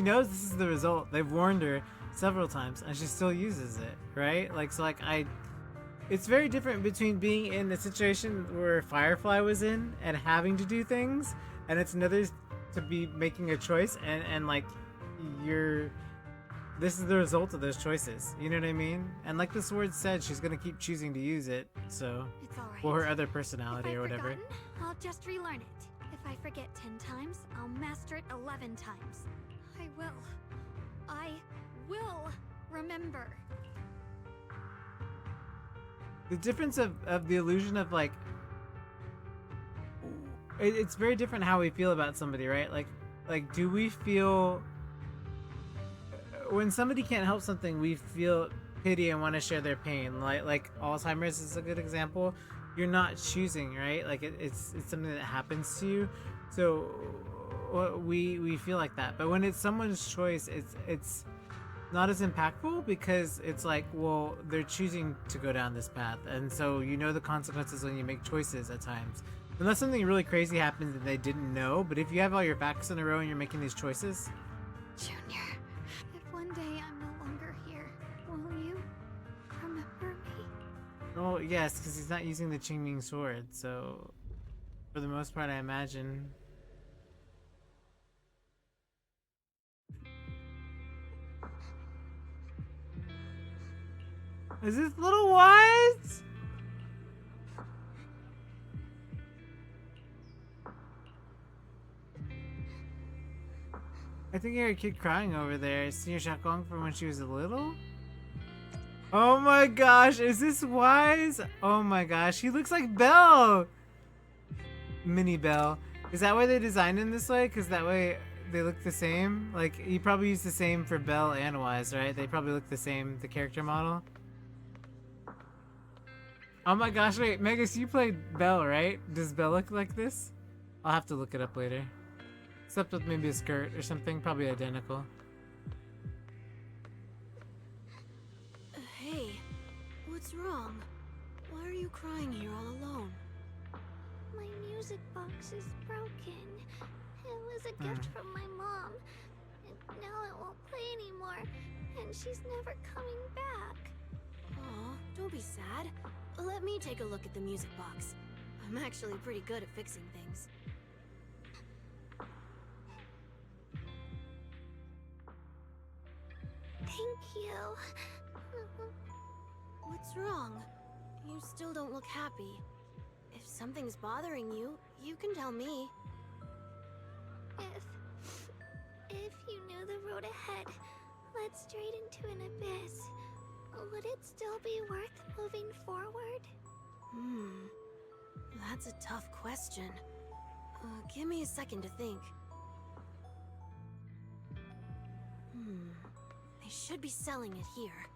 knows this is the result. They've warned her several times, and she still uses it, right? Like, so like, it's very different between being in the situation where Firefly was in and having to do things, and it's another to be making a choice, and like, this is the result of those choices. You know what I mean? And like the sword said, she's gonna keep choosing to use it, so... It's alright. Or her other personality or whatever. If I've forgotten, I'll just relearn it. If I forget 10 times, I'll master it 11 times. I will remember. The difference of the illusion of like... It's very different how we feel about somebody, right? Like do we feel... When somebody can't help something, we feel pity and want to share their pain. Like Alzheimer's is a good example. You're not choosing, right? Like it's something that happens to you. So we feel like that. But when it's someone's choice, it's not as impactful because it's like, well, they're choosing to go down this path, and so you know the consequences when you make choices at times. Unless something really crazy happens that they didn't know. But if you have all your facts in a row and you're making these choices, Junior. One day I'm no longer here. Will you remember me? oh yes, because he's not using the Qingming sword, so for the most part I imagine. Is this Little Wise? I think I heard a kid crying over there. Senior Xiaoguang from when she was little? Oh my gosh, is this Wise? Oh my gosh, he looks like Belle! Mini Belle. Is that why they designed him this way? Because that way they look the same? Like, you probably use the same for Belle and Wise, right? They probably look the same, the character model. Oh my gosh, wait, Megas, you played Belle, right? Does Belle look like this? I'll have to look it up later. Except with maybe a skirt or something, probably identical. Hey, what's wrong? Why are you crying here all alone? My music box is broken. It was a gift from my mom, and now it won't play anymore, and she's never coming back. Aw, don't be sad. Let me take a look at the music box. I'm actually pretty good at fixing things. Thank you. What's wrong? You still don't look happy. If something's bothering you, you can tell me. If you knew the road ahead led straight into an abyss, would it still be worth moving forward? That That's a tough question. Give me a second to think. They should be selling it here.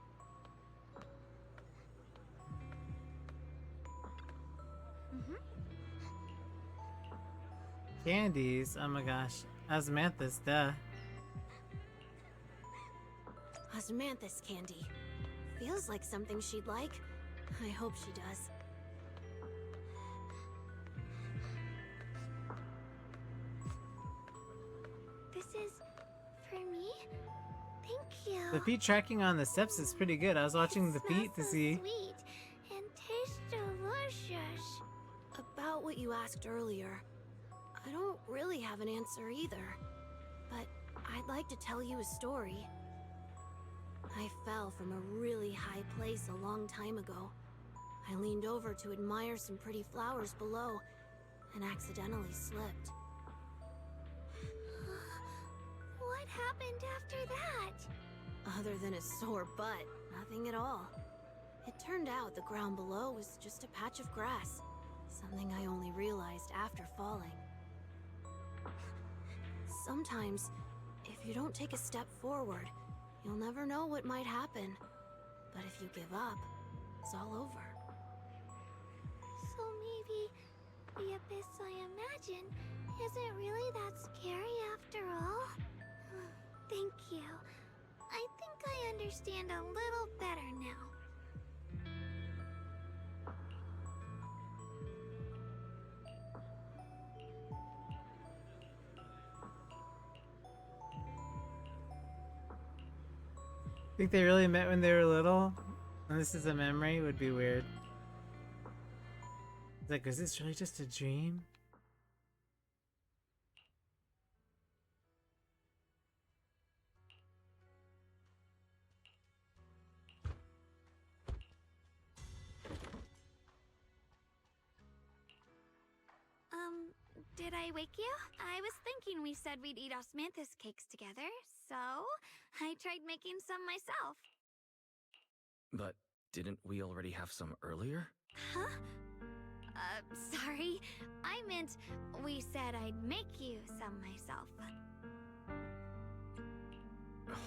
Candies? Oh my gosh. Osmanthus, duh. Osmanthus candy. Feels like something she'd like. I hope she does. This is for me? Thank you. The feet tracking on the steps is pretty good. I was watching the feet to see. Sweet and tastes delicious. About what you asked earlier, I don't really have an answer either. But I'd like to tell you a story. I fell from a really high place a long time ago. I leaned over to admire some pretty flowers below and accidentally slipped. What happened after that? Other than a sore butt, nothing at all. It turned out the ground below was just a patch of grass, something I only realized after falling. Sometimes, if you don't take a step forward, you'll never know what might happen. But if you give up, it's all over. So maybe the abyss I imagine isn't really that scary after all? Thank you. I think I understand a little better now. Think they really met when they were little? And this is a memory? Would be weird. It's like, is this really just a dream? Did I wake you? I was thinking we said we'd eat osmanthus cakes together, so I tried making some myself. But didn't we already have some earlier? Huh? Sorry. I meant we said I'd make you some myself.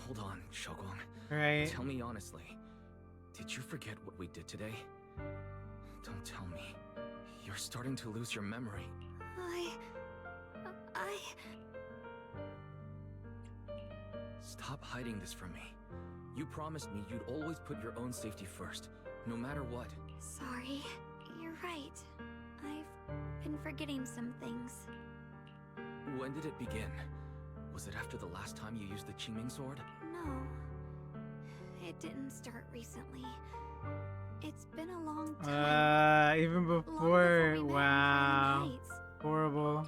Hold on, Shogun. Right. Tell me honestly, did you forget what we did today? Don't tell me. You're starting to lose your memory. Stop hiding this from me. You promised me you'd always put your own safety first, no matter what. Sorry. You're right. I've been forgetting some things. When did it begin? Was it after the last time you used the Qingming sword? No. It didn't start recently. It's been a long time. Even Long before. we met in Wow. Friendly Heights. Horrible.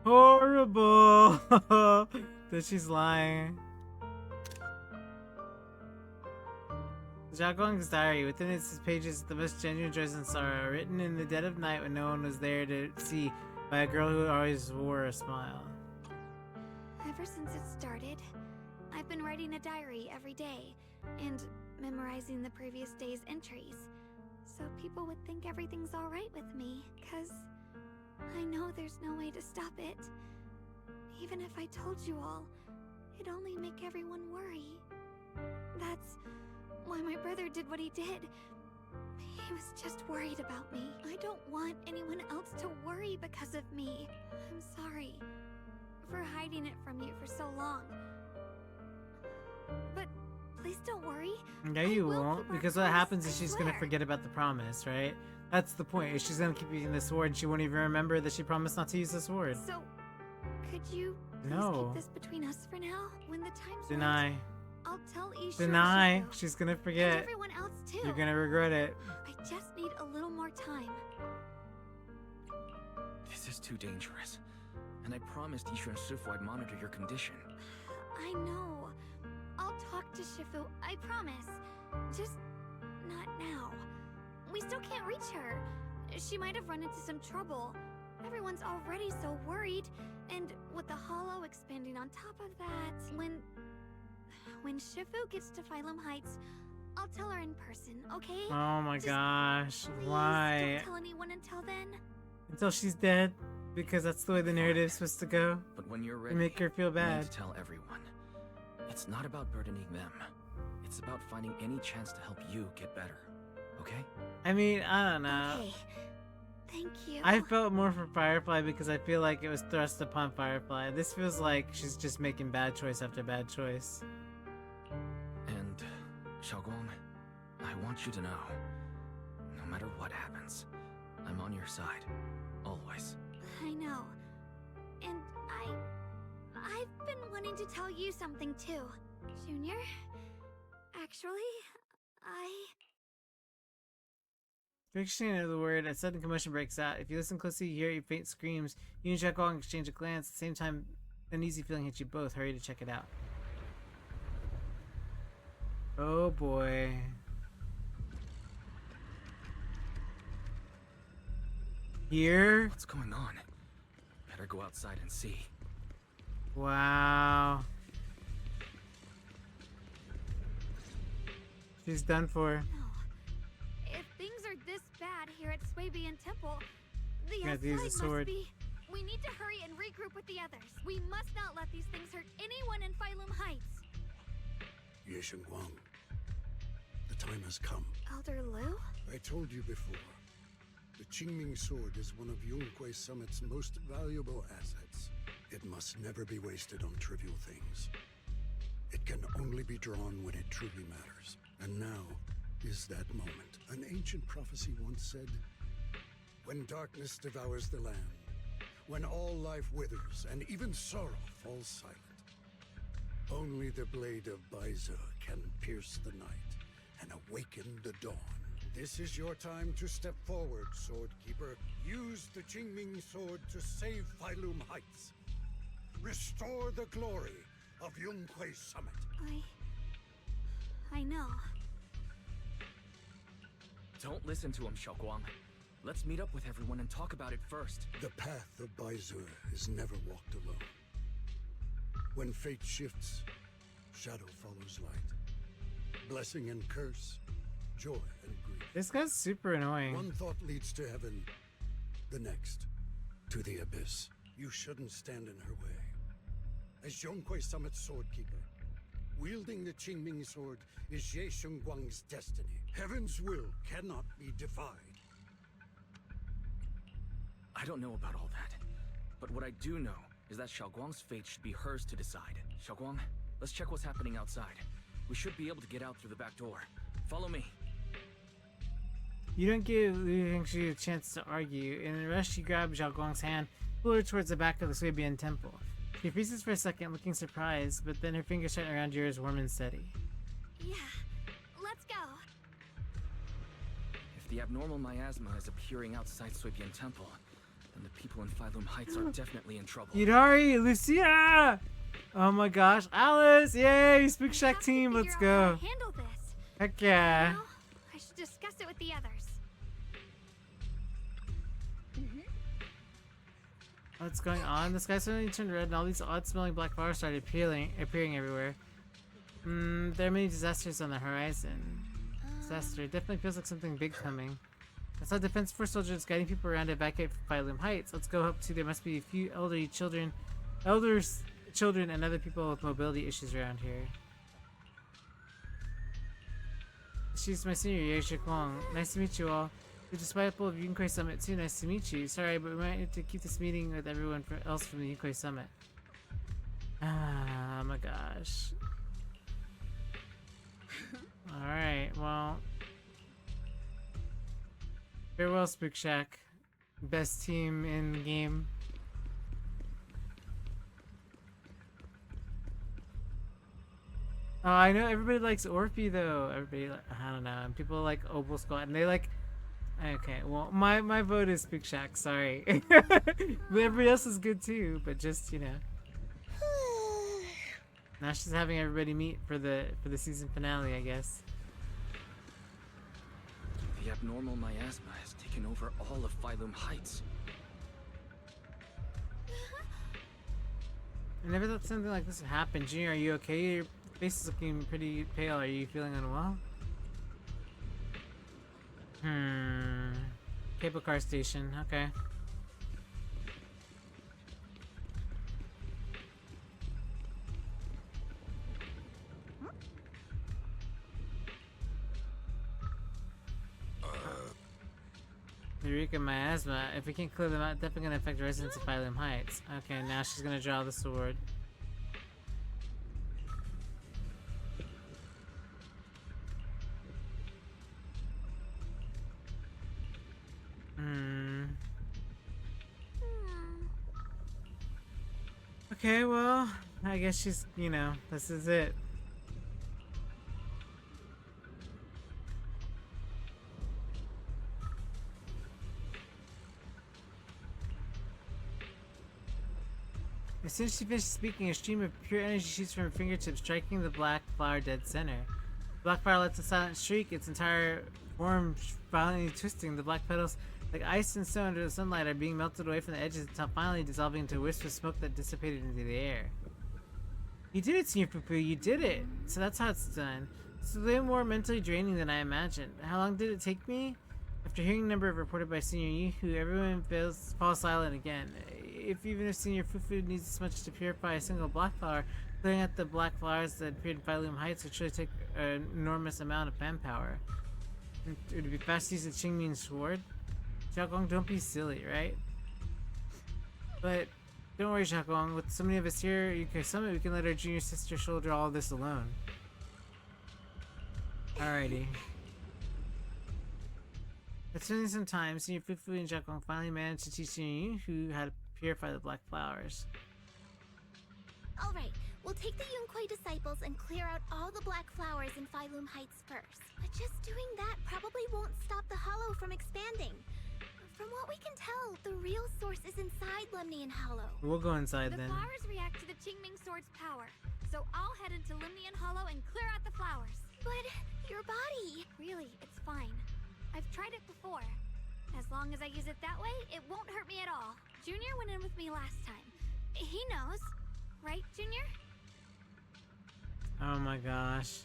Horrible! That she's lying. Zhagong's diary. Within its pages, the most genuine joys and sorrow, written in the dead of night when no one was there to see, by a girl who always wore a smile. Ever since it started, I've been writing a diary every day and memorizing the previous day's entries, so people would think everything's alright with me, 'cause I know there's no way to stop it. Even if I told you all, it'd only make everyone worry. That's why my brother did what he did. He was just worried about me. I don't want anyone else to worry because of me. I'm sorry for hiding it from you for so long. But please don't worry. No, you won't, because what happens is she's gonna forget about the promise, right? That's the point. Is she's gonna keep using the sword and she won't even remember that she promised not to use the sword. So, could you please No. keep this between us for now? When the time's Deny. right, I'll tell Isha. Deny. and Shifu, She's gonna and forget. everyone else too. You're gonna regret it. I just need a little more time. This is too dangerous. And I promised Isha and Shifu I'd monitor your condition. I know. I'll talk to Shifu, I promise. Just not now. We still can't reach her. She might have run into some trouble. Everyone's already so worried. And with the hollow expanding on top of that, when Shifu gets to Phylum Heights, I'll tell her in person, okay? Oh my Just gosh. please Why? don't tell anyone until then. Until she's dead? Because that's the way the narrative's supposed to go. But when you're ready, To make her feel you need bad. to tell everyone. It's not about burdening them. It's about finding any chance to help you get better. Okay? I mean, I don't know. Okay. Thank you. I felt more for Firefly because I feel like it was thrust upon Firefly. This feels like she's just making bad choice after bad choice. And, Xiaoguang, I want you to know, no matter what happens, I'm on your side. Always. I know. And I've been wanting to tell you something too. Junior? Actually, Dictionary of the word, a sudden commotion breaks out. If you listen closely, you hear faint screams. You and Xiaoguang exchange a glance. At the same time, an uneasy feeling hits you both. Hurry to check it out. Oh boy. Here? What's going on? Better go outside and see. Wow. She's done for. no. If things are this bad here at Swabian Temple, the You have to use outside the sword. must be. We need to hurry and regroup with the others. We must not let these things hurt anyone in Phylum Heights. Ye Guang, the time has come. Elder Lu? I told you before. The Qingming sword is one of Yunhui Summit's most valuable assets. It must never be wasted on trivial things. It can only be drawn when it truly matters. And now is that moment. An ancient prophecy once said, when darkness devours the land, when all life withers and even sorrow falls silent, only the blade of Baize can pierce the night and awaken the dawn. This is your time to step forward, Swordkeeper. Use the Qingming sword to save Phylum Heights. Restore the glory of Yunhui Summit. I know. Don't listen to him, Xiaoguang. Let's meet up with everyone and talk about it first. The path of Baize is never walked alone. When fate shifts, shadow follows light. Blessing and curse, joy and grief. This guy's super annoying. One thought leads to heaven, the next to the abyss. You shouldn't stand in her way. As Yunhui Summit's swordkeeper, wielding the Qingming sword is Ye Guang's destiny. Heaven's will cannot be defied. I don't know about all that, but what I do know is that Xiaoguang's fate should be hers to decide. Xiaoguang, let's check what's happening outside. We should be able to get out through the back door. Follow me. You don't give Liu Hengshi a chance to argue. In a rush, you grab Xiaoguang's hand, pull her towards the back of the Swabian temple. She freezes for a second, looking surprised, but then her fingers tighten around yours, warm and steady. Yeah, let's go. If the abnormal miasma is appearing outside Swabian Temple, then the people in Phylum Heights are definitely in trouble. Yudari, Lucia! Oh my gosh, Alice! Yay, Spook Shack team, let's go. Handle this. Heck yeah. Now, I should discuss it with the others. What's going on? The sky suddenly turned red and all these odd-smelling black flowers started appearing everywhere. There are many disasters on the horizon. Disaster. It definitely feels like something big coming. I saw Defense Force soldiers guiding people around to evacuate Phylum Heights. Let's go help too. There must be a few children and other people with mobility issues around here. She's my senior, Ye Xiaoguang. Nice to meet you all. The disciple of Yunhui Summit too. Nice to meet you. Sorry, but we might need to keep this meeting with everyone else from the Yunhui Summit. Ah, my gosh. Alright, well. Farewell, Spook Shack. Best team in game. Oh, I know everybody likes Orphe though. Everybody, I don't know. And people like Obel Squad, and they like. Okay, well, my vote is Spook Shack. Sorry, but everybody else is good too. But just now she's having everybody meet for the season finale, I guess. The abnormal miasma has taken over all of Phylum Heights. I never thought something like this would happen. Junior, are you okay? Your face is looking pretty pale. Are you feeling unwell? Cable car station. Okay. Eureka, miasma. If we can't clear them out, definitely gonna affect residents of Phylum Heights. Okay, now she's gonna draw the sword. Okay, well, I guess she's, you know, this is it. As soon as she finishes speaking, a stream of pure energy shoots from her fingertips, striking the black flower dead center. The black flower lets a silent shriek, its entire form violently twisting. The black petals, like ice and snow under the sunlight, are being melted away from the edges until finally dissolving into a wisp of smoke that dissipated into the air. You did it, Senior Poo-Poo, you did it! So that's how it's done. It's way more mentally draining than I imagined. How long did it take me? After hearing the number reported by Senior Yuhu, everyone falls silent again. Even if Senior Fufu needs as much to purify a single black flower, clearing out the black flowers that appeared in Phylum Heights would surely take an enormous amount of manpower. It would be fast to use a Qingming sword? Xiaogong, don't be silly, right? But don't worry, Xiaogong. With so many of us here, UK Summit, we can let our junior sister shoulder all this alone. Alrighty. After spending some time, Senior Fufu and Xiaogong finally managed to teach Senior Yuhu how to purify the black flowers. Alright, we'll take the Yunquei disciples and clear out all the black flowers in Phylum Heights first. But just doing that probably won't stop the hollow from expanding. From what we can tell, the real source is inside Lemnian Hollow. We'll go inside then. The flowers react to the Qingming Sword's power, so I'll head into Lemnian Hollow and clear out the flowers. But your body... Really, it's fine. I've tried it before. As long as I use it that way, it won't hurt me at all. Junior went in with me last time. He knows. Right, Junior? Oh my gosh.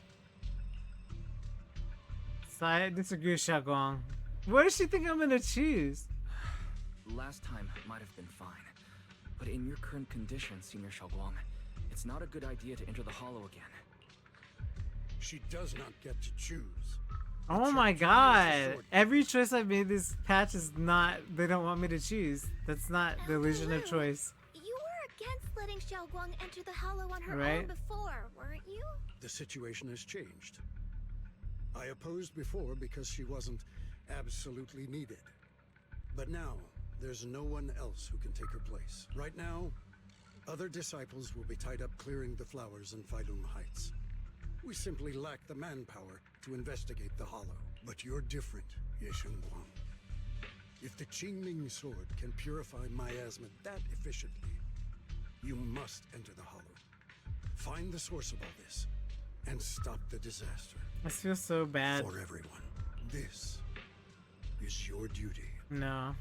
So I disagree with Xiaogong. What does she think I'm gonna choose? Last time might have been fine. But in your current condition, Senior Xiaoguang, it's not a good idea to enter the hollow again. She does not get to choose. Oh my god! Every choice I've made this patch is not... They don't want me to choose. That's not the illusion of choice. You were against letting Xiaoguang enter the hollow on her Right? own before, weren't you? The situation has changed. I opposed before because she wasn't absolutely needed. But now, there's no one else who can take her place. Right now, other disciples will be tied up clearing the flowers in Phylum Heights. We simply lack the manpower to investigate the hollow. But you're different, Yeshun Guang. If the Qingming sword can purify miasma that efficiently, you must enter the hollow. Find the source of all this, and stop the disaster. This feels so bad. For everyone. This is your duty. No.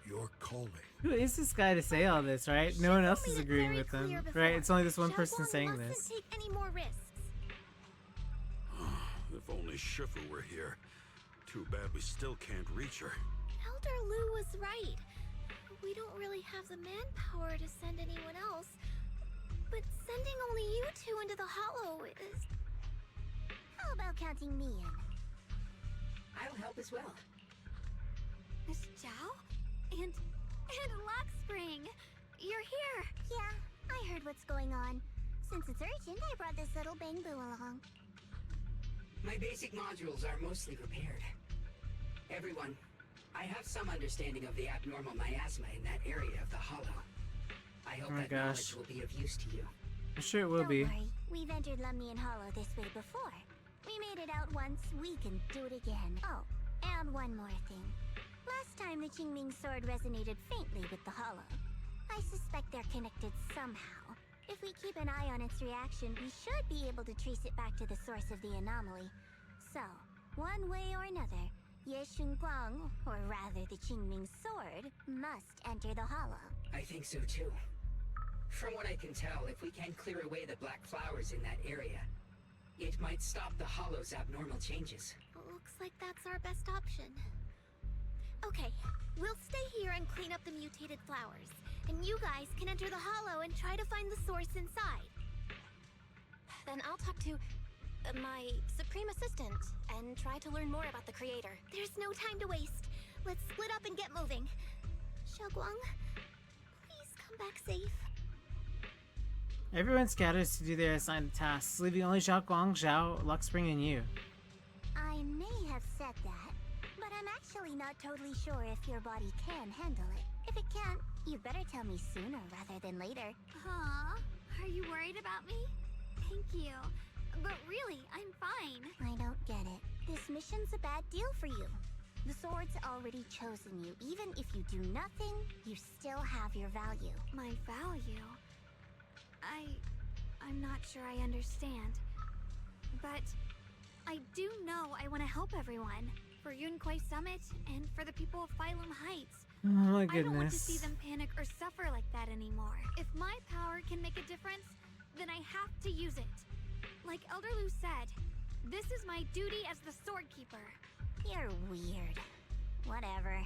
Your calling. Who is this guy to say all this, right? No one else is agreeing with him, right? It's only this one person saying this. Take any more risks. If only Shifu were here. Too bad we still can't reach her. Elder Lu was right. We don't really have the manpower to send anyone else. But sending only you two into the hollow is... How about counting me in? I'll help as well. Miss Zhao? And Lockspring! You're here! Yeah, I heard what's going on. Since it's urgent, I brought this little Bangbu along. My basic modules are mostly repaired. Everyone, I have some understanding of the abnormal miasma in that area of the hollow. I hope that knowledge will be of use to you. I'm sure it will Don't be. worry, we've entered Lemnian Hollow this way before. We made it out once, we can do it again. Oh, and one more thing. Last time the Qingming sword resonated faintly with the hollow. I suspect they're connected somehow. If we keep an eye on its reaction, we should be able to trace it back to the source of the anomaly. So, one way or another, Yeshun Guang, or rather the Qingming sword, must enter the hollow. I think so too. From what I can tell, if we can clear away the black flowers in that area, It might stop the Hollow's abnormal changes. Looks like that's our best option. Okay, we'll stay here and clean up the mutated flowers. And you guys can enter the Hollow and try to find the source inside. Then I'll talk to my Supreme Assistant and try to learn more about the creator. There's no time to waste. Let's split up and get moving. Xiaoguang, please come back safe. Everyone scatters to do their assigned tasks, leaving only Xiaoguang, Zhao, Luxspring, and you. I may have said that, but I'm actually not totally sure if your body can handle it. If it can't, you better tell me sooner rather than later. Huh? Are you worried about me? Thank you. But really, I'm fine. I don't get it. This mission's a bad deal for you. The sword's already chosen you. Even if you do nothing, you still have your value. My value? I'm not sure I understand. But I do know I want to help everyone. For Yunquai Summit and for the people of Phylum Heights. Oh my goodness. I don't want to see them panic or suffer like that anymore. If my power can make a difference, then I have to use it. Like Elder Lu said, this is my duty as the Sword Keeper. You're weird. Whatever.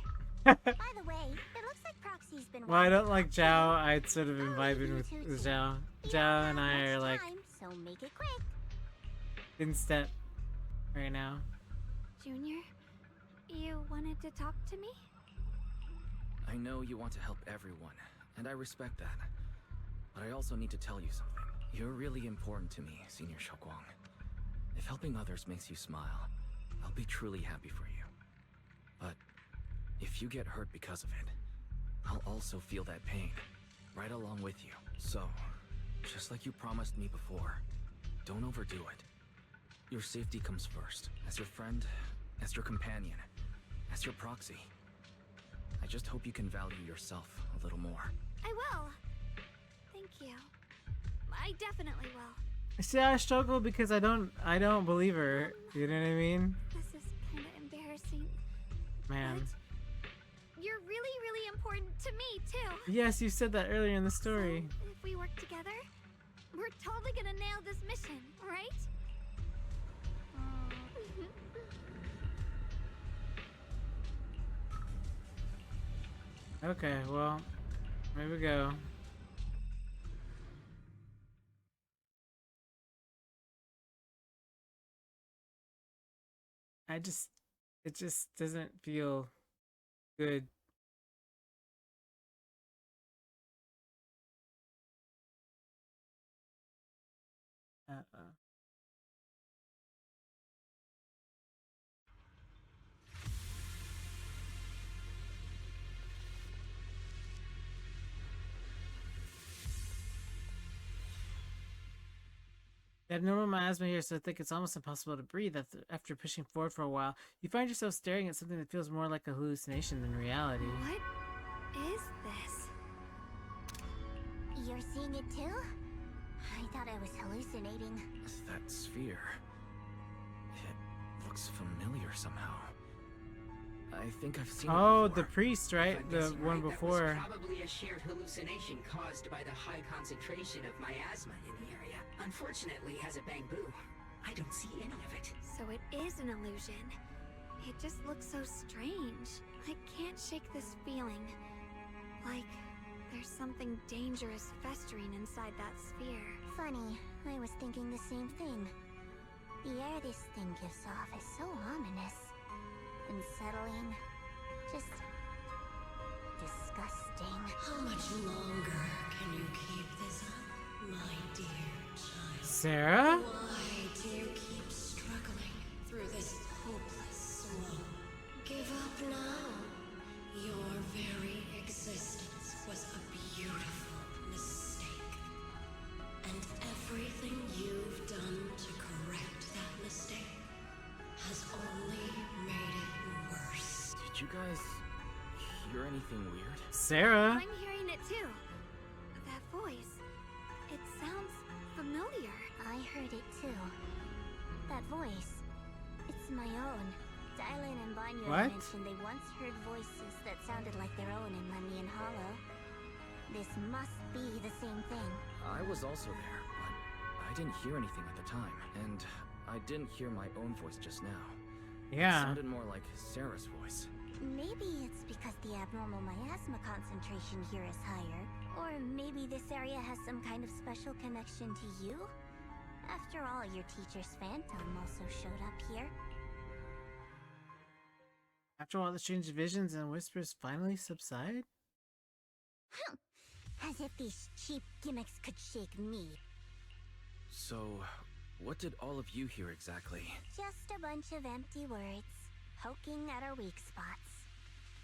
By the way, it looks like Proxy's been. Well, I don't like Zhao. I'd sort of been vibing with Zhao. Zhao and I are like So make it quick. in step right now. Junior, you wanted to talk to me? I know you want to help everyone, and I respect that. But I also need to tell you something. You're really important to me, Senior Xiaoguang. If helping others makes you smile, I'll be truly happy for you. But if you get hurt because of it, I'll also feel that pain, right along with you. So, just like you promised me before, don't overdo it. Your safety comes first, as your friend, as your companion, as your proxy. I just hope you can value yourself a little more. I will. Thank you. I definitely will. See, I struggle because I don't believe her. You know what I mean? This is kind of embarrassing. Man. But you're really, really important to me, too. Yes, you said that earlier in the story. So, if we work together, we're totally gonna nail this mission, right? Okay, well, here we go. It just doesn't feel good. Uh-oh. The abnormal miasma here is so thick it's almost impossible to breathe. After pushing forward for a while, you find yourself staring at something that feels more like a hallucination than reality. What is this? You're seeing it too? I thought I was hallucinating. That sphere... it looks familiar somehow. I think I've seen it Oh, before. the priest, right? The one before. That was probably a shared hallucination caused by the high concentration of miasma in the area. Unfortunately, as a bamboo, I don't see any of it. So it is an illusion. It just looks so strange. I can't shake this feeling. Like there's something dangerous festering inside that sphere. Funny, I was thinking the same thing. The air this thing gives off is so ominous. Unsettling. Just... disgusting. How much longer can you keep this up, my dear child? Sarah? Why do you keep struggling through this hopeless swamp? Give up now. Your very existence was a beautiful mistake. And everything you've done to correct that mistake has only made it worse. Did you guys hear anything weird? Sarah? I'm hearing it too. That voice. It sounds familiar. I heard it too. That voice. It's my own. Dylan and Banyo What? mentioned they once heard voices that sounded like their own in Lemnian Hollow. This must be the same thing. I was also there, but I I didn't hear anything at the time, and I didn't hear my own voice just now. Yeah. It sounded more like Sarah's voice. Maybe it's because the abnormal miasma concentration here is higher. Or maybe this area has some kind of special connection to you? After all, your teacher's phantom also showed up here. After all the strange visions and whispers finally subside? As if these cheap gimmicks could shake me. So, what did all of you hear exactly? Just a bunch of empty words, poking at our weak spots.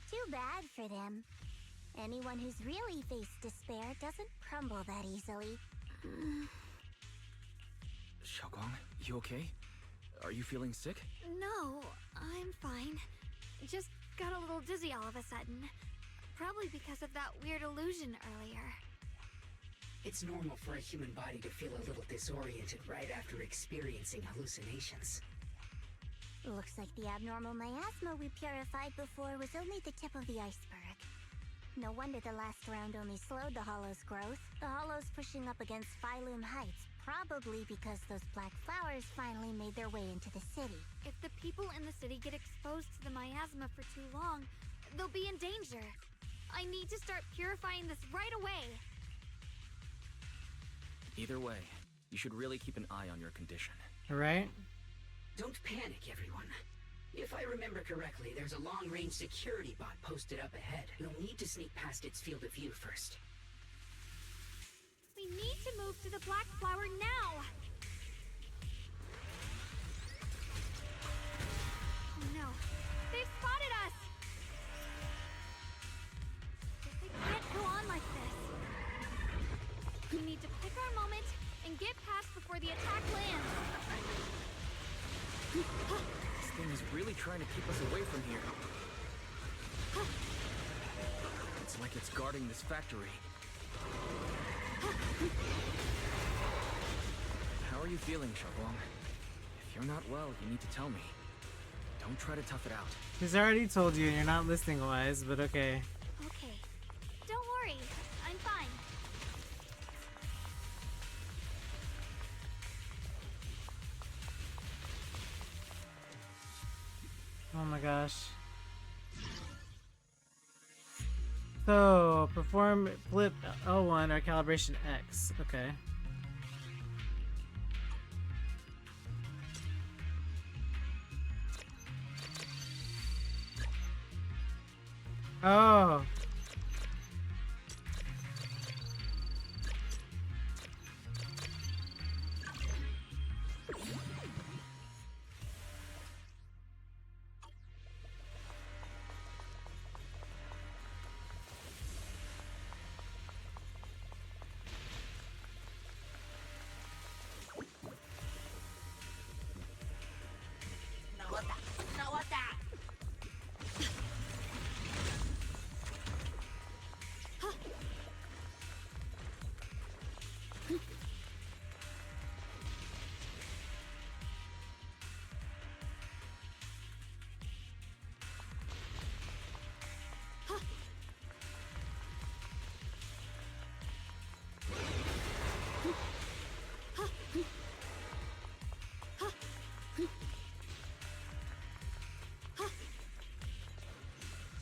Too bad for them. Anyone who's really faced despair doesn't crumble that easily. Xiaoguang, you okay? Are you feeling sick? No, I'm fine. Just got a little dizzy all of a sudden. Probably because of that weird illusion earlier. It's normal for a human body to feel a little disoriented right after experiencing hallucinations. Looks like the abnormal miasma we purified before was only the tip of the iceberg. No wonder the last round only slowed the Hollow's growth. The Hollow's pushing up against Phylum Heights, probably because those black flowers finally made their way into the city. If the people in the city get exposed to the miasma for too long, they'll be in danger. I need to start purifying this right away. Either way, you should really keep an eye on your condition. Right? Don't panic, everyone. If I remember correctly, there's a long-range security bot posted up ahead. You'll need to sneak past its field of view first. We need to move to the black flower now! Oh no, they've spotted us! But they can't go on like this. We need to pick our moment and get past before the attack lands. This thing is really trying to keep us away from here. It's like it's guarding this factory. How are you feeling, Xiaoguang? If you're not well, you need to tell me. Don't try to tough it out. He's already told you and you're not listening, Wise, but okay. Okay, don't worry, I'm fine. Oh my gosh. So, perform flip L1 or calibration X. Okay. Oh.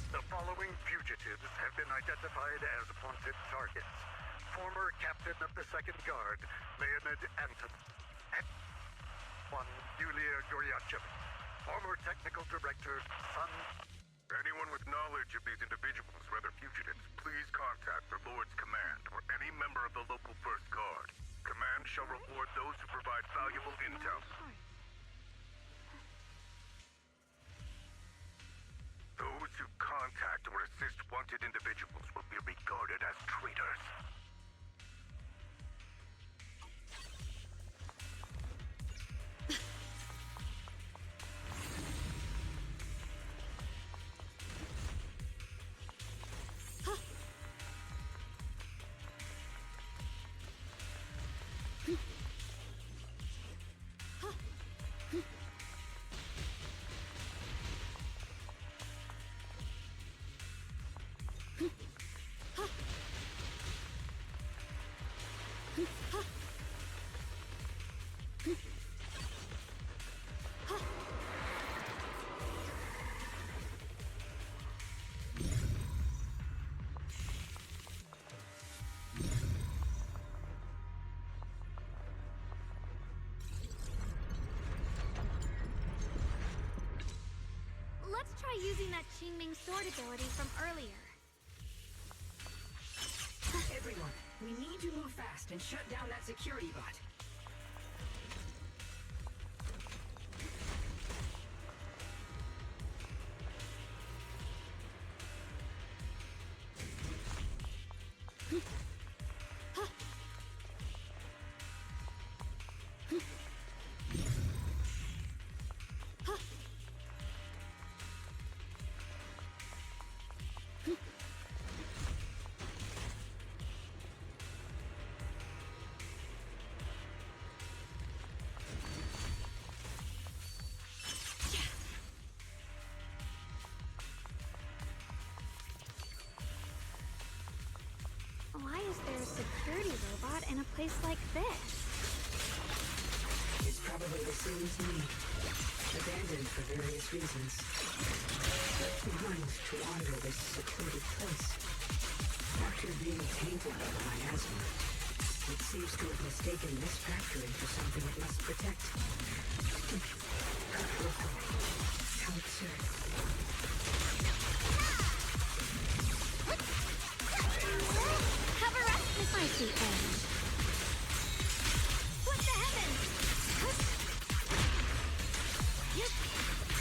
The following fugitives have been identified as wanted targets. Former captain of the Second Guard, Leonid Anton. One, Yulia Goryachev. Former technical director, Sun. Anyone with knowledge of these individuals, whether fugitives, please contact the Lord's Command or any member of the local First Guard. Command shall reward those who provide valuable intel. Those who contact or assist wanted individuals will be regarded as traitors. using that Qingming sword ability from earlier. Everyone, we need to move fast and shut down that security bot. Why is there a security robot in a place like this? It's probably the same as me. Abandoned for various reasons. Left behind to wander this secluded place. After being tainted by the miasma, it seems to have mistaken this factory for something it must protect. How absurd. Cover up with my feet edge. What the heavens?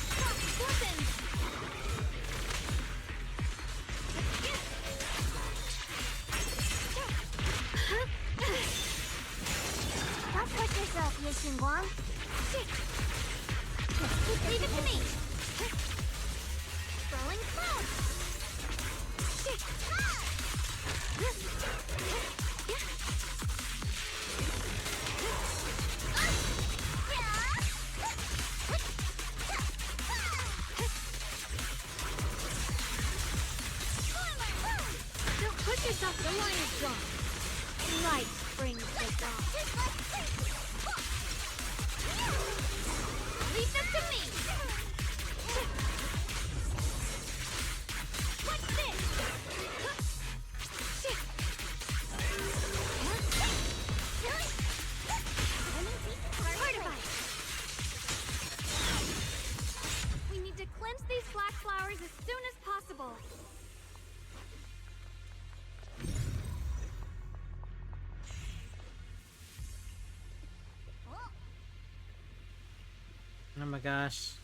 Stop, listen! Don't push yourself, Yixingguang. Leave it to me! Rolling cloud! Don't push yourself, the line is drawn. Light brings the dawn. Leave them to me! What's this? We need to cleanse these black flowers as soon as possible. Oh my gosh.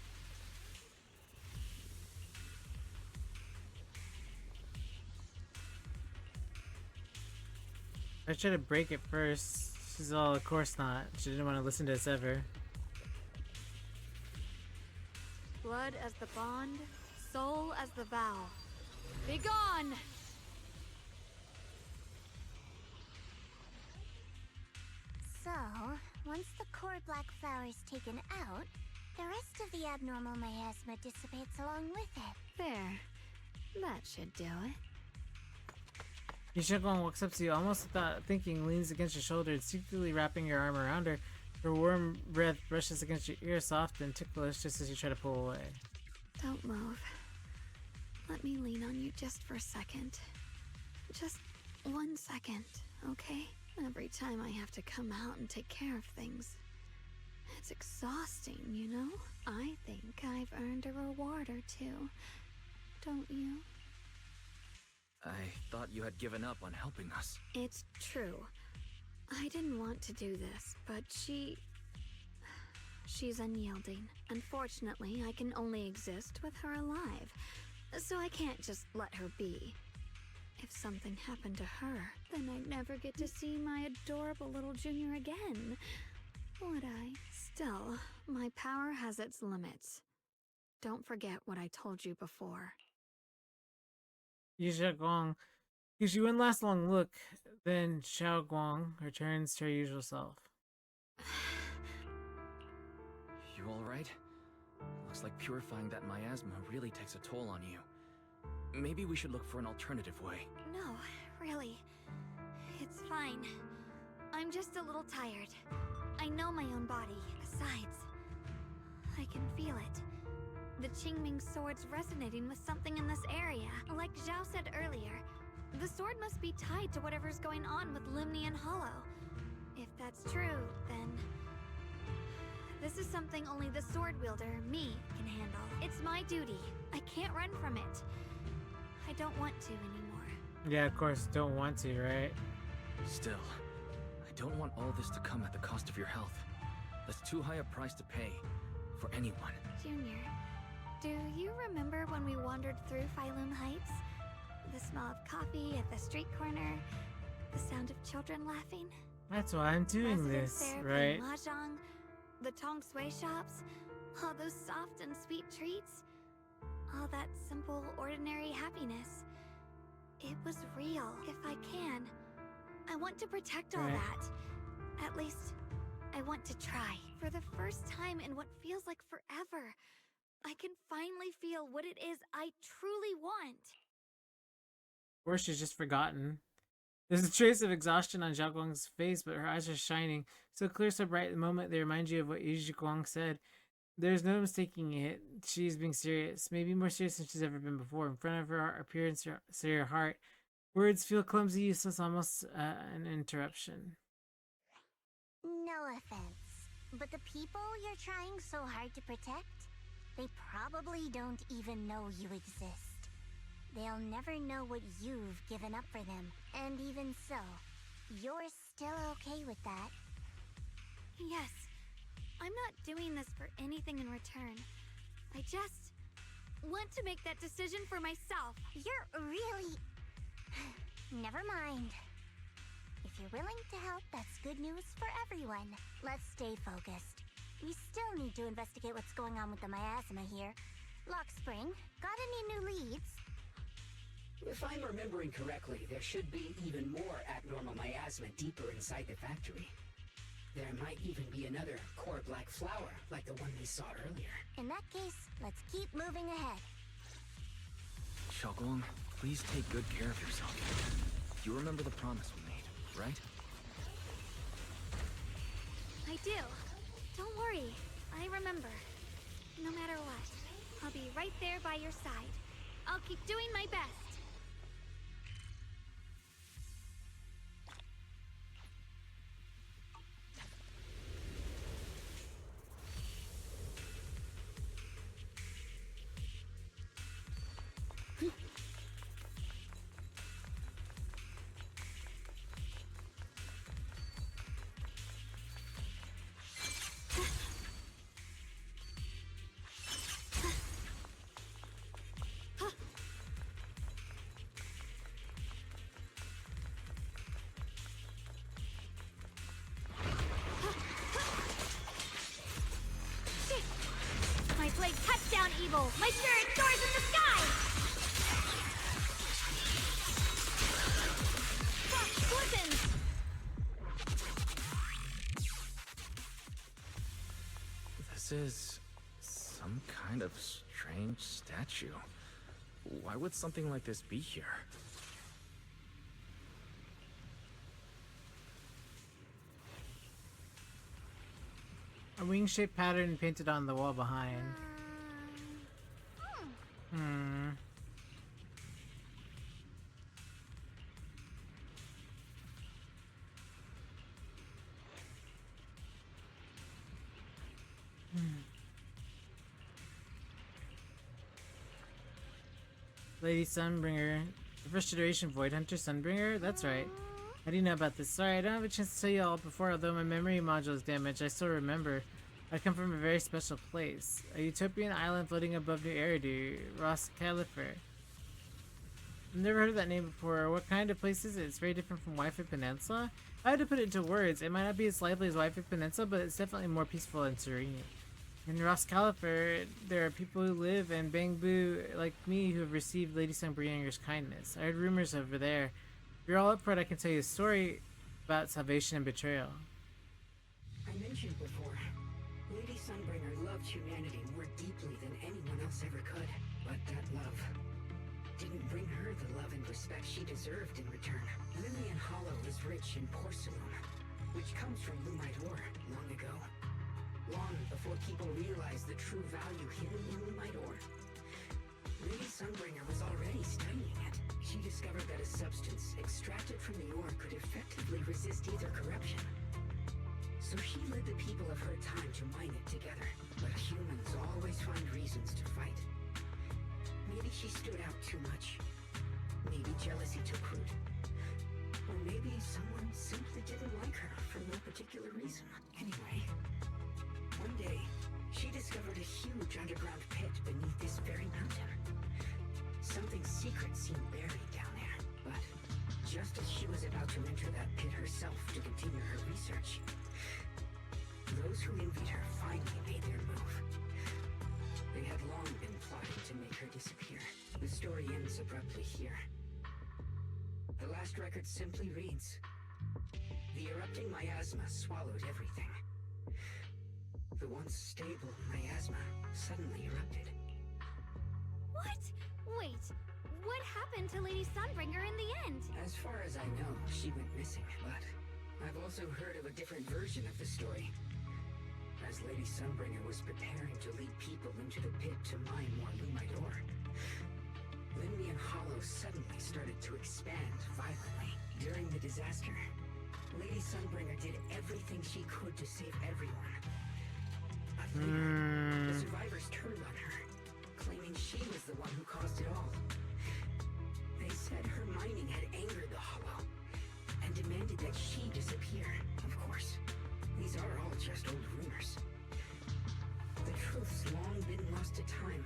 I tried to break it first. She's all, of course not. She didn't want to listen to us ever. Blood as the bond, soul as the vow. Be gone! So, once the core black flower is taken out, the rest of the abnormal miasma dissipates along with it. There. That should do it. Yishigong walks up to you, almost without thinking, leans against your shoulder, instinctively wrapping your arm around her. Her warm breath brushes against your ear, soft and ticklish, just as you try to pull away. Don't move. Let me lean on you just for a second. Just 1 second, okay? Every time I have to come out and take care of things. It's exhausting, you know? I think I've earned a reward or two. Don't you? I thought you had given up on helping us. It's true. I didn't want to do this, but she's unyielding. Unfortunately, I can only exist with her alive, so I can't just let her be. If something happened to her, then I'd never get to see my adorable little junior again. Would I? Still, my power has its limits. Don't forget what I told you before. Yishigong gives you one last long look, then Xiao Guang returns to her usual self. You alright? Looks like purifying that miasma really takes a toll on you. Maybe we should look for an alternative way. No, really. It's fine. I'm just a little tired. I know my own body. Besides, I can feel it. The Qingming sword's resonating with something in this area. Like Zhao said earlier, the sword must be tied to whatever's going on with Limnian Hollow. If that's true, then This is something only the sword wielder, me, can handle. It's my duty. I can't run from it. I don't want to anymore. Yeah, of course, don't want to, right? Still, I don't want all this to come at the cost of your health. That's too high a price to pay for anyone. Junior, do you remember when we wandered through Phylum Heights? The smell of coffee at the street corner, the sound of children laughing. That's why I'm doing Residents this, there right? playing mahjong, the tong sui shops, all those soft and sweet treats, all that simple, ordinary happiness. It was real. If I can, I want to protect all Right. that. At least, I want to try. For the first time in what feels like forever, I can finally feel what it is I truly want. Or she's just forgotten. There's a trace of exhaustion on Zhao Guang's face, but her eyes are shining. So clear, so bright, the moment they remind you of what Yu Guang said. There's no mistaking it. She's being serious. Maybe more serious than she's ever been before. In front of her appearance, her heart. Words feel clumsy, useless, almost an interruption. No offense, but the people you're trying so hard to protect, they probably don't even know you exist. They'll never know what you've given up for them. And even so, you're still okay with that? Yes, I'm not doing this for anything in return. I just want to make that decision for myself. You're really... Never mind. If you're willing to help, that's good news for everyone. Let's stay focused. We still need to investigate what's going on with the miasma here. Lock Spring, got any new leads? If I'm remembering correctly, there should be even more abnormal miasma deeper inside the factory. There might even be another core black flower, like the one we saw earlier. In that case, let's keep moving ahead. Xiaoguang, please take good care of yourself. You remember the promise we made, right? I do. Don't worry. I remember. No matter what, I'll be right there by your side. I'll keep doing my best. My blade cuts down evil! My spirit soars in the sky! Glistens! This is some kind of strange statue. Why would something like this be here? A wing-shaped pattern painted on the wall behind. Hmm. Lady Sunbringer. The first generation Void Hunter Sunbringer? That's right. How do you know about this? Sorry, I don't have a chance to tell you all before, although my memory module is damaged, I still remember. I come from a very special place. A utopian island floating above New Eridu, Ross Califer. I've never heard of that name before. What kind of place is it? It's very different from Watte Peninsula? If I had to put it into words, it might not be as lively as Watte Peninsula, but it's definitely more peaceful and serene. In Ross Califer, there are people who live in Bangbu like me who have received Lady Sunbringer's kindness. I heard rumors over there. If you're all up for it, I can tell you a story about salvation and betrayal. I mentioned before, Lady Sunbringer loved humanity more deeply than anyone else ever could. But that love didn't bring her the love and respect she deserved in return. Lilian Hollow is rich in porcelain, which comes from Lumite ore long ago. Long before people realized the true value hidden in Lumite ore. Lady Sunbringer was already studying it. She discovered that a substance extracted from the ore could effectively resist ether corruption. So So she led the people of her time to mine it together. But humans always find reasons to fight. Maybe she stood out too much. Maybe jealousy took root. Or maybe someone simply didn't like her for no particular reason. Anyway, one day, she discovered a huge underground pit beneath this very mountain. Something secret seemed buried down there. But just as she was about to enter that pit herself to continue her research, those who envied her finally made their move. They had long been plotting to make her disappear. The story ends abruptly here. The last record simply reads, "The erupting miasma swallowed everything. The once stable miasma suddenly erupted." What? Wait, what happened to Lady Sunbringer in the end? As far as I know, she went missing, but I've also heard of a different version of the story. As Lady Sunbringer was preparing to lead people into the pit to mine more Lumite ore, Linmian Hollow suddenly started to expand violently. During the disaster, Lady Sunbringer did everything she could to save everyone. But later, the survivors turned on her, claiming she was the one who caused it all. They said her mining had angered the Hollow, and demanded that she disappear. Of course, these are all just old rumors. The truth's long been lost to time,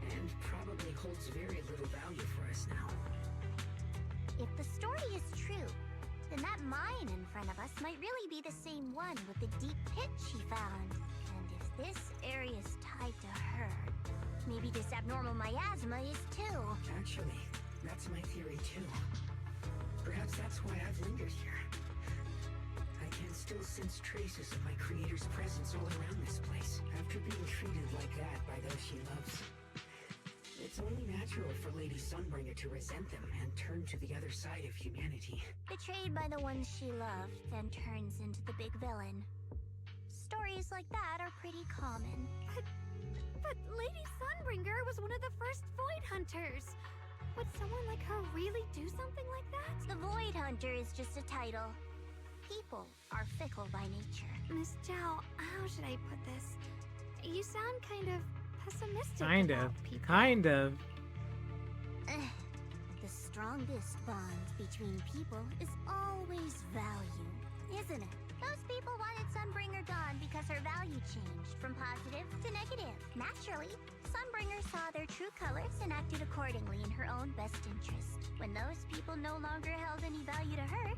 and probably holds very little value for us now. If the story is true, then that mine in front of us might really be the same one with the deep pit she found. And if this area is tied to her, maybe this abnormal miasma is too. Actually, that's my theory too. Perhaps that's why I've lingered here. I can still sense traces of my creator's presence all around this place. After being treated like that by those she loves, it's only natural for Lady Sunbringer to resent them and turn to the other side of humanity. Betrayed by the ones she loved, then turns into the big villain. Stories like that are pretty common. But Lady Sunbringer was one of the first Void Hunters. Would someone like her really do something like that? The Void Hunter is just a title. People are fickle by nature. Miss Zhao, how should I put this? You sound kind of pessimistic Kind about of. people. Kind of. The strongest bond between people is always value, isn't it? Those people wanted Sunbringer gone because her value changed from positive to negative. Naturally, Sunbringer saw their true colors and acted accordingly in her own best interest. When those people no longer held any value to her,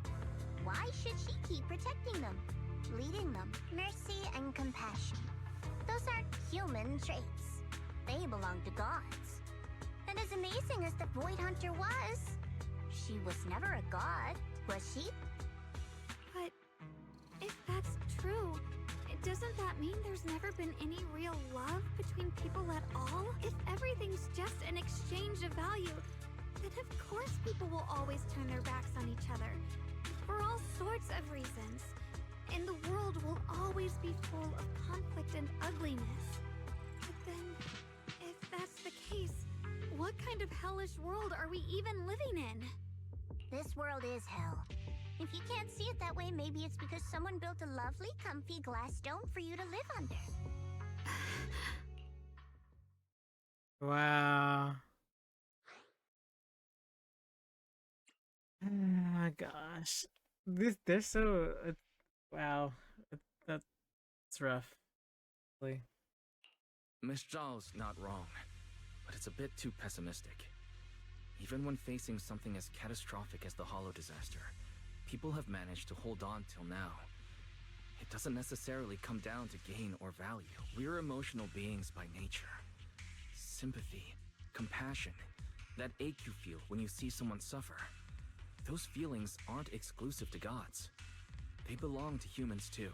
why should she keep protecting them, leading them? Mercy and compassion. Those aren't human traits. They belong to gods. And as amazing as the Void Hunter was, she was never a god, was she? But if that's true, doesn't that mean there's never been any real love between people at all? If everything's just an exchange of value, then of course people will always turn their backs on each other, for all sorts of reasons. And the world will always be full of conflict and ugliness. But then, if that's the case, what kind of hellish world are we even living in? This world is hell. If you can't see it that way, maybe it's because someone built a lovely, comfy glass dome for you to live under. Wow. Oh my gosh. They're so wow. That's rough. Really. Miss Zhao's not wrong, but it's a bit too pessimistic. Even when facing something as catastrophic as the Hollow disaster, people have managed to hold on till now. It doesn't necessarily come down to gain or value. We're emotional beings by nature. Sympathy, compassion, that ache you feel when you see someone suffer. Those feelings aren't exclusive to gods. They belong to humans too.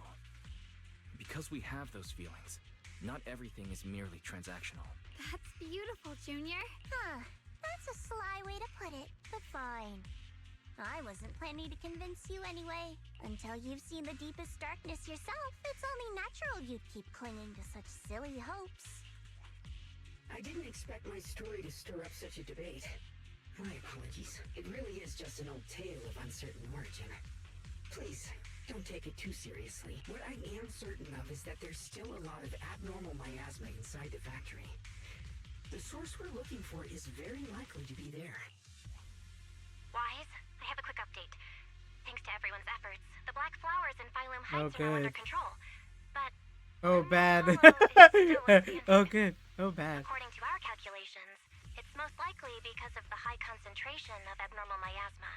Because we have those feelings, not everything is merely transactional. That's beautiful, Junior. Huh. That's a sly way to put it, but fine. I wasn't planning to convince you anyway. Until you've seen the deepest darkness yourself, it's only natural you'd keep clinging to such silly hopes. I didn't expect my story to stir up such a debate. My apologies. It really is just an old tale of uncertain origin. Please, Don't take it too seriously. What I am certain of is that there's still a lot of abnormal miasma inside the factory. The source we're looking for is very likely to be there. Wise, I have a quick update. Thanks to everyone's efforts, the black flowers in Phylum Heights are now under control. But oh, bad. Oh, good. Oh, bad. according to our calculations, it's most likely because of the high concentration of abnormal miasma.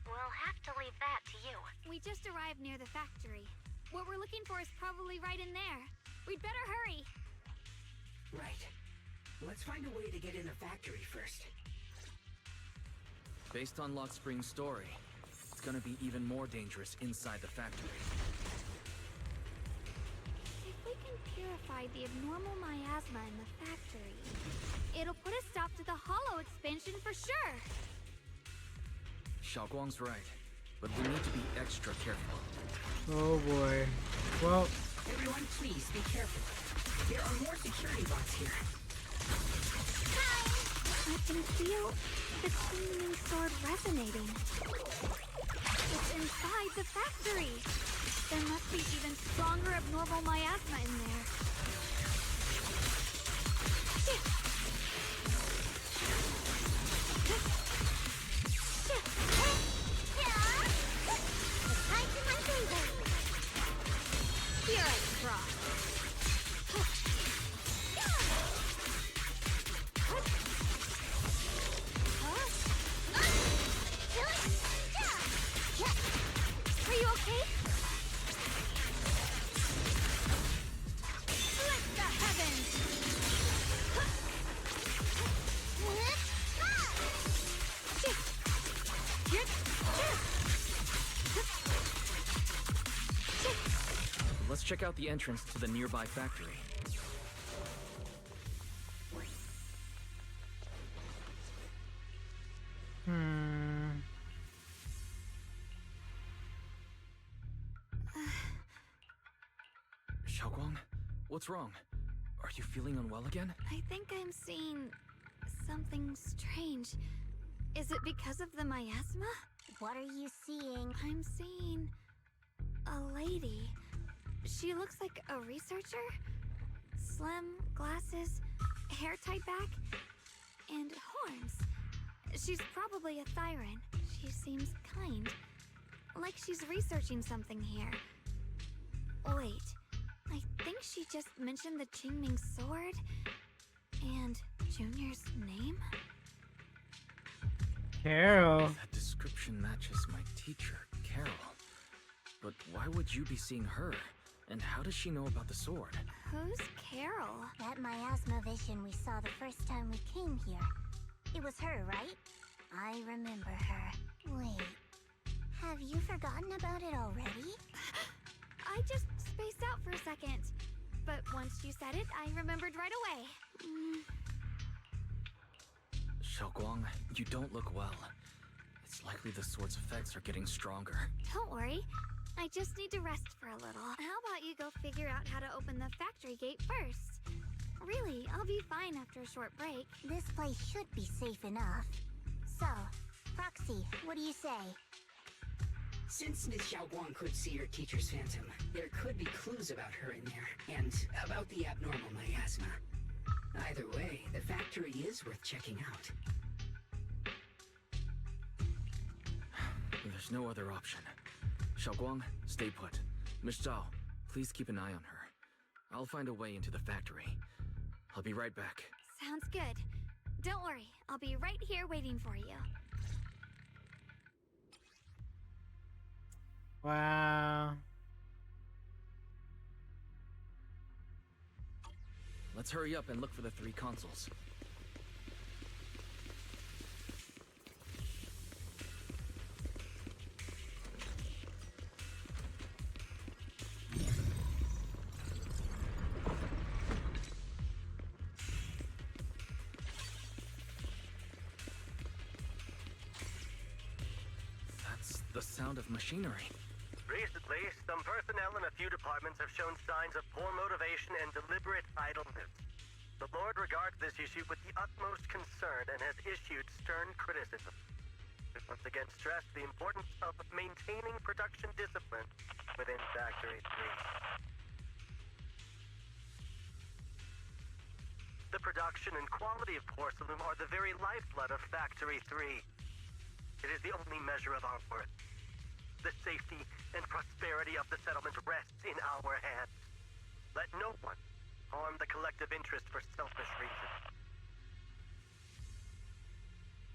We'll have to leave that to you. We just arrived near the factory. What we're looking for is probably right in there. We'd better hurry. Right. Let's find a way to get in the factory first. Based on Lock Spring's story, it's gonna be even more dangerous inside the factory. If we can purify the abnormal miasma in the factory, it'll put a stop to the hollow expansion for sure. Xiaoguang's right, but we need to be extra careful. Oh boy. Well, Everyone, please be careful. There are more security bots here. I can feel the Qingming sword resonating. It's inside the factory. There must be even stronger abnormal miasma in there. Here I cross. Are you okay? Split the heavens! Let's check out the entrance to the nearby factory. Xiaoguang, what's wrong? Are you feeling unwell again? I think I'm seeing something strange. Is it because of the miasma? What are you seeing? I'm seeing a lady. She looks like a researcher. Slim, glasses, hair tied back, and horns. She's probably a Thyran. She seems kind. Like she's researching something here. Wait, I think she just mentioned the Qingming sword and Junior's name? Carol. That description matches my teacher, Carol. But why would you be seeing her? And how does she know about the sword? Who's Carol? That miasma vision we saw the first time we came here. It was her, right? I remember her. Wait, have you forgotten about it already? I just spaced out for a second. But once you said it, I remembered right away. Xiaoguang, you don't look well. It's likely the sword's effects are getting stronger. Don't worry. I just need to rest for a little. How about you go figure out how to open the factory gate first? Really, I'll be fine after a short break. This place should be safe enough. So, Proxy, what do you say? Since Ms. Xiaoguang could see her teacher's phantom, there could be clues about her in there, and about the abnormal miasma. Either way, the factory is worth checking out. There's no other option. Xiaoguang, stay put. Miss Zhao, please keep an eye on her. I'll find a way into the factory. I'll be right back. Sounds good. Don't worry, I'll be right here waiting for you. Wow. Let's hurry up and look for the 3 consoles. That's the sound of machinery. Recently, some personnel in a few departments have shown signs of poor motivation and deliberate idleness. The Lord regards this issue with the utmost concern and has issued stern criticism. Once again, again stressed the importance of maintaining production discipline within Factory 3. The production and quality of porcelain are the very lifeblood of Factory 3. It is the only measure of our worth. The safety and prosperity of the settlement rests in our hands. Let no one harm the collective interest for selfish reasons.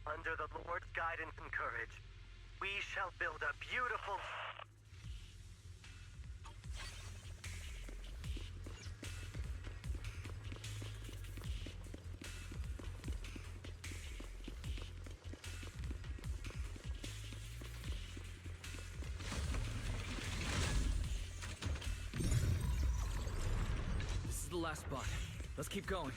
Under the Lord's guidance and courage, we shall build a beautiful... This is the last spot. Let's keep going.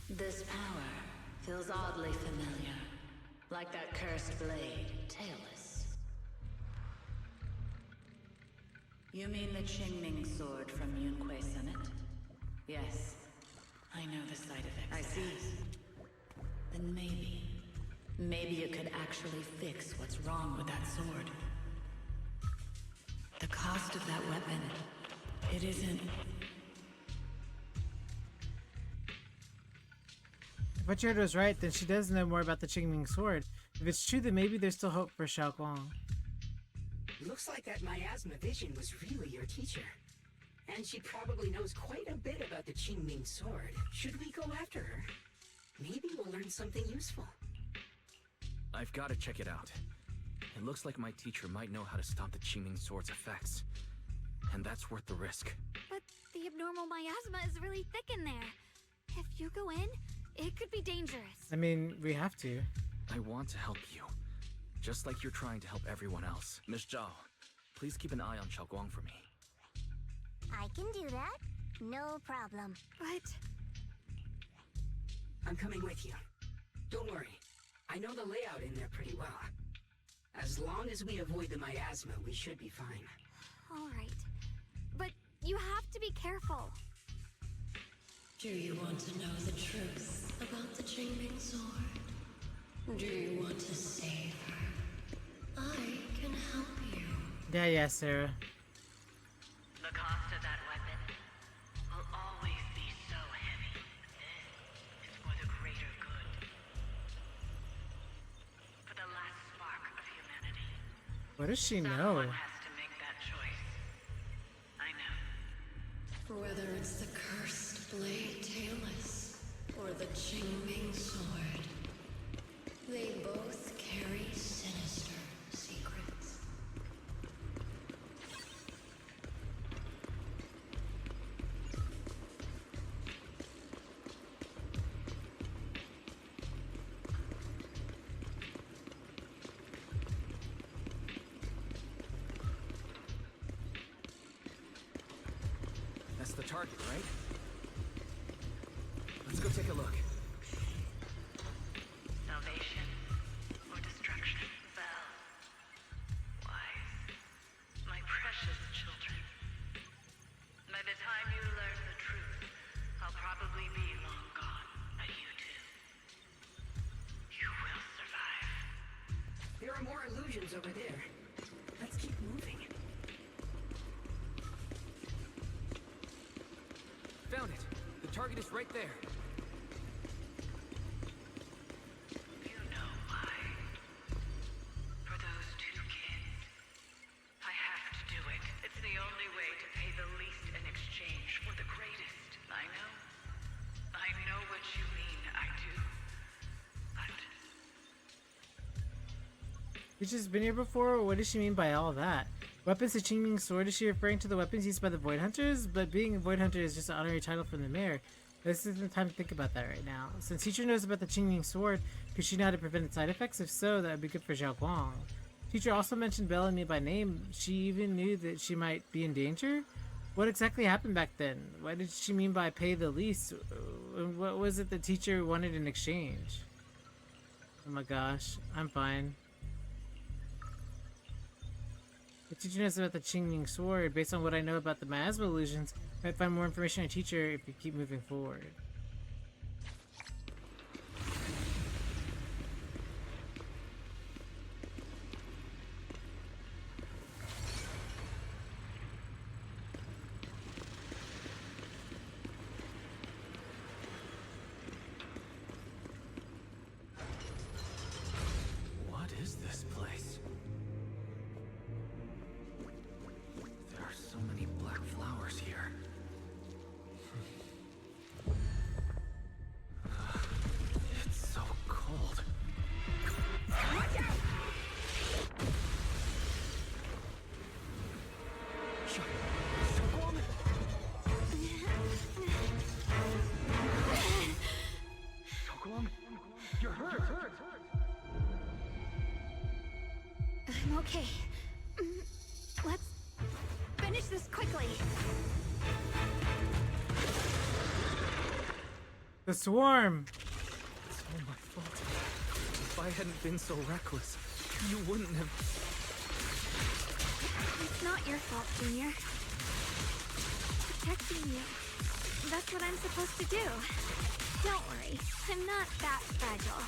This power feels oddly familiar. Like that cursed blade, tailless. You mean the Qingming sword from Yunque Summit? Yes. I know the side effects. I see. Then maybe you could actually fix what's wrong with that sword. The cost of that weapon, it isn't... If what you heard was right, then she does know more about the Qingming sword. If it's true, then maybe there's still hope for Xiaoguang. Looks like that miasma vision was really your teacher. And she probably knows quite a bit about the Qingming sword. Should we go after her? Maybe we'll learn something useful. I've got to check it out. It looks like my teacher might know how to stop the Qingming sword's effects. And that's worth the risk. But the abnormal miasma is really thick in there. If you go in, it could be dangerous. I mean, we have to. I want to help you. Just like you're trying to help everyone else. Miss Zhao, please keep an eye on Xiaoguang for me. I can do that. No problem. But... I'm coming with you. Don't worry. I know the layout in there pretty well. As long as we avoid the miasma, we should be fine. All right. But you have to be careful. Do you want to know the truth about the Qingming sword? Do you want to save her? I can help you. Yeah, Sarah. The cost of that weapon will always be so heavy. This is for the greater good. For the last spark of humanity. What does she know? Someone has to make that choice. I know. Whether it's the cursed blade tailless or the Qingming sword, they both carry sinister secrets. That's the target, right? Let's go take a look. Salvation or destruction? Well, wise, my precious children. By the time you learn the truth, I'll probably be long gone, but you too. You will survive. There are more illusions over there. Let's keep moving. Found it! The target is right there. You know why. For those two kids. I have to do it. It's the only way to pay the least in exchange for the greatest. I know. I know what you mean. I do. But Which has been here before? What does she mean by all that? Weapons to Qingming sword? Is she referring to the weapons used by the Void Hunters? But being a Void Hunter is just an honorary title from the mayor. This isn't the time to think about that right now. Since teacher knows about the Qingming sword, could she know how to prevent its side effects? If so, that would be good for Xiaoguang. Teacher also mentioned Belle and me by name. She even knew that she might be in danger? What exactly happened back then? What did she mean by pay the lease? What was it the teacher wanted in exchange? Oh my gosh, I'm fine. The teacher knows about the Qingming sword. Based on what I know about the miasma illusions, I might find more information on teacher if we keep moving forward. What is this place? There are so many black flowers here. It's so cold. Watch out! You're hurt. I'm okay. Let's finish this quickly. The swarm! It's all my fault. If I hadn't been so reckless, you wouldn't have... It's not your fault, Junior. Protecting you. That's what I'm supposed to do. Don't worry, I'm not that fragile.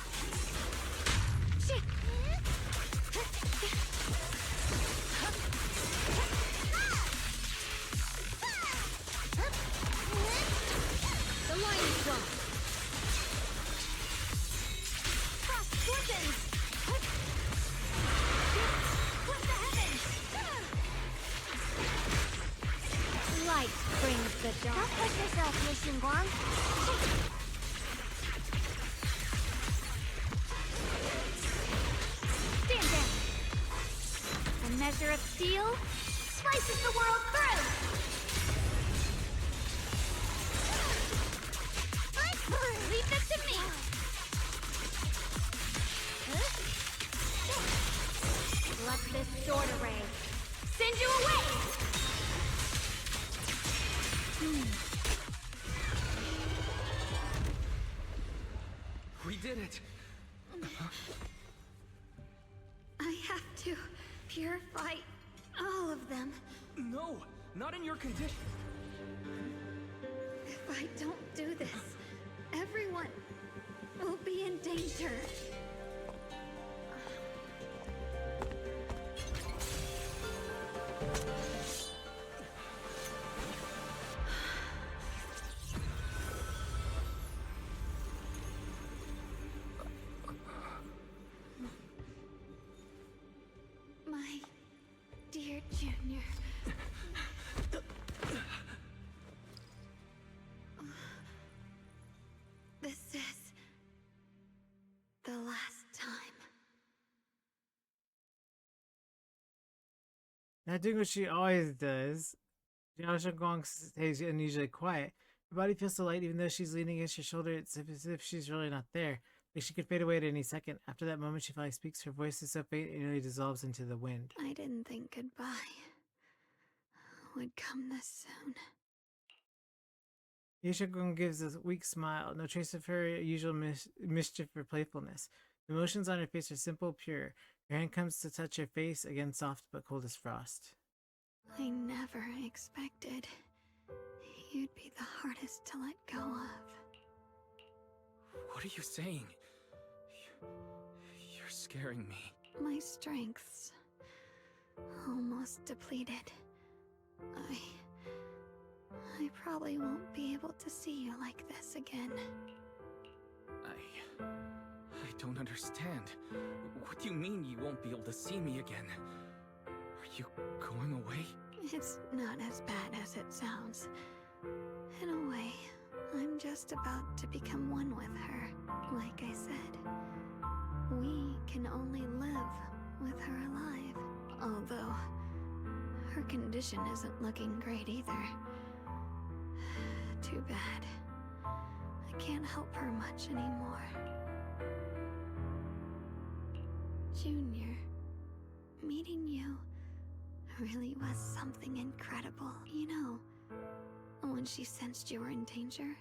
Shit! The line is strong. Cross fortunes! Split the heavens! Light brings the dark. Don't push yourself, Miss Xinguang. Stand down! A measure of steel slices the world through! Leave this to me! Let this sword array send you away! We did it! I have to purify all of them. No! Not in your condition! If I don't do this, everyone will be in danger. My dear Junior. This is the last time. Not doing what she always does. Jiao Gong stays unusually quiet. Her body feels so light even though she's leaning against your shoulder. It's as if she's really not there. Like she could fade away at any second. After that moment, she finally speaks. Her voice is so faint it nearly dissolves into the wind. I didn't think goodbye would come this soon. Yeshakun gives a weak smile, no trace of her usual mischief or playfulness. The emotions on her face are simple, pure. Her hand comes to touch her face, again soft but cold as frost. I never expected you'd be the hardest to let go of. What are you saying? You're scaring me. My strength's almost depleted. I probably won't be able to see you like this again. I don't understand. What do you mean you won't be able to see me again? Are you going away? It's not as bad as it sounds. In a way, I'm just about to become one with her. Like I said, we can only live with her alive. Although, her condition isn't looking great either. Too bad. I can't help her much anymore. Junior, meeting you really was something incredible. You know, when she sensed you were in danger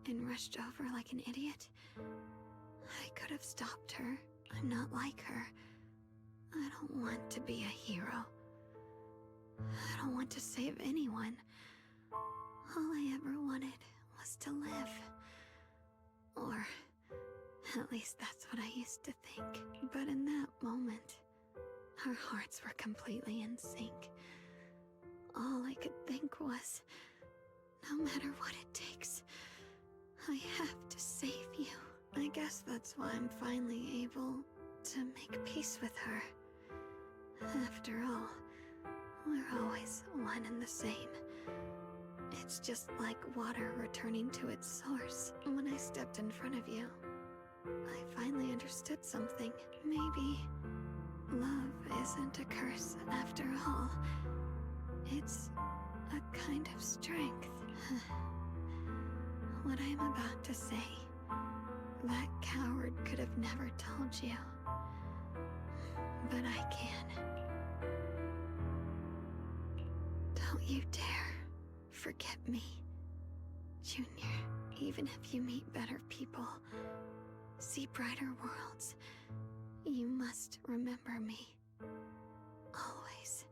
and rushed over like an idiot, I could have stopped her. I'm not like her. I don't want to be a hero. I don't want to save anyone. All I ever wanted was to live. Or at least that's what I used to think. But in that moment, our hearts were completely in sync. All I could think was, no matter what it takes, I have to save you. I guess that's why I'm finally able to make peace with her. After all, we're always one and the same. It's just like water returning to its source. When I stepped in front of you, I finally understood something. Maybe love isn't a curse after all. It's a kind of strength. What I'm about to say, that coward could have never told you. But I can. Don't you dare forget me, Junior. Even if you meet better people, see brighter worlds, you must remember me. Always.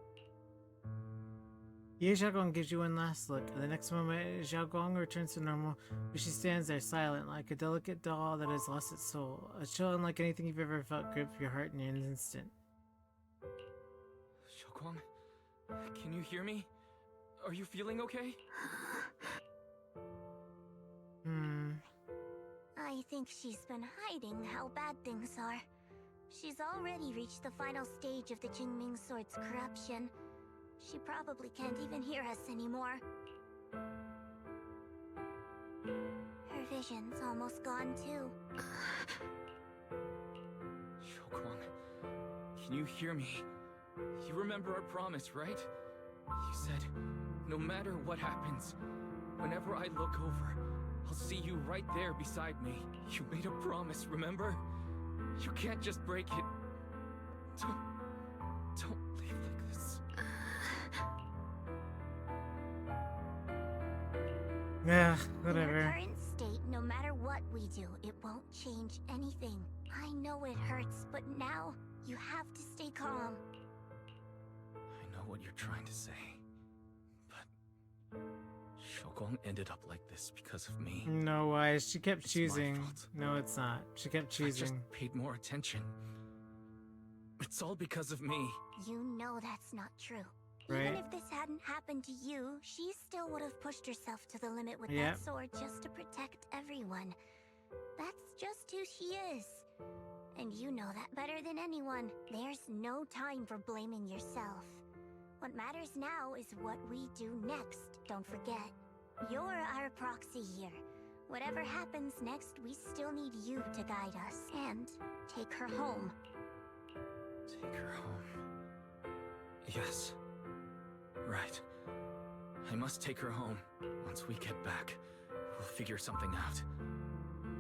Ye Xiaoguang gives you one last look. At the next moment, Xiaoguang returns to normal, but she stands there silent, like a delicate doll that has lost its soul. A chill unlike anything you've ever felt gripped your heart in an instant. Xiaoguang, can you hear me? Are you feeling okay? I think she's been hiding how bad things are. She's already reached the final stage of the Jingming Sword's corruption. She probably can't even hear us anymore. Her vision's almost gone too. Xiaoguang, can you hear me? You remember our promise, right? You said, no matter what happens, whenever I look over, I'll see you right there beside me. You made a promise, remember? You can't just break it. Don't leave like this. Yeah, whatever. In her current state, no matter what we do, it won't change anything. I know it hurts, but now you have to stay calm. I know what you're trying to say, but Xiaoguang ended up like this because of me. No, why? She kept It's choosing. my fault. No, it's not. She kept choosing. I just paid more attention. It's all because of me. You know that's not true. Right. Even if this hadn't happened to you, she still would have pushed herself to the limit with Yep. that sword just to protect everyone. That's just who she is. And you know that better than anyone. There's no time for blaming yourself. What matters now is what we do next. Don't forget, you're our proxy here. Whatever happens next, we still need you to guide us. And take her home. Take her home. Yes. Right. I must take her home. Once we get back, we'll figure something out.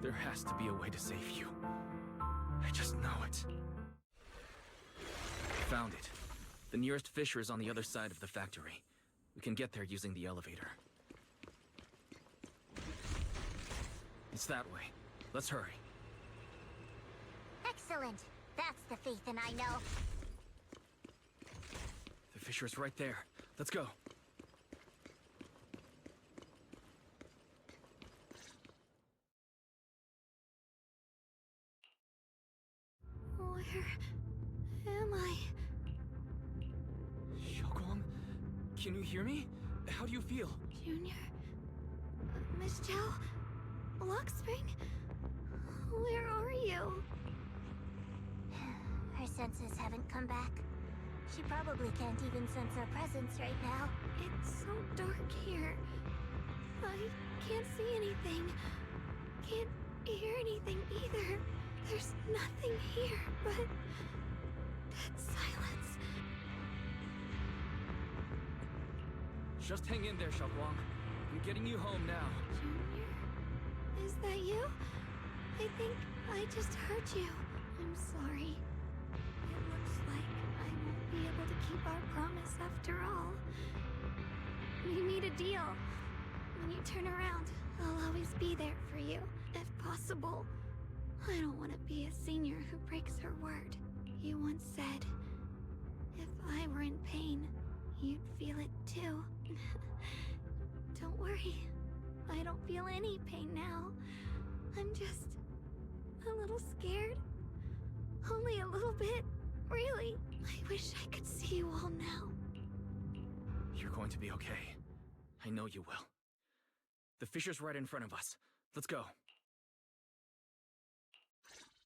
There has to be a way to save you. I just know it. Found it. The nearest fissure is on the other side of the factory. We can get there using the elevator. It's that way. Let's hurry. Excellent. That's the Phaethon I know. The fissure's right there. Let's go. Where am I? Xiaoguang, can you hear me? How do you feel? Junior? Miss Chow? Luxspring? Where are you? Her senses haven't come back. She probably can't even sense our presence right now. It's so dark here. I can't see anything. Can't hear anything either. There's nothing here but dead silence. Just hang in there, Xiaoguang. I'm getting you home now. Junior? Is that you? I think I just heard you. I'm sorry. It looks like I won't our promise after all. We made a deal. When you turn around, I'll always be there for you, if possible. I don't want to be a senior who breaks her word. You once said, if I were in pain, you'd feel it too. Don't worry. I don't feel any pain now. I'm just a little scared. Only a little bit. Really. I wish I could see you all now. You're going to be okay. I know you will. The fissure's right in front of us. Let's go.